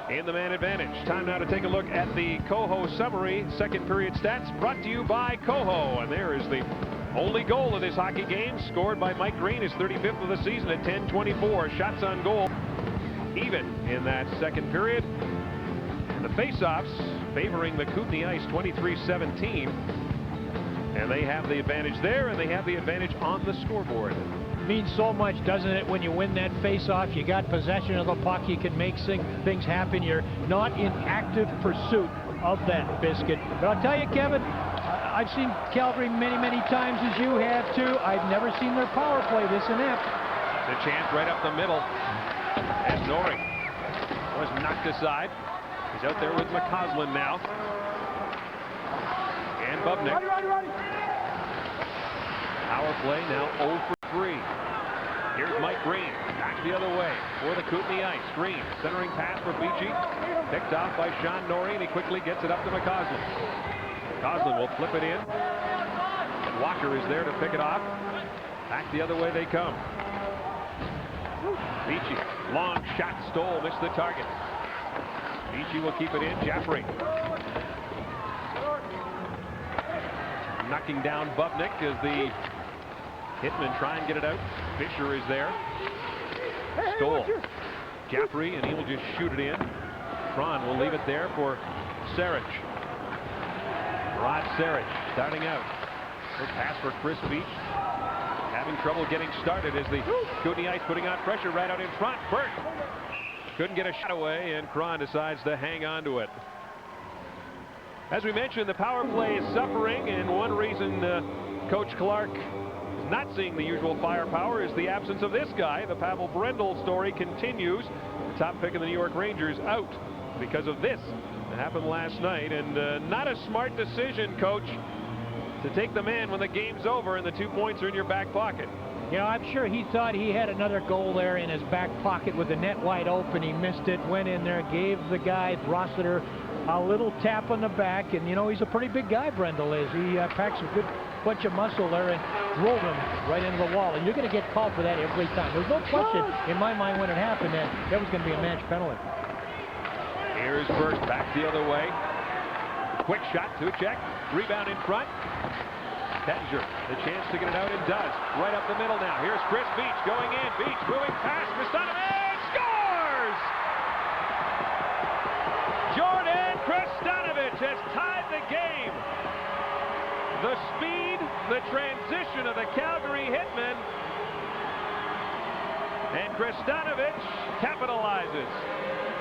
in the man advantage. Time now to take a look at the Coho summary. Second period stats brought to you by Coho. And there is the only goal of this hockey game, scored by Mike Green, his 35th of the season at 10:24. Shots on goal even in that second period. And the face-offs favoring the Kootenay Ice 23-17. And they have the advantage there, and they have the advantage on the scoreboard. Means so much, doesn't it, when you win that face-off? You got possession of the puck, you can make things happen. You're not in active pursuit of that biscuit. But I'll tell you, Kevin, I've seen Calgary many times, as you have too. I've never seen their power play this inept. The chance right up the middle as Norrie was knocked aside. He's out there with McCausland now. And Bubnik. Power play now 0 for 3. Here's Mike Green. Back the other way for the Kootenay Ice. Green centering pass for Beachy. Picked off by Sean Norrie, and he quickly gets it up to McCausland. McCausland will flip it in. And Walker is there to pick it off. Back the other way they come. Beachy. Long shot. Stoll. Missed the target. Beachy will keep it in. Jaffrey. Knocking down Bubnik as the Hitmen try and get it out. Fisher is there. Stoll. Jaffrey, and he will just shoot it in. Cron will leave it there for Sarich. Rod Sarich starting out. Good pass for Chris Beach. Having trouble getting started as the Kootenay Ice putting on pressure right out in front. Burt couldn't get a shot away, and Cron decides to hang on to it. As we mentioned, the power play is suffering, and one reason Coach Clark is not seeing the usual firepower is the absence of this guy. The Pavel Brendel story continues. The top pick of the New York Rangers out because of this that happened last night, and not a smart decision, Coach, to take the man when the game's over and the 2 points are in your back pocket. Yeah, I'm sure he thought he had another goal there in his back pocket with the net wide open. He missed it, went in there, gave the guy, Rossiter, a little tap on the back, and you know, he's a pretty big guy, Brendel is. He packs a good bunch of muscle there and drove him right into the wall, and you're going to get called for that every time. There's no question in my mind when it happened that that was going to be a match penalty. Here's Burke back the other way. Quick shot to check. Rebound in front. Pettinger, the chance to get it out, and does. Right up the middle now. Here's Chris Beach going in. Beach moving past Kristanovich. Scores! Jordan Kristanovich has tied the game. The speed, the transition of the Calgary Hitmen. And Kristanovich capitalizes.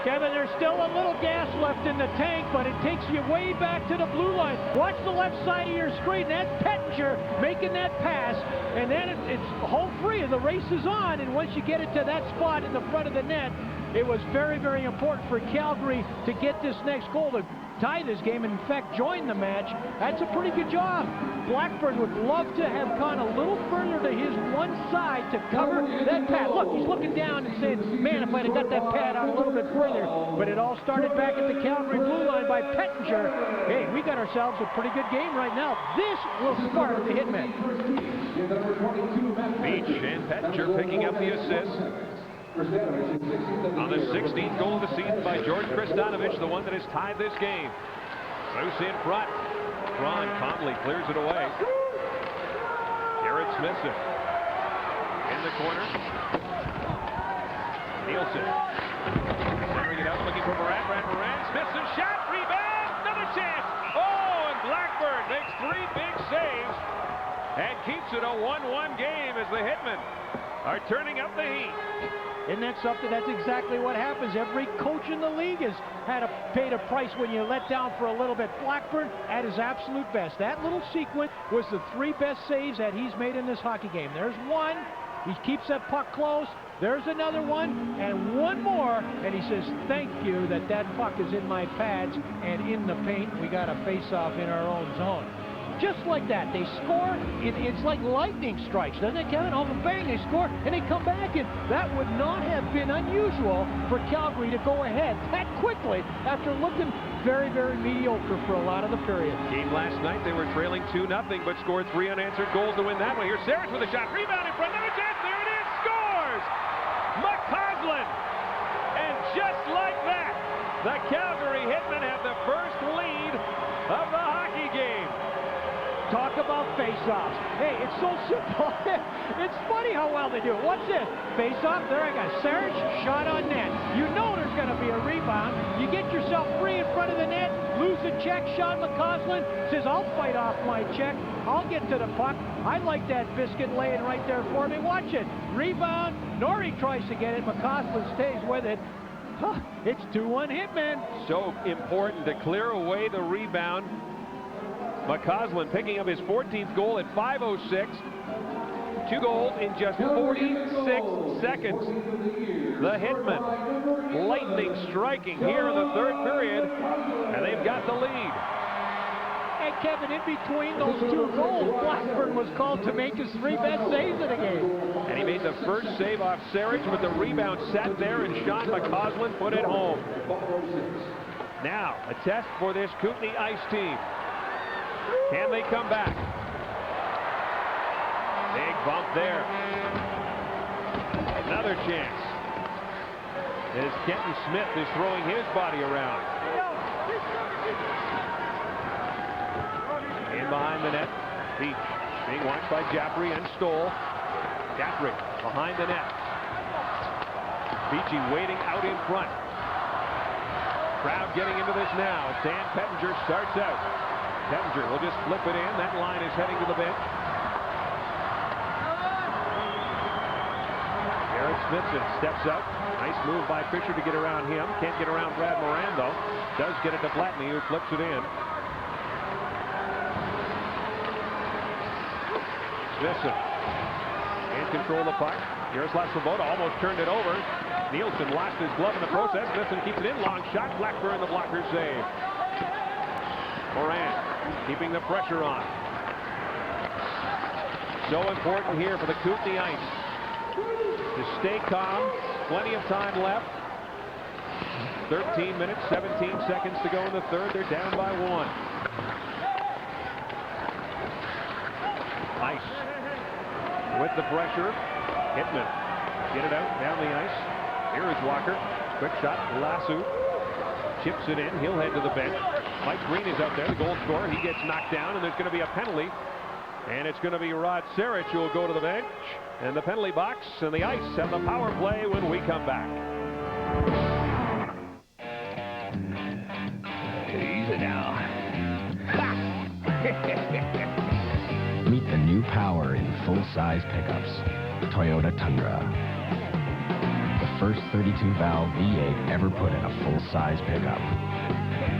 Kevin, there's still a little gas left in the tank, but it takes you way back to the blue line. Watch the left side of your screen. That's Pettinger making that pass, and then it's home free, and the race is on. And once you get it to that spot in the front of the net, it was very important for Calgary to get this next goal to tie this game, and in fact join the match. That's a pretty good job. Blackburn would love to have gone a little further to his one side to cover that pad. Look, he's looking down and saying, man, if I'd have got that pad out a little bit further. But it all started back at the Calgary blue line by Pettinger. Hey, we got ourselves a pretty good game right now. This will spark the Hitmen. Beach and Pettinger picking up the assist on the 16th goal of the season by George Kristanovich, the one that has tied this game. Loose in front. Ron calmly clears it away. Jared Smithson in the corner. Nielsen centering it out, looking for Moran. Moran. Smithson shot. Rebound. Another chance. Oh, and Blackburn makes 3 big saves and keeps it a 1-1 game as the Hitmen are turning up the heat. Isn't that something? That's exactly what happens. Every coach in the league has paid a price when you let down for a little bit. Blackburn at his absolute best. That little sequence was the 3 best saves that he's made in this hockey game. There's one. He keeps that puck close. There's another one, and one more, and he says, thank you that puck is in my pads and in the paint. We got a face-off in our own zone. Just like that, they score. It's like lightning strikes, doesn't it, Kevin? Oh, bang, they score, and they come back, and that would not have been unusual for Calgary to go ahead that quickly after looking very, very mediocre for a lot of the period. Game last night, they were trailing 2-0, but scored 3 unanswered goals to win that one. Here's Sarich with a shot, rebound in front, another chance, there it is, scores! McCausland! And just like that, the Calgary Hitmen have the first lead of the hockey game. Talk about face-offs. Hey, it's so simple. It's funny how well they do it. What's this? Face-off. There I got Sarich, shot on net. You know there's going to be a rebound. You get yourself free in front of the net, lose the check. Sean McCausland says, I'll fight off my check. I'll get to the puck. I like that biscuit laying right there for me. Watch it. Rebound. Norrie tries to get it. McCausland stays with it. Huh, it's 2-1 Hitmen. So important to clear away the rebound. McCausland picking up his 14th goal at 5:06. 2 goals in just 46 seconds. The Hitmen lightning striking here in the 3rd period, and they've got the lead. Hey, Kevin, in between those 2 goals, Blackburn was called to make his 3 best saves of the game. And he made the first save off Sarich, but the rebound sat there, and Sean McCausland put it home. Now, a test for this Kootenay Ice team. Can they come back? Big bump there. Another chance. As Kenton Smith is throwing his body around. In behind the net. Beach being watched by Jaffrey and Stoll. Jaffrey behind the net. Beachy waiting out in front. Crowd getting into this now. Dan Pettinger starts out. Pettinger will just flip it in. That line is heading to the bench. Jared Smithson steps up. Nice move by Fisher to get around him. Can't get around Brad Moran, though. Does get it to Blatney, who flips it in. Smithson in control of the puck. Jaroslav Svoboda almost turned it over. Nielsen lost his glove in the process. Smithson keeps it in. Long shot. Blackburn, the blocker save. Moran keeping the pressure on. So important here for the Kootenay Ice to stay calm. Plenty of time left. 13 minutes, 17 seconds to go in the 3rd. They're down by 1. Ice with the pressure. Hitmen get it out down the ice. Here is Walker. Quick shot. Lasso chips it in. He'll head to the bench. Mike Green is out there, the goal scorer. He gets knocked down, and there's going to be a penalty. And it's going to be Rod Sarich who will go to the bench. And the penalty box and the ice and the power play when we come back. Easy now. Meet the new power in full-size pickups. Toyota Tundra. The first 32-valve V8 ever put in a full-size pickup.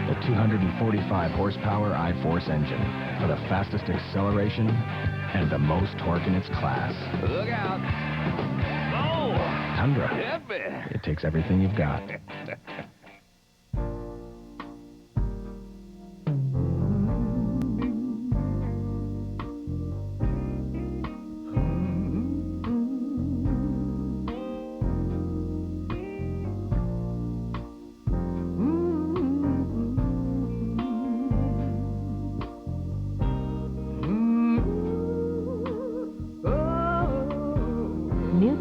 The 245 horsepower I-Force engine for the fastest acceleration and the most torque in its class. Look out! Oh! Tundra. It takes everything you've got.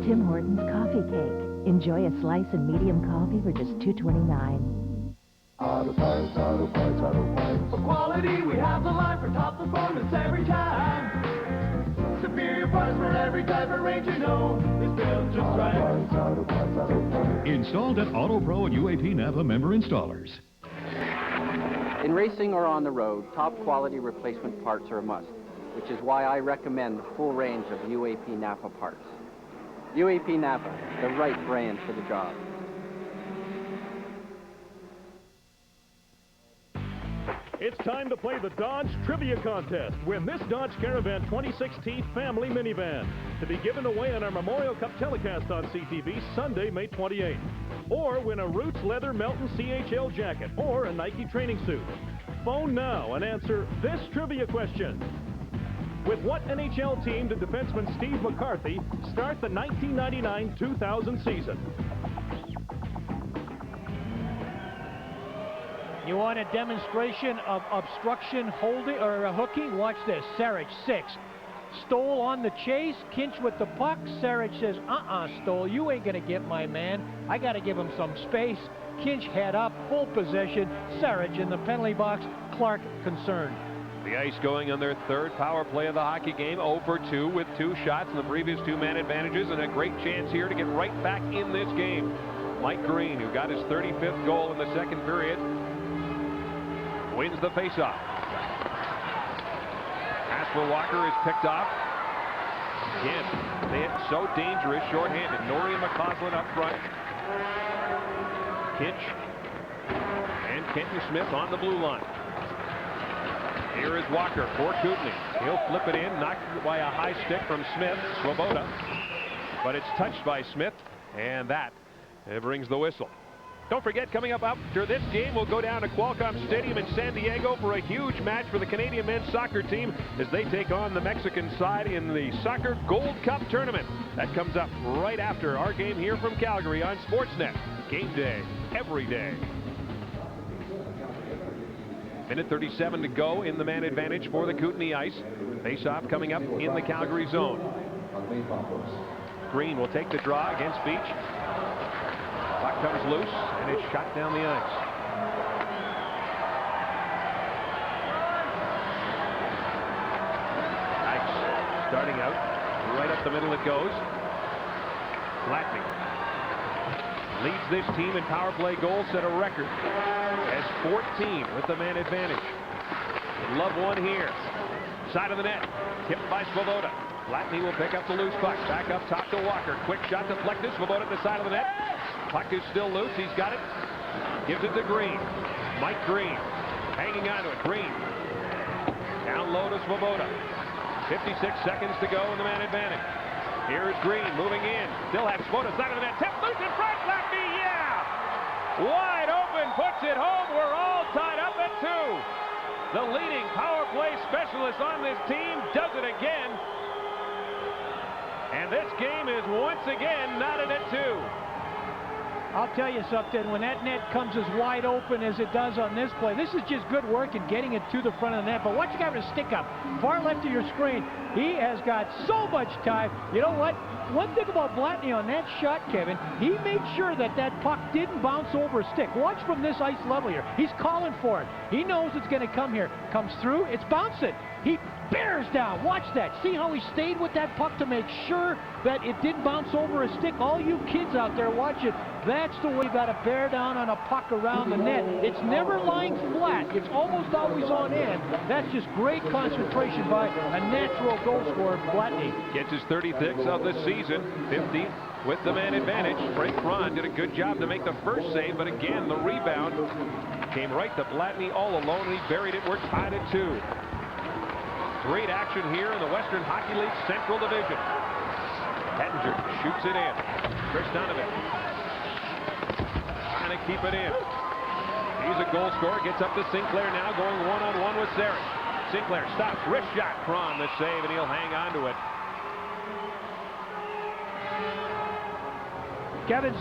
Tim Hortons Coffee Cake. Enjoy a slice and medium coffee for just $2.29. Auto Parts, Auto Parts, Auto Parts. type of range you know is built just right. Installed at Auto Pro and UAP Napa member installers. In racing or on the road, top quality replacement parts are a must, which is why I recommend the full range of UAP Napa parts. UAP Napa, the right brand for the job. It's time to play the Dodge Trivia Contest. Win this Dodge Caravan 2016 family minivan to be given away on our Memorial Cup telecast on CTV Sunday, May 28th. Or win a Roots Leather Melton CHL jacket or a Nike training suit. Phone now and answer this trivia question. With what NHL team did defenseman Steve McCarthy start the 1999-2000 season? You want a demonstration of obstruction holding or hooking? Watch this. Sarich, 6. Stoll on the chase. Kinch with the puck. Sarich says, Stoll, you ain't going to get my man. I got to give him some space. Kinch head up, full possession. Sarich in the penalty box. Clark concerned. The Ice going on their third power play of the hockey game, 0 for 2 with 2 shots in the previous 2 man advantages, and a great chance here to get right back in this game. Mike Green, who got his 35th goal in the second period, wins the faceoff. Pass for Walker is picked off. Again, they are so dangerous, shorthanded. Norrie and McCausland up front. Kinch and Kenton Smith on the blue line. Here is Walker for Kootenay. He'll flip it in, knocked by a high stick from Smith, Swoboda. But it's touched by Smith, and that brings the whistle. Don't forget, coming up after this game, we'll go down to Qualcomm Stadium in San Diego for a huge match for the Canadian men's soccer team as they take on the Mexican side in the Soccer Gold Cup tournament. That comes up right after our game here from Calgary on Sportsnet. Game day, every day. Minute 37 to go in the man advantage for the Kootenay Ice. Face-off coming up in the Calgary zone. Green will take the draw against Beach. Puck comes loose, and it's shot down the ice. Ice starting out, right up the middle it goes. Flatney leads this team in power play goals, set a record as 14 with the man advantage. Would love one here. Side of the net, tipped by Swoboda. Flatney will pick up the loose puck. Back up top to Walker. Quick shot deflected. Swoboda at the side of the net. Puck is still loose. He's got it. Gives it to Green. Mike Green hanging on to it. Green down low to Swoboda. 56 seconds to go in the man advantage. Here's Green moving in. Still has Swoboda side of the net. Tip loose in front. Flatney, yeah! Wide open. Puts it home. We're all tied up at 2. The leading power play specialist on this team does it again. And this game is once again knotted at 2. I'll tell you something, when that net comes as wide open as it does on this play, this is just good work in getting it to the front of the net. But watch the guy with a stick up, far left of your screen. He has got so much time. You know what? One thing about Blatney on that shot, Kevin, he made sure that that puck didn't bounce over a stick. Watch from this ice level here. He's calling for it. He knows it's going to come here. Comes through, it's bouncing. He bears down. Watch that. See how he stayed with that puck to make sure that it didn't bounce over a stick? All you kids out there, watch it. That's the way you got to bear down on a puck around the net. It's never lying flat. It's almost always on end. That's just great concentration by a natural goal scorer, Blatney. Gets his 36th of the season, 50 with the man advantage. Frank Cron did a good job to make the first save, but again, the rebound came right to Blatney all alone, and he buried it. We're tied at 2. Great action here in the Western Hockey League Central Division. Hettinger shoots it in. Chris Donovan trying to keep it in. He's a goal scorer. Gets up to Sinclair now, going one-on-one with Sarich. Sinclair stops. Wrist shot. Cron the save, and he'll hang on to it. Kevin,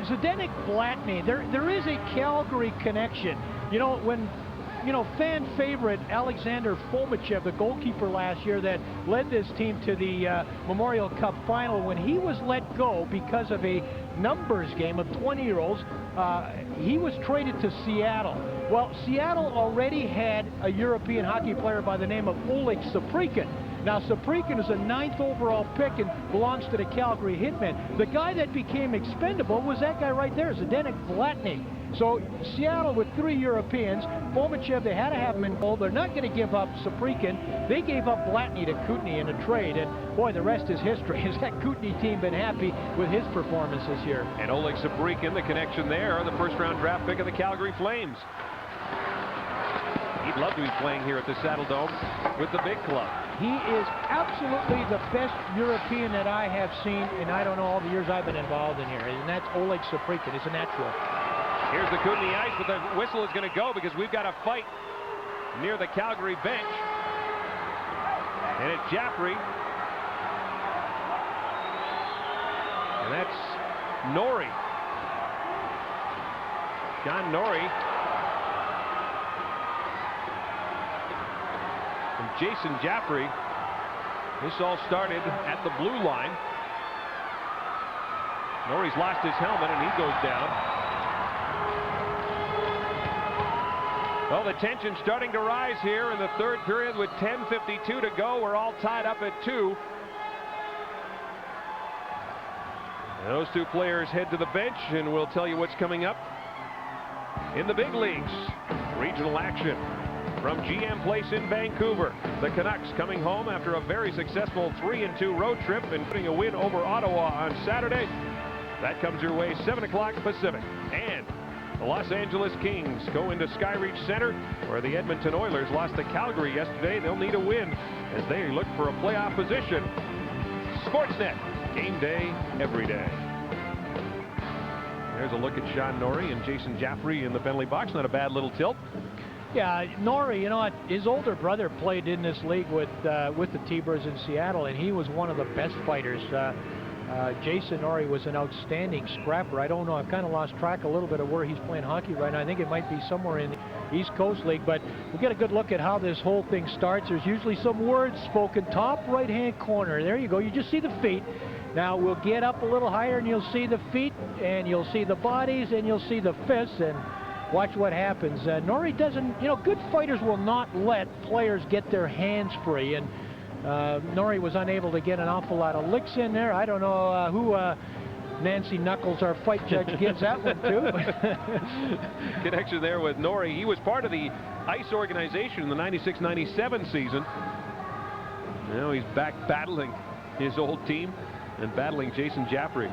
Zdenek Blatney, there is a Calgary connection. You know, when fan favorite Alexander Fomichev, the goalkeeper last year that led this team to the Memorial Cup final, when he was let go because of a numbers game of 20-year-olds, he was traded to Seattle. Well, Seattle already had a European hockey player by the name of Oleg Saprikin. Now, Saprikin is a 9th overall pick and belongs to the Calgary Hitmen. The guy that became expendable was that guy right there, Zdeněk Blatný. So Seattle with 3 Europeans, Bomachev, they had to have him involved. They're not going to give up Saprikin. They gave up Blatný to Kootenay in a trade, and boy, the rest is history. Has that Kootenay team been happy with his performance this year? And Oleg Saprikin, the connection there, the first-round draft pick of the Calgary Flames. He'd love to be playing here at the Saddle Dome with the big club. He is absolutely the best European that I have seen, and I don't know all the years I've been involved in here, and that's Oleg Saprikin. It's a natural. Here's the Kootenay ice, but the whistle is going to go because we've got a fight near the Calgary bench. And it's Jaffrey. And that's Norrie. John Norrie. And Jason Jaffrey. This all started at the blue line. Norrie's lost his helmet and he goes down. Well, the tension's starting to rise here in the third period with 10:52 to go. We're all tied up at 2. And those two players head to the bench, and we'll tell you what's coming up in the big leagues. Regional action from GM Place in Vancouver. The Canucks coming home after a very successful 3-2 road trip, including a win over Ottawa on Saturday. That comes your way 7 o'clock Pacific. And the Los Angeles Kings go into Skyreach Center, where the Edmonton Oilers lost to Calgary yesterday. They'll need a win as they look for a playoff position. Sportsnet, game day, every day. There's a look at Sean Norrie and Jason Jaffrey in the penalty box. Not a bad little tilt. Yeah, Norrie, you know, his older brother played in this league with the T-Birds in Seattle, and he was one of the best fighters. Jason Norrie was an outstanding scrapper. I don't know, I've kind of lost track a little bit of where he's playing hockey right now. I think it might be somewhere in the East Coast League, but we'll get a good look at how this whole thing starts. There's usually some words spoken. Top right-hand corner. There you go. You just see the feet. Now we'll get up a little higher and you'll see the feet, and you'll see the bodies, and you'll see the fists, and watch what happens. Norrie doesn't, you know, good fighters will not let players get their hands free, and Norrie was unable to get an awful lot of licks in there. I don't know who Nancy Knuckles, our fight judge, gives that one to. Connection there with Norrie. He was part of the ice organization in the 96-97 season. Now he's back battling his old team and battling Jason Jaffrey.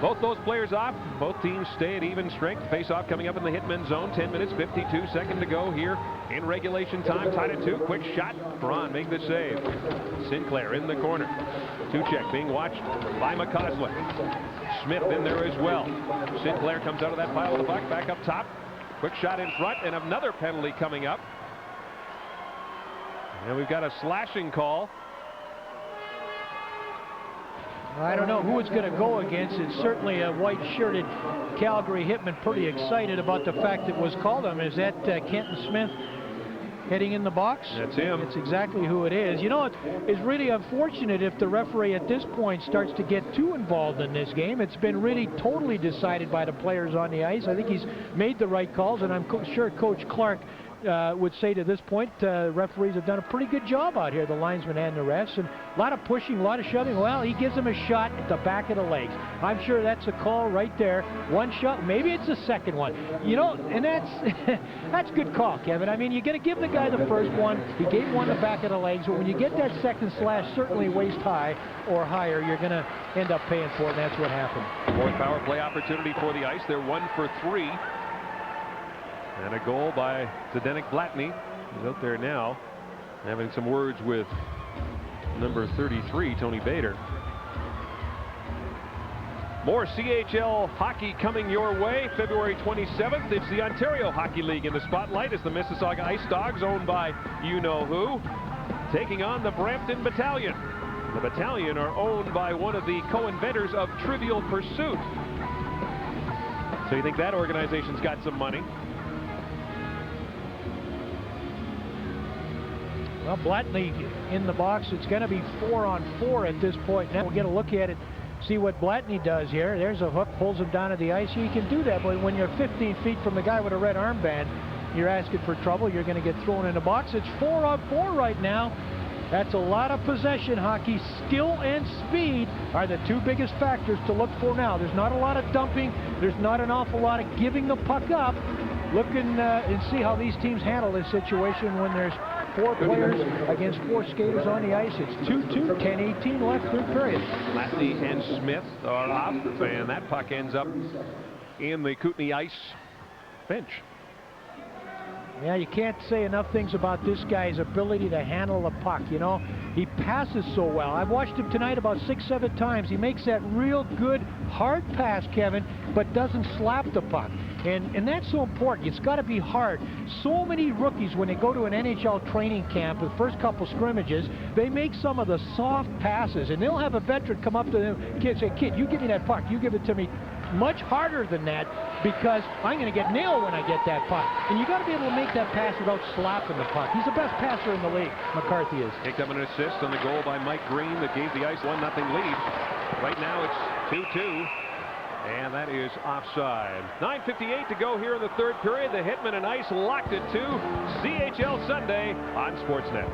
Both those players off. Both teams stay at even strength. Face-off coming up in the Hitmen zone. 10 minutes, 52 seconds to go here in regulation time. Tied at 2. Quick shot. Braun make the save. Sinclair in the corner. Tuchek being watched by McCausland. Smith in there as well. Sinclair comes out of that pile of the puck. Back up top. Quick shot in front, and another penalty coming up. And we've got a slashing call. I don't know who it's going to go against. It's certainly a white-shirted Calgary Hitman pretty excited about the fact it was called him. Is that Kenton Smith heading in the box? That's him. It's exactly who it is. You know, it's really unfortunate if the referee at this point starts to get too involved in this game. It's been really totally decided by the players on the ice. I think he's made the right calls, and I'm sure Coach Clark would say to this point, referees have done a pretty good job out here, the linesmen and the refs, and a lot of pushing, a lot of shoving. Well, he gives him a shot at the back of the legs. I'm sure that's a call right there. One shot, maybe it's the second one. You know, and that's good call, Kevin. I mean, you got to give the guy the first one. He gave one the back of the legs, but when you get that second slash, certainly waist high or higher, you're going to end up paying for it, and that's what happened. Fourth power play opportunity for the Ice. They're 1 for 3. And a goal by Zdeněk Blatný. He's out there now having some words with number 33, Tony Bader. More CHL hockey coming your way. February 27th, it's the Ontario Hockey League in the spotlight as the Mississauga Ice Dogs, owned by you-know-who, taking on the Brampton Battalion. The Battalion are owned by one of the co-inventors of Trivial Pursuit. So you think that organization's got some money? Well, Blatný in the box. It's going to be 4-on-4 at this point. Now we'll get a look at it, see what Blatný does here. There's a hook, pulls him down to the ice. You can do that, but when you're 15 feet from the guy with a red armband, you're asking for trouble. You're going to get thrown in the box. It's 4-on-4 right now. That's a lot of possession hockey. Skill and speed are the two biggest factors to look for now. There's not a lot of dumping. There's not an awful lot of giving the puck up. Look and see how these teams handle this situation when there's 4 players against 4 skaters on the ice. It's 2-2, 10-18 left, third period. Lassie and Smith are off, and that puck ends up in the Kootenay ice bench. Yeah, you can't say enough things about this guy's ability to handle the puck. You know, he passes so well. I've watched him tonight about 6-7 times. He makes that real good hard pass, Kevin, but doesn't slap the puck. And that's so important. It's got to be hard. So many rookies, when they go to an NHL training camp, the first couple scrimmages, they make some of the soft passes, and they'll have a veteran come up to them, kid, say, "Kid, you give me that puck. You give it to me much harder than that, because I'm going to get nailed when I get that puck." And you got to be able to make that pass without slapping the puck. He's the best passer in the league, McCarthy is. Picked up an assist on the goal by Mike Green that gave the Ice 1-0 lead. Right now it's 2-2. And that is offside. 9:58 to go here in the third period. The Hitmen and Ice locked at 2. CHL Sunday on Sportsnet.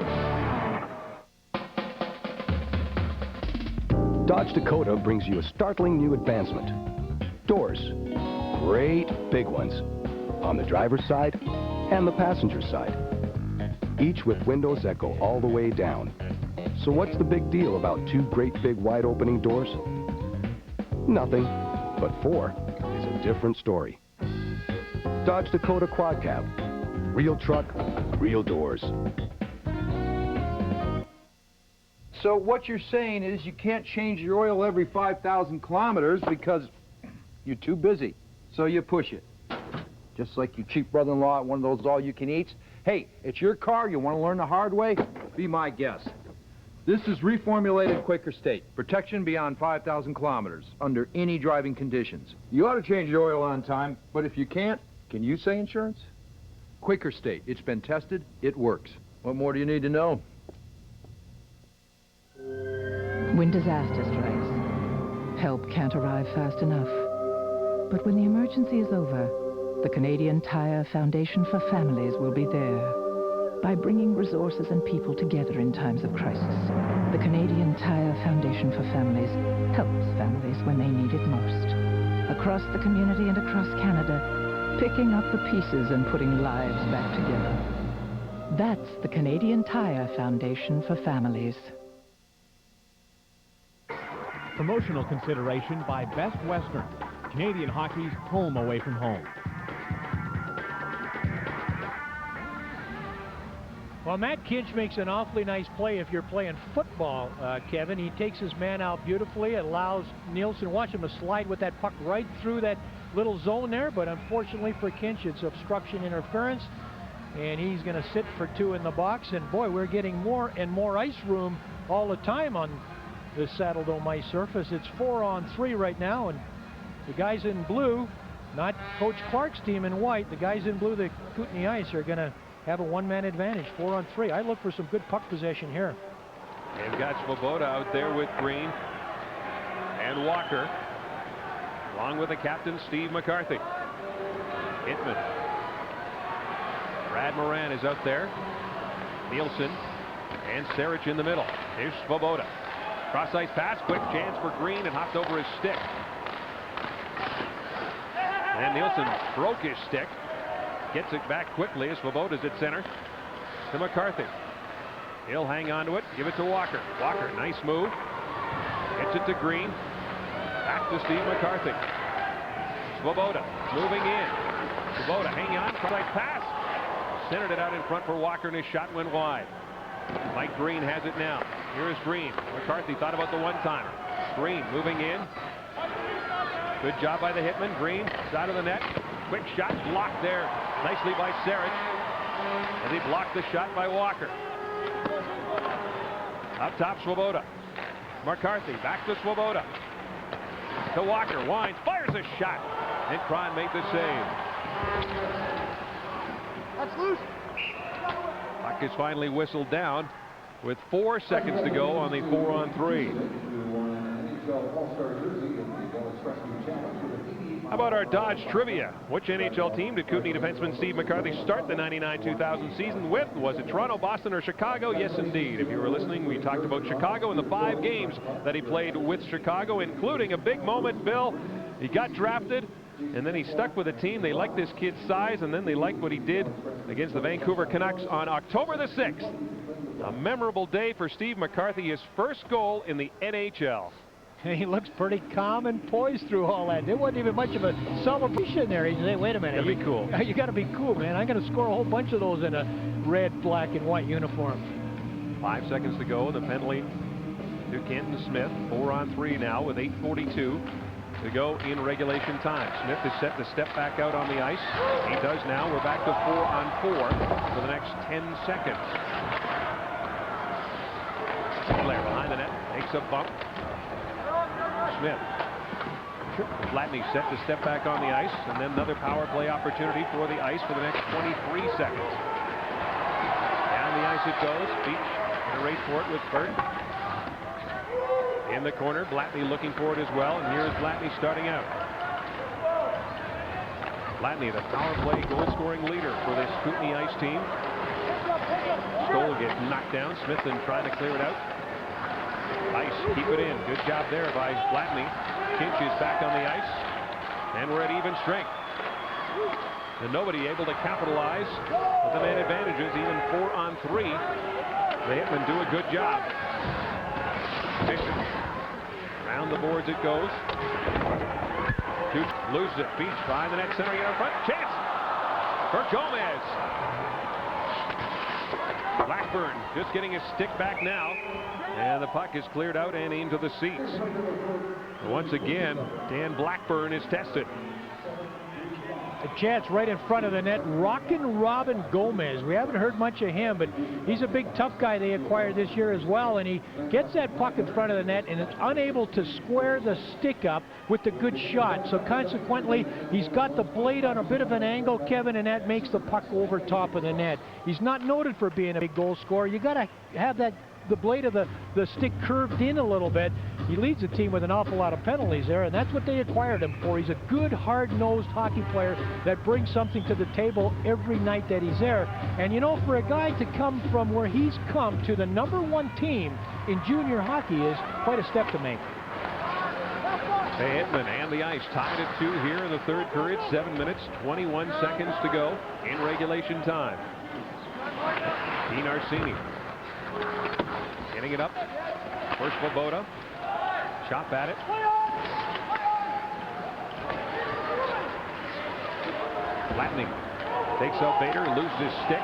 Dodge Dakota brings you a startling new advancement. Doors. Great big ones. On the driver's side and the passenger side. Each with windows that go all the way down. So what's the big deal about 2 great big wide opening doors? Nothing. But 4 is a different story. Dodge Dakota Quad Cab. Real truck, real doors. So what you're saying is you can't change your oil every 5,000 kilometers because you're too busy. So you push it. Just like your cheap brother-in-law at one of those all-you-can-eats. Hey, it's your car. You want to learn the hard way? Be my guest. This is reformulated Quaker State. Protection beyond 5,000 kilometers, under any driving conditions. You ought to change your oil on time, but if you can't, can you say insurance? Quaker State. It's been tested. It works. What more do you need to know? When disaster strikes, help can't arrive fast enough. But when the emergency is over, the Canadian Tire Foundation for Families will be there. By bringing resources and people together in times of crisis, the Canadian Tire Foundation for Families helps families when they need it most. Across the community and across Canada, picking up the pieces and putting lives back together. That's the Canadian Tire Foundation for Families. Promotional consideration by Best Western, Canadian hockey's home away from home. Well, Matt Kinch makes an awfully nice play if you're playing football, Kevin. He takes his man out beautifully, allows Nielsen, watch him slide with that puck right through that little zone there, but unfortunately for Kinch, it's obstruction interference, and he's going to sit for 2 in the box. And boy, we're getting more and more ice room all the time on the Saddle Dome ice surface. It's 4-on-3 right now, and the guys in blue, not Coach Clark's team in white, the guys in blue, the Kootenay Ice, are going to have a 1-man advantage, 4-on-3. I look for some good puck possession here. They've got Svoboda out there with Green and Walker, along with the captain, Steve McCarthy. Hitmen. Brad Moran is out there. Nielsen and Sarich in the middle. Here's Svoboda. Cross-ice pass, quick chance for Green, and hopped over his stick. And Nielsen broke his stick. Gets it back quickly as Svoboda's at center to McCarthy. He'll hang on to it, give it to Walker. Walker, nice move. Gets it to Green. Back to Steve McCarthy. Svoboda moving in. Svoboda hanging on, cross-ice pass. Centered it out in front for Walker, and his shot went wide. Mike Green has it now. Here is Green. McCarthy thought about the one-timer. Green moving in. Good job by the Hitmen. Green, side of the net. Quick shot blocked there nicely by Sarich. And he blocked the shot by Walker. Up top, Svoboda. McCarthy back to Svoboda. To Walker. Winds, fires a shot. And Cron made the save. That's loose. Puck is finally whistled down with 4 seconds to go on the 4-on-3. How about our Dodge trivia? Which NHL team did Kootenay defenseman Steve McCarthy start the 99-2000 season with? Was it Toronto, Boston, or Chicago? Yes, indeed. If you were listening, we talked about Chicago and the 5 games that he played with Chicago, including a big moment, Bill. He got drafted, and then he stuck with the team. They liked this kid's size, and then they liked what he did against the Vancouver Canucks on October the 6th. A memorable day for Steve McCarthy, his first goal in the NHL. He looks pretty calm and poised through all that. There wasn't even much of a celebration there. He said, wait a minute. You gotta be cool. You got to be cool, man. I'm going to score a whole bunch of those in a red, black, and white uniform. 5 seconds to go. The penalty to Kenton Smith. 4-on-3 now with 8:42 to go in regulation time. Smith is set to step back out on the ice. He does now. We're back to 4-on-4 for the next 10 seconds. Blair behind the net. Takes a bump. Smith. Flatney set to step back on the ice, and then another power play opportunity for the ice for the next 23 seconds. Down the ice it goes. Beach in a race for it with Burt. In the corner, Blatney looking for it as well, and here's Blatney starting out. Blatney, the power play goal-scoring leader for this Kootenay Ice team. Stoll gets knocked down. Smith then trying to clear it out. Ice, keep it in. Good job there by Blatney. Kinch is back on the ice, and we're at even strength. And nobody able to capitalize with the man advantages, even 4-on-3. The Hitmen do a good job. Fisher. Around the boards it goes. Loses it. Beach behind the net, centering it out front. Chance for Gomez. Blackburn just getting his stick back now. And the puck is cleared out and into the seats. Once again, Dan Blackburn is tested. A chance right in front of the net. Rockin' Robin Gomez. We haven't heard much of him, but he's a big, tough guy they acquired this year as well. And he gets that puck in front of the net and is unable to square the stick up with the good shot. So consequently, he's got the blade on a bit of an angle, Kevin, and that makes the puck over top of the net. He's not noted for being a big goal scorer. You got to have that the blade of the stick curved in a little bit. He leads the team with an awful lot of penalties there, and that's what they acquired him for. He's a good, hard-nosed hockey player that brings something to the table every night that he's there. And you know, for a guy to come from where he's come to the #1 team in junior hockey is quite a step to make. The Hitmen and the ice tied at 2 here in the third period. 7 minutes, 21 seconds to go in regulation time. Dean Arsini getting it up. First Svoboda. Chop at it. Flattening. Takes out Bader. Loses his stick.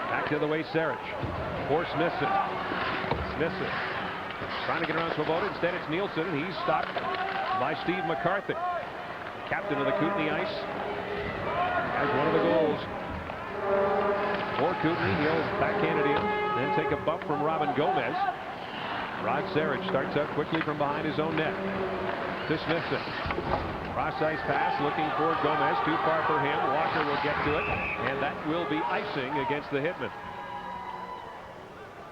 Back the other way, Sarich. For Smithson. Smithson. Trying to get around Svoboda. Instead, it's Nielsen. He's stopped by Steve McCarthy. Captain of the Kootenay Ice. Has one of the goals. For Kootenay, he'll backhand it in. Then take a bump from Robin Gomez. Rod Sarich starts out quickly from behind his own net. To Smithson. Cross-ice pass looking for Gomez. Too far for him. Walker will get to it. And that will be icing against the Hitmen.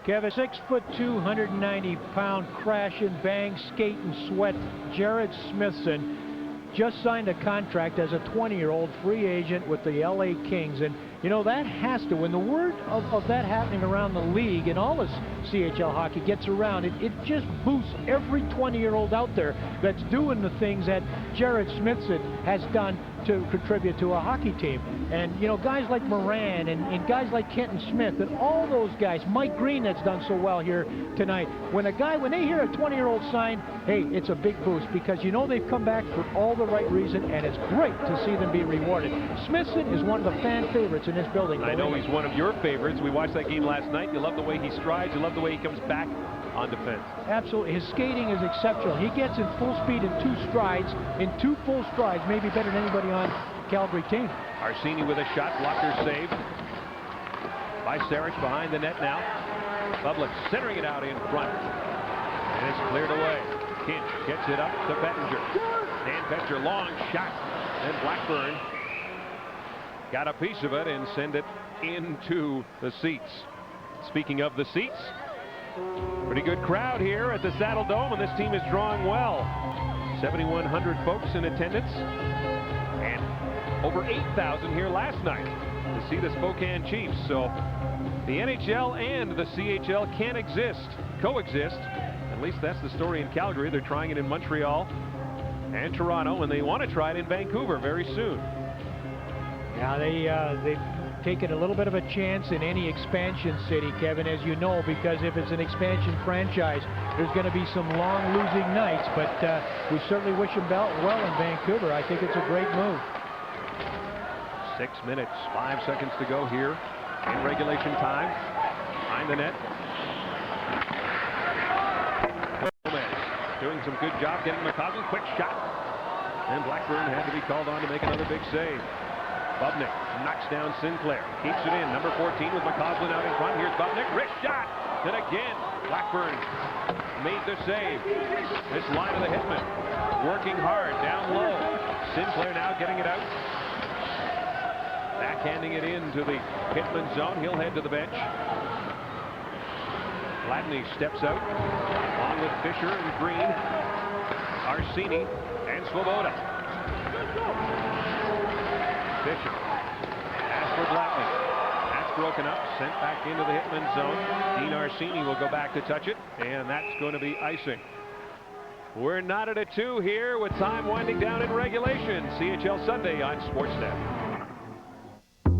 Kevin, 6'2", 190-pound crash and bang, skate and sweat. Jared Smithson just signed a contract as a 20-year-old free agent with the LA Kings. And, you know, that has to, when the word of that happening around the league and all this CHL hockey gets around, it just boosts every 20-year-old out there that's doing the things that Jared Smithson has done to contribute to a hockey team. And, you know, guys like Moran and guys like Kenton Smith and all those guys, Mike Green that's done so well here tonight, when they hear a 20-year-old sign, hey, it's a big boost because you know they've come back for all the right reason, and it's great to see them be rewarded. Smithson is one of the fan favorites in this building. I know he's one of your favorites. We watched that game last night. You love the way he strides. You love the way he comes back on defense. Absolutely. His skating is exceptional. He gets in full speed in 2 strides, in 2 full strides, maybe better than anybody on Calgary team. Arsini with a shot, blocker saved by Sarich behind the net now. Public centering it out in front. And it's cleared away. Kinch gets it up to Bettinger. Dan Petcher, long shot. And Blackburn got a piece of it and send it into the seats. Speaking of the seats, Pretty good crowd here at the Saddle Dome, and this team is drawing well. 7,100 folks in attendance, and over 8,000 here last night to see the Spokane Chiefs. So the NHL and the CHL can coexist. At least that's the story in Calgary. They're trying it in Montreal and Toronto, and they want to try it in Vancouver very soon. Now they've taken a little bit of a chance in any expansion city, Kevin, as you know, because if it's an expansion franchise, there's going to be some long losing nights, but we certainly wish them well in Vancouver. I think it's a great move. 6 minutes, 5 seconds to go here in regulation time. Behind the net. Doing some good job getting McCausland. Quick shot. And Blackburn had to be called on to make another big save. Bubnik knocks down Sinclair. Keeps it in. Number 14 with McCausland out in front. Here's Bubnik. Wrist shot. And again, Blackburn made the save. This line of the Hitmen working hard down low. Sinclair now getting it out. Backhanding it into the Hitman zone. He'll head to the bench. Gladney steps out, along with Fisher and Green, Arsini, and Svoboda. Fisher, pass for Gladney. That's broken up, sent back into the Hitman zone. Dean Arsini will go back to touch it, and that's going to be icing. We're knotted at 2 here with time winding down in regulation. CHL Sunday on Sportsnet.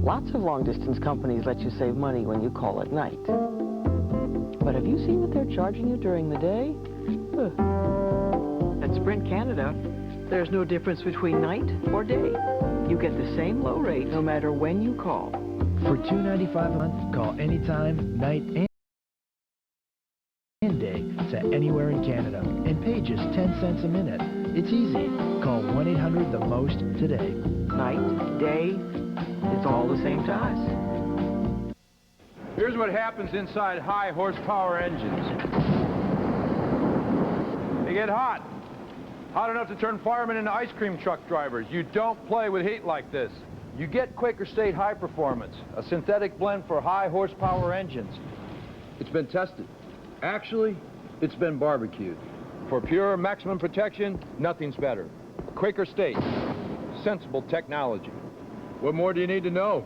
Lots of long-distance companies let you save money when you call at night. But have you seen what they're charging you during the day? At Sprint Canada, there's no difference between night or day. You get the same low rate no matter when you call. For $2.95 a month, call anytime, night and day to anywhere in Canada and pay just 10 cents a minute. It's easy. Call 1-800-THE-MOST today. Night, day, it's all the same to us. Here's what happens inside high horsepower engines. They get hot. Hot enough to turn firemen into ice cream truck drivers. You don't play with heat like this. You get Quaker State High Performance, a synthetic blend for high horsepower engines. It's been tested. Actually, it's been barbecued. For pure maximum protection, nothing's better. Quaker State, sensible technology. What more do you need to know?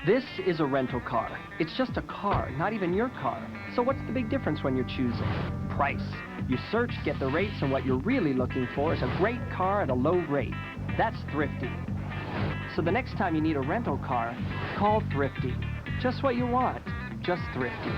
This is a rental car. It's just a car, not even your car. So what's the big difference when you're choosing? Price. You search, get the rates, and what you're really looking for is a great car at a low rate. That's Thrifty. So the next time you need a rental car, call Thrifty. Just what you want, just Thrifty.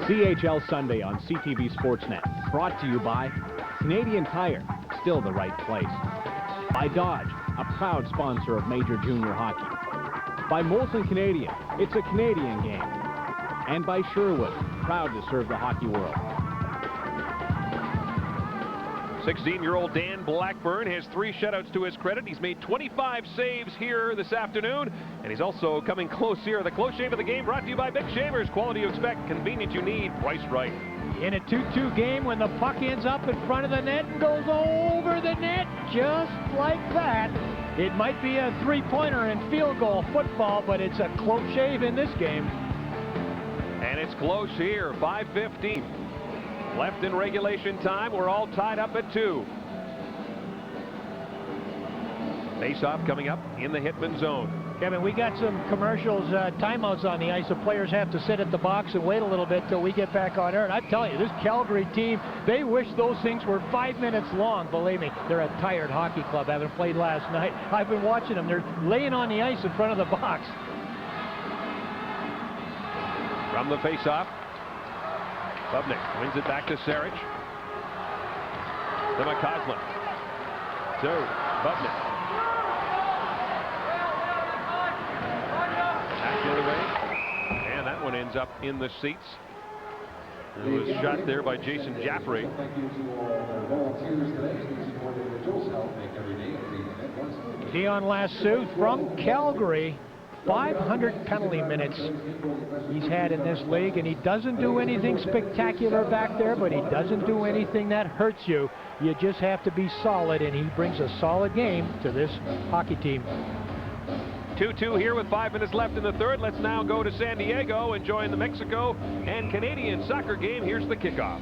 CHL Sunday on CTV Sportsnet, brought to you by Canadian Tire, still the right place. By Dodge, a proud sponsor of Major Junior Hockey. By Molson Canadian, it's a Canadian game. And by Sherwood, proud to serve the hockey world. 16-year-old Dan Blackburn has 3 shutouts to his credit. He's made 25 saves here this afternoon, and he's also coming close here. The close shave of the game brought to you by Big Shavers. Quality you expect, convenience you need, price right. In a 2-2 game, when the puck ends up in front of the net and goes over the net, just like that. It might be a 3-pointer in field goal football, but it's a close shave in this game. And it's close here, 5:15. Left in regulation time. We're all tied up at 2. Face-off coming up in the Hitman zone. Kevin, we got some commercials, timeouts on the ice. The players have to sit at the box and wait a little bit till we get back on air. And I'm telling you, this Calgary team, they wish those things were 5 minutes long. Believe me, they're a tired hockey club, having played last night. I've been watching them. They're laying on the ice in front of the box. From the face-off, Bubnik wins it back to Sarich. To McCausland. To Bubnik. Back the other way. And that one ends up in the seats. It was shot there by Jason Jaffrey. Dion Lassu from Calgary. 500 penalty minutes he's had in this league, and he doesn't do anything spectacular back there, but he doesn't do anything that hurts you. You just have to be solid, and he brings a solid game to this hockey team. 2-2 here with 5 minutes left in the third. Let's now go to San Diego and join the Mexico and Canadian soccer game. Here's the kickoff.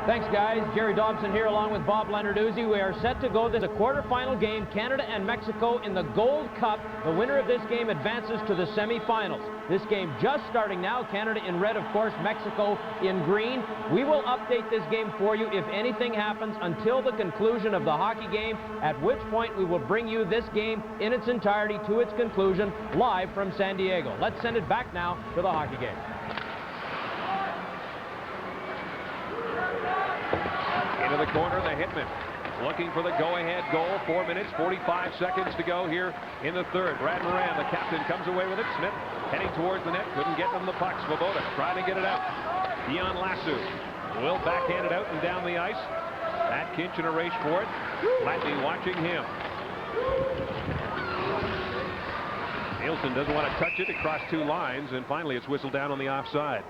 Thanks, guys. Jerry Dobson here along with Bob Leonarduzzi. We are set to go to the quarterfinal game, Canada and Mexico in the Gold Cup. The winner of this game advances to the semifinals. This game just starting now. Canada in red, of course, Mexico in green. We will update this game for you if anything happens until the conclusion of the hockey game, at which point we will bring you this game in its entirety to its conclusion live from San Diego. Let's send it back now to the hockey game. Into the corner, the Hitmen looking for the go-ahead goal. 4 minutes, 45 seconds to go here in the third. Brad Moran, the captain, comes away with it. Smith heading towards the net, couldn't get them the puck. Svoboda trying to get it out. Dion Lassu will backhand it out and down the ice. Atkins in a race for it. Latney watching him. Nielsen doesn't want to touch it across 2 lines, and finally it's whistled down on the offside.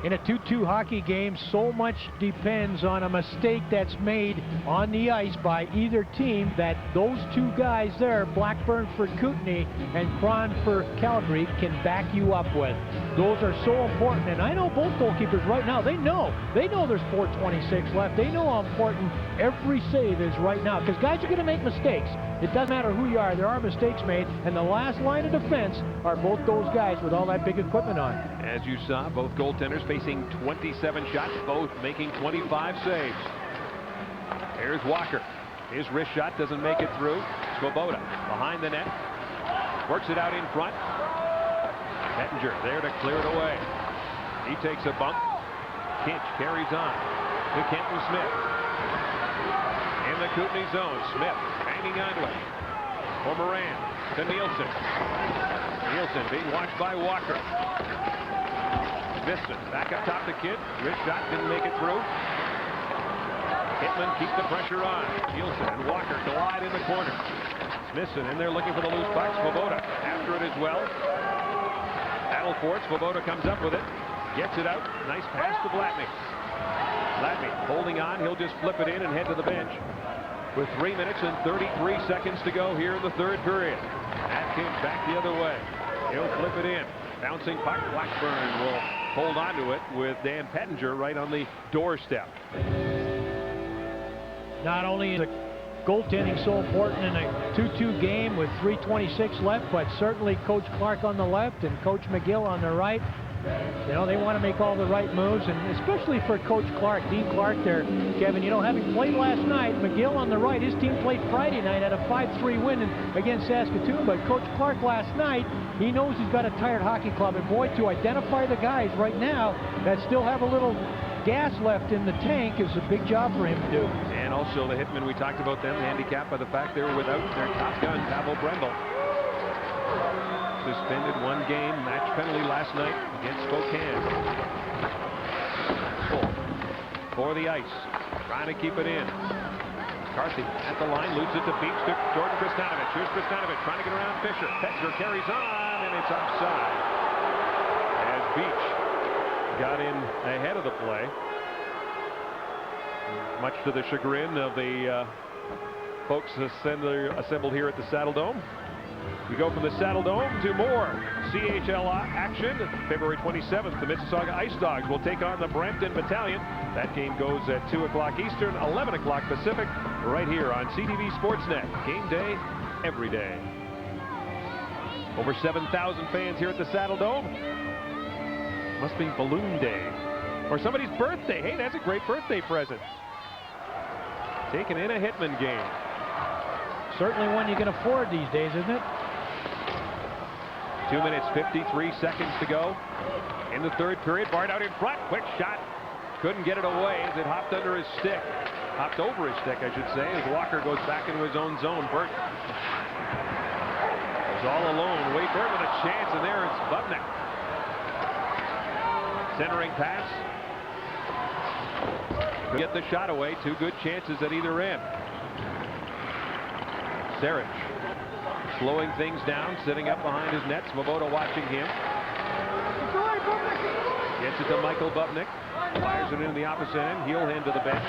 In a 2-2 hockey game, so much depends on a mistake that's made on the ice by either team that those 2 guys there, Blackburn for Kootenay and Cron for Calgary, can back you up with. Those are so important, and I know both goalkeepers right now, they know there's 4:26 left. They know how important every save is right now, because guys are going to make mistakes. It doesn't matter who you are, there are mistakes made, and the last line of defense are both those guys with all that big equipment on. As you saw, both goaltenders facing 27 shots, both making 25 saves. Here's Walker. His wrist shot doesn't make it through. Svoboda behind the net. Works it out in front. Pettinger there to clear it away. He takes a bump. Kinch carries on to Kenton Smith. In the Kootenay zone, Smith hanging onto it. For Moran to Nielsen. Nielsen being watched by Walker. Smithson back up top to Kidd. Wrist shot didn't make it through. Hitmen keep the pressure on. Nielsen and Walker collide in the corner. Smithson in there looking for the loose puck. Svoboda after it as well. Battle for it. Svoboda comes up with it. Gets it out. Nice pass to Latney. Latney holding on. He'll just flip it in and head to the bench. With 3 minutes and 33 seconds to go here in the third period. Atkins back the other way. He'll flip it in. Bouncing puck. Blackburn will hold on to it with Dan Pettinger right on the doorstep. Not only is the goaltending so important in a 2-2 game with 3:26 left, but certainly Coach Clark on the left and Coach McGill on the right. You know, they want to make all the right moves, and especially for Coach Clark, Dean Clark there, Kevin, you know, having played last night, McGill on the right, his team played Friday night at a 5-3 win against Saskatoon, but Coach Clark last night, he knows he's got a tired hockey club, and boy, to identify the guys right now that still have a little gas left in the tank is a big job for him to do. And also the Hitmen, we talked about them, handicapped by the fact they were without their top gun, Pavel Brendel. Suspended 1 game, match penalty last night against Spokane. Full for the ice, trying to keep it in. McCarthy at the line, loops it to Beach to Jordan Kristanovic. Here's Kristanovic trying to get around Fisher. Pettinger carries on, and it's offside. As Beach got in ahead of the play, much to the chagrin of the folks assembled here at the Saddle Dome. We go from the Saddle Dome to more CHL action. February 27th, the Mississauga Ice Dogs will take on the Brampton Battalion. That game goes at 2 o'clock Eastern, 11 o'clock Pacific, right here on CTV Sportsnet. Game day, every day. Over 7,000 fans here at the Saddle Dome. Must be Balloon Day. Or somebody's birthday. Hey, that's a great birthday present. Taking in a Hitman game. Certainly one you can afford these days, isn't it? 2 minutes, 53 seconds to go in the third period. Bart out in front. Quick shot. Couldn't get it away as it hopped under his stick. Hopped over his stick, I should say, as Walker goes back into his own zone. Burt is all alone. Wade Burt with a chance, and there is Bubnik. Centering pass. Get the shot away. 2 good chances at either end. Sarich slowing things down, sitting up behind his net. Svoboda watching him. Gets it to Michael Bubnik. Fires it into the opposite end. Heel hand to the bench.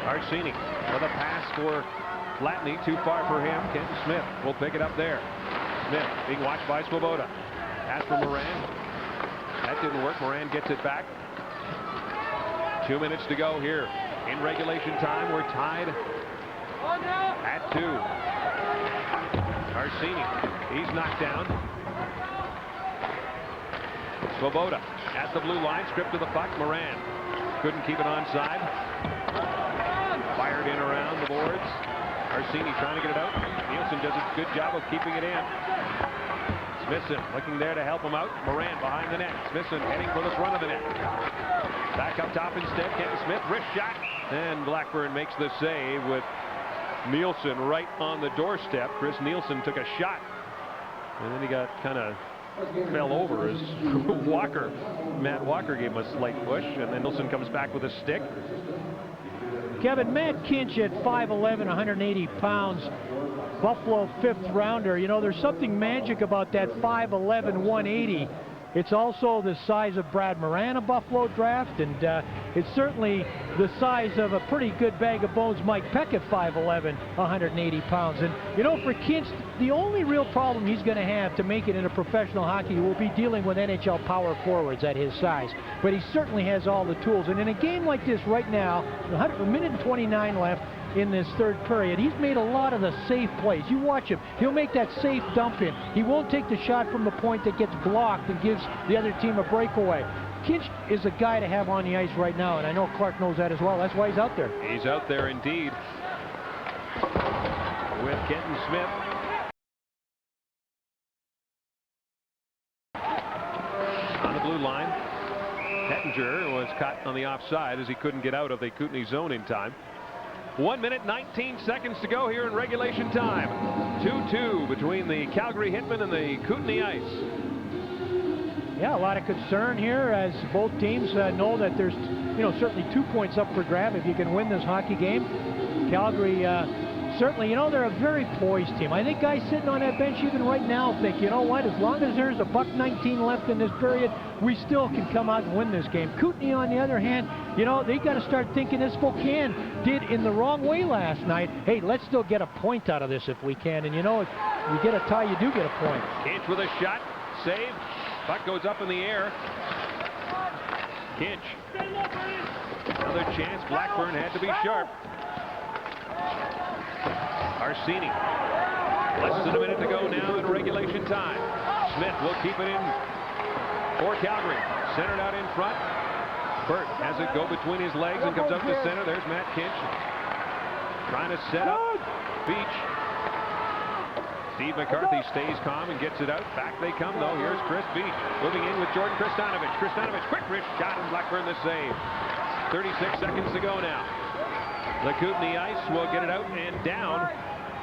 Arsini with a pass for Flatney. Too far for him. Kenton Smith will pick it up there. Smith being watched by Svoboda. Pass for Moran. That didn't work. Moran gets it back. 2 minutes to go here in regulation time. We're tied at 2. Arsini, he's knocked down. Svoboda at the blue line, stripped to the puck. Moran couldn't keep it onside. Fired in around the boards. Arsini trying to get it out. Nielsen does a good job of keeping it in. Smithson looking there to help him out. Moran behind the net. Smithson heading for the front of the net. Back up top instead. Kenton Smith, wrist shot. And Blackburn makes the save with Nielsen right on the doorstep. Chris Nielsen took a shot. And then he got kind of fell over as Matt Walker gave him a slight push. And then Nielsen comes back with a stick. Kevin, Matt Kinch at 5'11", 180 pounds. Buffalo 5th rounder. You know, there's something magic about that 5'11", 180. It's also the size of Brad Moran, a Buffalo draft, and it's certainly the size of a pretty good bag of bones Mike Peck at 5'11", 180 pounds. And, you know, for Kinch, the only real problem he's going to have to make it into professional hockey will be dealing with NHL power forwards at his size. But he certainly has all the tools. And in a game like this right now, a minute and 29 left, in this third period, he's made a lot of the safe plays. You watch him. He'll make that safe dump in. He won't take the shot from the point that gets blocked and gives the other team a breakaway. Kinch is a guy to have on the ice right now, and I know Clark knows that as well. That's why he's out there. He's out there indeed with Kenton Smith. On the blue line, Hettinger was caught on the offside as he couldn't get out of the Kootenay zone in time. 1 minute, 19 seconds to go here in regulation time. 2-2 between the Calgary Hitmen and the Kootenay Ice. Yeah, a lot of concern here as both teams know that there's, you know, certainly 2 points up for grab if you can win this hockey game. Calgary, certainly, you know, they're a very poised team. I think guys sitting on that bench even right now think, you know what, as long as there's a $1:19 left in this period, we still can come out and win this game. Kootenay, on the other hand, you know, they got to start thinking as Spokane did in the wrong way last night. Hey, let's still get a point out of this if we can. And, you know, if you get a tie, you do get a point. Kinch with a shot. Save. Puck goes up in the air. Kinch. Another chance. Blackburn had to be sharp. Arsini. Less than a minute to go now in regulation time. Smith will keep it in for Calgary. Centered out in front. Burt has it go between his legs and comes up to center. There's Matt Kinch trying to set up Beach. Steve McCarthy stays calm and gets it out. Back they come, though. Here's Chris Beach moving in with Jordan Kristanovich. Kristanovich, quick wrist shot, and Blackburn the save. 36 seconds to go now. The Kootenay Ice will get it out and down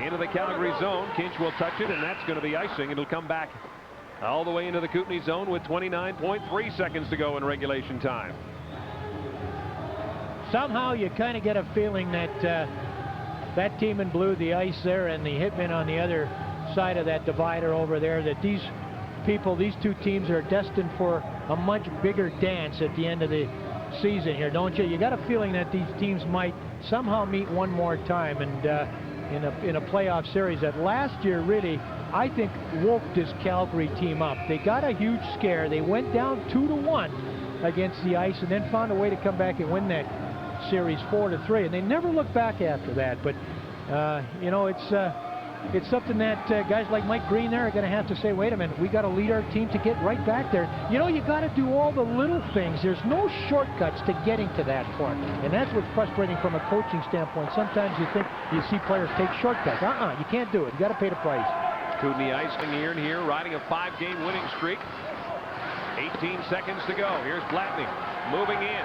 into the Calgary zone. Kinch will touch it, and that's going to be icing. It'll come back all the way into the Kootenay zone with 29.3 seconds to go in regulation time. Somehow you kind of get a feeling that that team in blue, the Ice there, and the Hitmen on the other side of that divider over there, that these people, these two teams are destined for a much bigger dance at the end of the season here, don't you? You got a feeling that these teams might somehow meet one more time, and in a playoff series that last year really, I think, woke this Calgary team up. They got a huge scare. They went down 2-1 against the Ice and then found a way to come back and win that series 4-3, and they never looked back after that. But you know, it's something that guys like Mike Green there are going to have to say, wait a minute, we got to lead our team to get right back there. You know, you got to do all the little things. There's no shortcuts to getting to that point, and that's what's frustrating from a coaching standpoint. Sometimes you think you see players take shortcuts. You can't do it. You got to pay the price. Kootenay Ice here and here, riding a 5-game winning streak. 18 seconds to go. Here's Flatney moving in.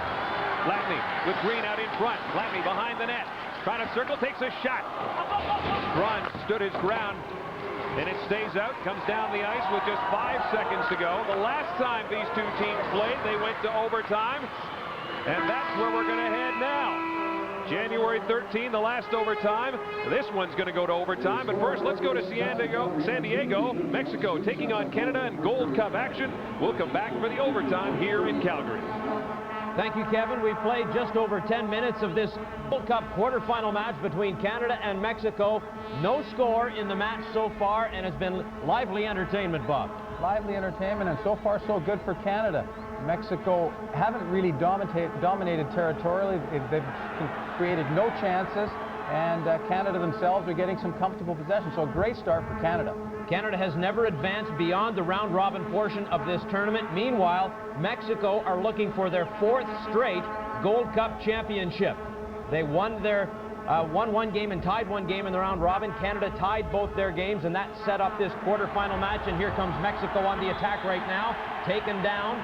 Flatney with Green out in front. Flatney behind the net. Trying to circle, takes a shot. Braun stood his ground, and it stays out. Comes down the ice with just 5 seconds to go. The last time these two teams played, they went to overtime, and that's where we're going to head now. January 13, the last overtime. This one's going to go to overtime, but first let's go to San Diego, Mexico, taking on Canada in Gold Cup action. We'll come back for the overtime here in Calgary. Thank you, Kevin. We've played just over 10 minutes of this World Cup quarterfinal match between Canada and Mexico. No score in the match so far, and it's been lively entertainment, Bob. Lively entertainment, and so far so good for Canada. Mexico haven't really dominated territorially. They've created no chances, and Canada themselves are getting some comfortable possession. So a great start for Canada. Canada has never advanced beyond the round-robin portion of this tournament. Meanwhile, Mexico are looking for their 4th straight Gold Cup championship. They won one game and tied one game in the round-robin. Canada tied both their games, and that set up this quarterfinal match. And here comes Mexico on the attack right now, taken down.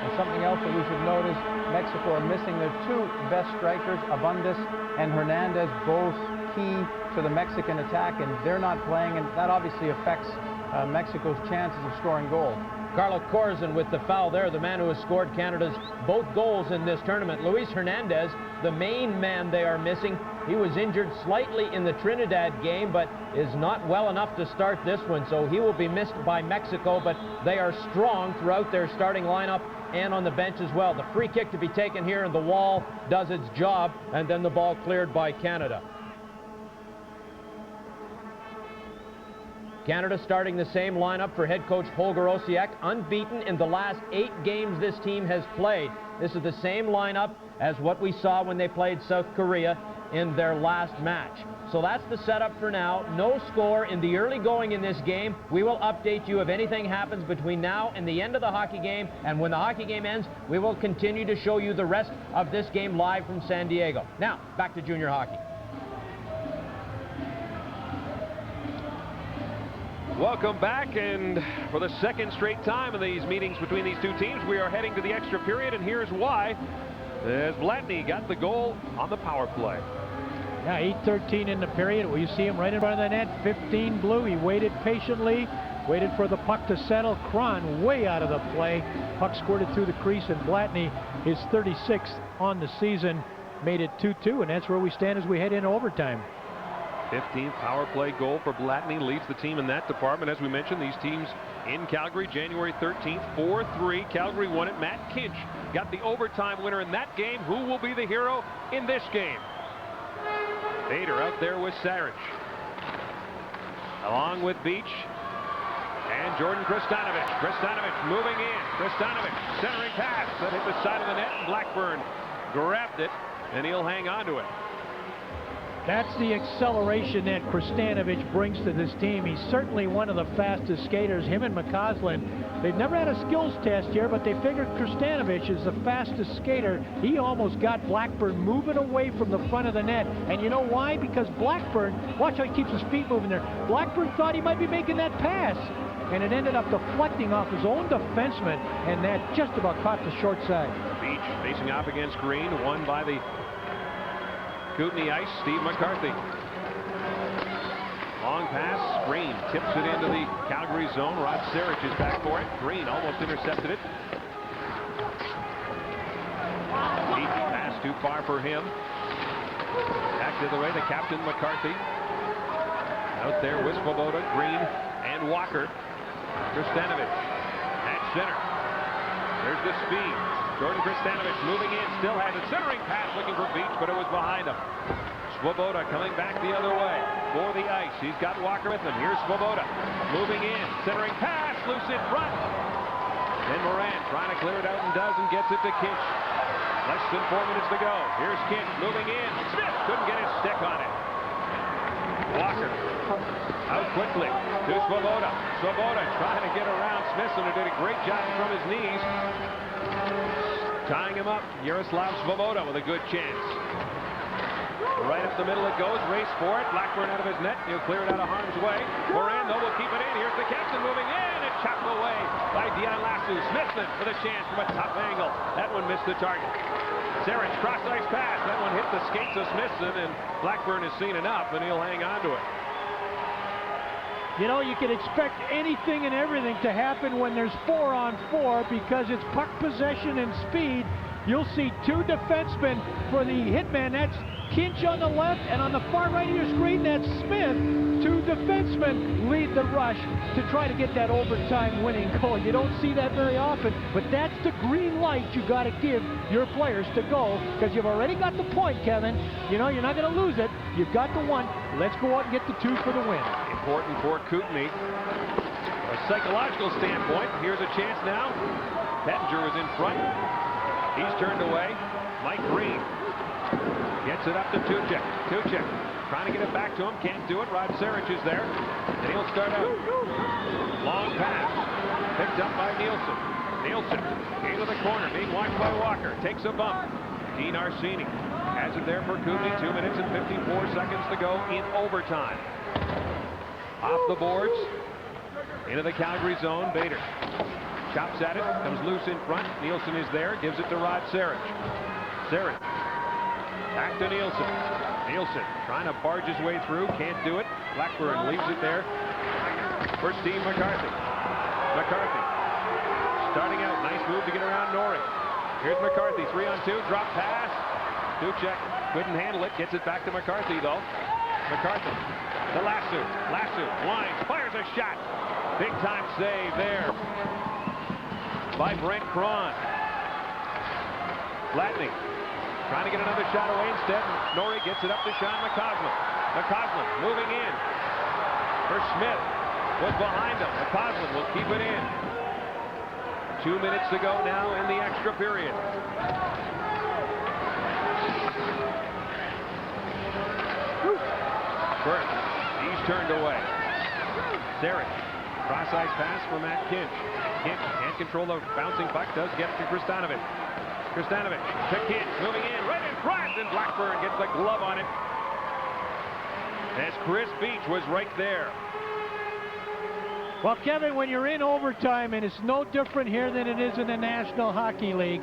And something else that we should notice, Mexico are missing their 2 best strikers, Abundis and Hernandez, both key to the Mexican attack, and they're not playing, and that obviously affects Mexico's chances of scoring goals. Carlos Corazon with the foul there, the man who has scored Canada's both goals in this tournament. Luis Hernandez, the main man they are missing. He was injured slightly in the Trinidad game, but is not well enough to start this one, so he will be missed by Mexico, but they are strong throughout their starting lineup and on the bench as well. The free kick to be taken here, and the wall does its job, and then the ball cleared by Canada. Canada starting the same lineup for head coach Holger Osiek, unbeaten in the last 8 games this team has played. This is the same lineup as what we saw when they played South Korea in their last match. So that's the setup for now. No score in the early going in this game. We will update you if anything happens between now and the end of the hockey game. And when the hockey game ends, we will continue to show you the rest of this game live from San Diego. Now, back to junior hockey. Welcome back, and for the 2nd straight time in these meetings between these two teams, we are heading to the extra period, and here's why. As Blatney got the goal on the power play. Yeah, 8:13 in the period. Well, you see him right in front of the net, 15 blue. He waited patiently, waited for the puck to settle. Cron way out of the play. Puck squirted through the crease, and Blatney, his 36th on the season, made it 2-2, and that's where we stand as we head into overtime. 15th power play goal for Blatney, leads the team in that department. As we mentioned, these teams in Calgary, January 13th, 4-3. Calgary won it. Matt Kinch got the overtime winner in that game. Who will be the hero in this game? Bader out there with Sarich, along with Beach and Jordan Kristanovich. Kristanovich moving in. Kristanovich centering pass that hit the side of the net, and Blackburn grabbed it, and he'll hang on to it. That's the acceleration that Kristanovich brings to this team. He's certainly one of the fastest skaters. Him and McCausland, they've never had a skills test here, but they figured Kristanovich is the fastest skater. He almost got Blackburn moving away from the front of the net. And you know why? Because Blackburn, watch how he keeps his feet moving there. Blackburn thought he might be making that pass, and it ended up deflecting off his own defenseman, and that just about caught the short side. Beach facing off against Green, won by the Kootenay Ice, Steve McCarthy. Long pass, Green tips it into the Calgary zone. Rod Sarich is back for it. Green almost intercepted it. Beach pass too far for him. Back the other way, the captain McCarthy. Out there with Svoboda, Green, and Walker. Kristanovich at center. There's the speed. Jordan Kristanovich moving in, still has a centering pass looking for Beach, but it was behind him. Svoboda coming back the other way for the ice. He's got Walker with him. Here's Svoboda moving in, centering pass, loose in front. Then Moran trying to clear it out and does, and gets it to Kinch. Less than 4 minutes to go. Here's Kinch moving in. Smith couldn't get his stick on it. Walker out quickly to Svoboda. Svoboda trying to get around Smithson, who did a great job from his knees. Tying him up, Yaroslav Svoboda with a good chance. Right up the middle it goes, race for it. Blackburn out of his net, he'll clear it out of harm's way. Moran, though, will keep it in. Here's the captain moving in, and chopped away by Dion Lassu. Smithson with a chance from a tough angle. That one missed the target. Sarich cross-ice pass. That one hit the skates of Smithson, and Blackburn has seen enough, and he'll hang on to it. You know, you can expect anything and everything to happen when there's 4-on-4 because it's puck possession and speed. you'll see two defensemen for the Hitmen. That's Kinch on the left, and on the far right of your screen, that's Smith. Two defensemen lead the rush to try to get that overtime winning goal. You don't see that very often, but that's the green light you got to give your players to go, because you've already got the point, Kevin. You know, you're not going to lose it. You've got the one. Let's go out and get the two for the win. Important for Kootenay. From a psychological standpoint, here's a chance now. Pettinger was in front. He's turned away. Mike Green gets it up to Tuchek. Tuchek trying to get it back to him. Can't do it. Rod Sarich is there. And he'll start out. Long pass. Picked up by Nielsen. Nielsen into the corner. Being watched by Walker. Takes a bump. Dean Arsini has it there for Kootenay. 2 minutes and 54 seconds to go in overtime. Off the boards. Into the Calgary zone. Bader chops at it. Comes loose in front. Nielsen is there. Gives it to Rod Sarich. Sarich. Back to Nielsen. Nielsen trying to barge his way through. Can't do it. Blackburn leaves it there for Steve McCarthy. McCarthy starting out. Nice move to get around Norrie. Here's McCarthy. 3-on-2. Drop pass. Duchek couldn't handle it. Gets it back to McCarthy, though. McCarthy to Lassu. Lassu winds. Fires a shot. Big time save there by Brent Cron. Flatney trying to get another shot away. Instead, Norrie gets it up to Sean McCausland. McCausland moving in for Smith. Was behind him. McCausland will keep it in. 2 minutes to go now in the extra period. Burke, he's turned away. Sarich, cross-ice pass for Matt Kinch. Kinch can't control the bouncing puck. Does get to Kristanovic. Kristanovic to Kinch, moving in, right in front, and Blackburn gets the glove on it. As Chris Beach was right there. Well, Kevin, when you're in overtime, and it's no different here than it is in the National Hockey League,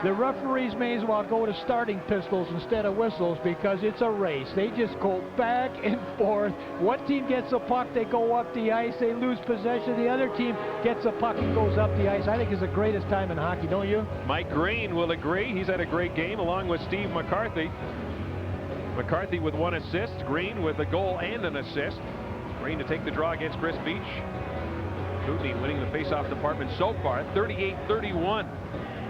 the referees may as well go to starting pistols instead of whistles, because it's a race. They just go back and forth. One team gets a puck, they go up the ice, they lose possession. The other team gets a puck and goes up the ice. I think it's the greatest time in hockey, don't you? Mike Green will agree. He's had a great game along with Steve McCarthy. McCarthy with 1 assist. Green with a goal and an assist. Green to take the draw against Chris Beach. Kootenay winning the face-off department so far, 38-31.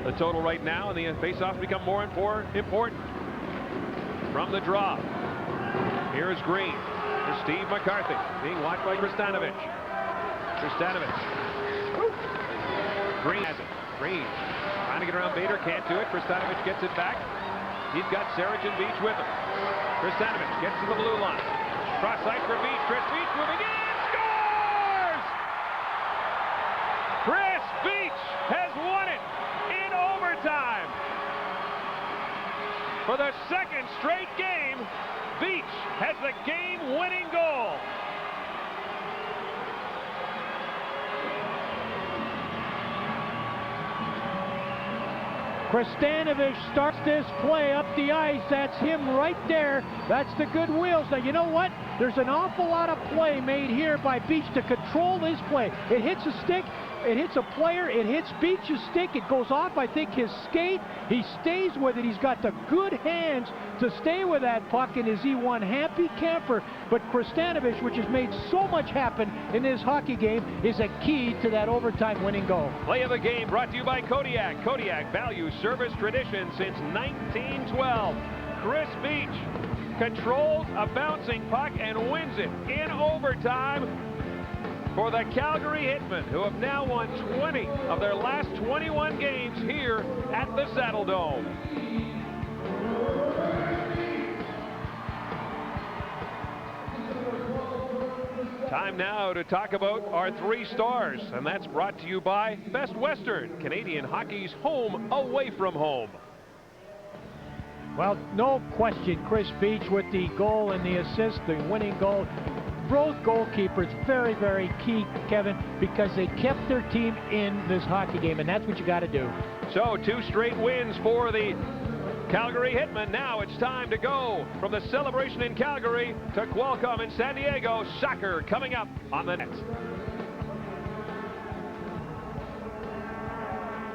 The total right now, and the face-offs become more and more important. From the draw, here's Green to Steve McCarthy, being watched by Kristanovic. Kristanovic. Green has it. Green trying to get around Bader, can't do it. Kristanovic gets it back. He's got Sarich and Beach with him. Kristanovic gets to the blue line. Cross ice for Beach. Chris Beach moving in. Scores! Chris Beach has won it in overtime. For the second straight game, Beach has the game-winning goal. Kristanovic starts this play up the ice. That's him right there. That's the good wheels. Now, you know what? There's an awful lot of play made here by Beach to control his play. It hits a stick. It hits a player. It hits Beach's stick. It goes off, I think, his skate. He stays with it. He's got the good hands to stay with that puck, and is he one happy camper? But Kristanovic, which has made so much happen in this hockey game, is a key to that overtime winning goal. Play of the game brought to you by Kodiak. Kodiak, value, service, tradition since 1912. Chris Beach controls a bouncing puck and wins it in overtime for the Calgary Hitmen, who have now won 20 of their last 21 games here at the Saddle Dome. Time now to talk about our 3 stars, and that's brought to you by Best Western, Canadian hockey's home away from home. Well, no question, Chris Beach with the goal and the assist, the winning goal. Both goalkeepers, very, very key, Kevin, because they kept their team in this hockey game, and that's what you got to do. So 2 straight wins for the Calgary Hitmen. Now it's time to go from the celebration in Calgary to Qualcomm in San Diego. Soccer coming up on the net.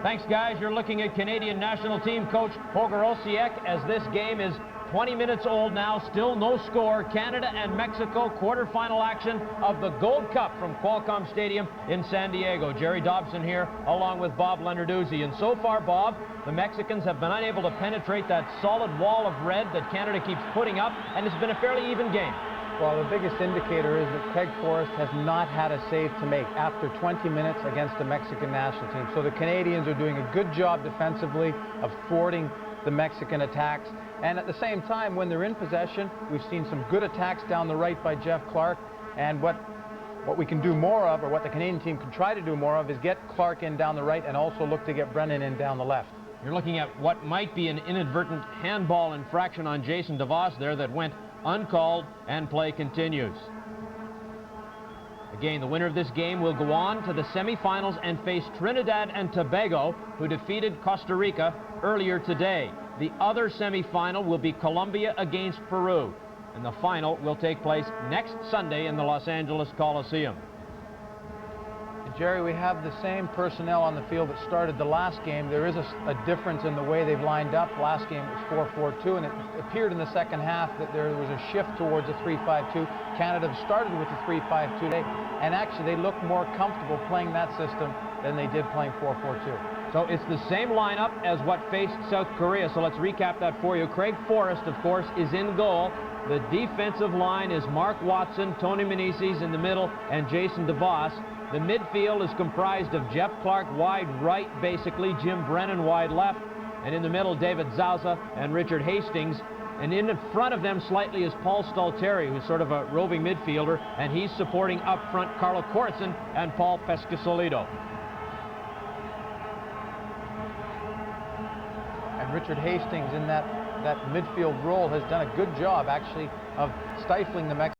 Thanks, guys. You're looking at Canadian national team coach Holger Osiek as this game is 20 minutes old now, still no score. Canada and Mexico quarterfinal action of the Gold Cup from Qualcomm Stadium in San Diego. Jerry Dobson here along with Bob Leonarduzzi. And so far, Bob, the Mexicans have been unable to penetrate that solid wall of red that Canada keeps putting up, and it's been a fairly even game. Well, the biggest indicator is that Craig Forrest has not had a save to make after 20 minutes against the Mexican national team. So the Canadians are doing a good job defensively of thwarting the Mexican attacks. And at the same time, when they're in possession, we've seen some good attacks down the right by Jeff Clark. And what we can do more of, or what the Canadian team can try to do more of, is get Clark in down the right and also look to get Brennan in down the left. You're looking at what might be an inadvertent handball infraction on Jason DeVos there that went uncalled, and play continues. Again, the winner of this game will go on to the semifinals and face Trinidad and Tobago, who defeated Costa Rica earlier today. The other semifinal will be Colombia against Peru, and the final will take place next Sunday in the Los Angeles Coliseum. Jerry, we have the same personnel on the field that started the last game. There is a difference in the way they've lined up. Last game it was 4-4-2, and it appeared in the second half that there was a shift towards a 3-5-2. Canada started with the 3-5-2 today, and actually they look more comfortable playing that system than they did playing 4-4-2. So it's the same lineup as what faced South Korea, so let's recap that for you. Craig Forrest, of course, is in goal. The defensive line is Mark Watson, Tony Menezes in the middle, and Jason DeVos. The midfield is comprised of Jeff Clark wide right, basically, Jim Brennan wide left, and in the middle, David Zauza and Richard Hastings. And in front of them slightly is Paul Stalteri, who's sort of a roving midfielder, and he's supporting up front Carlo Corazon and Paul Pescasolido. And Richard Hastings in that midfield role has done a good job, actually, of stifling the Mexicans.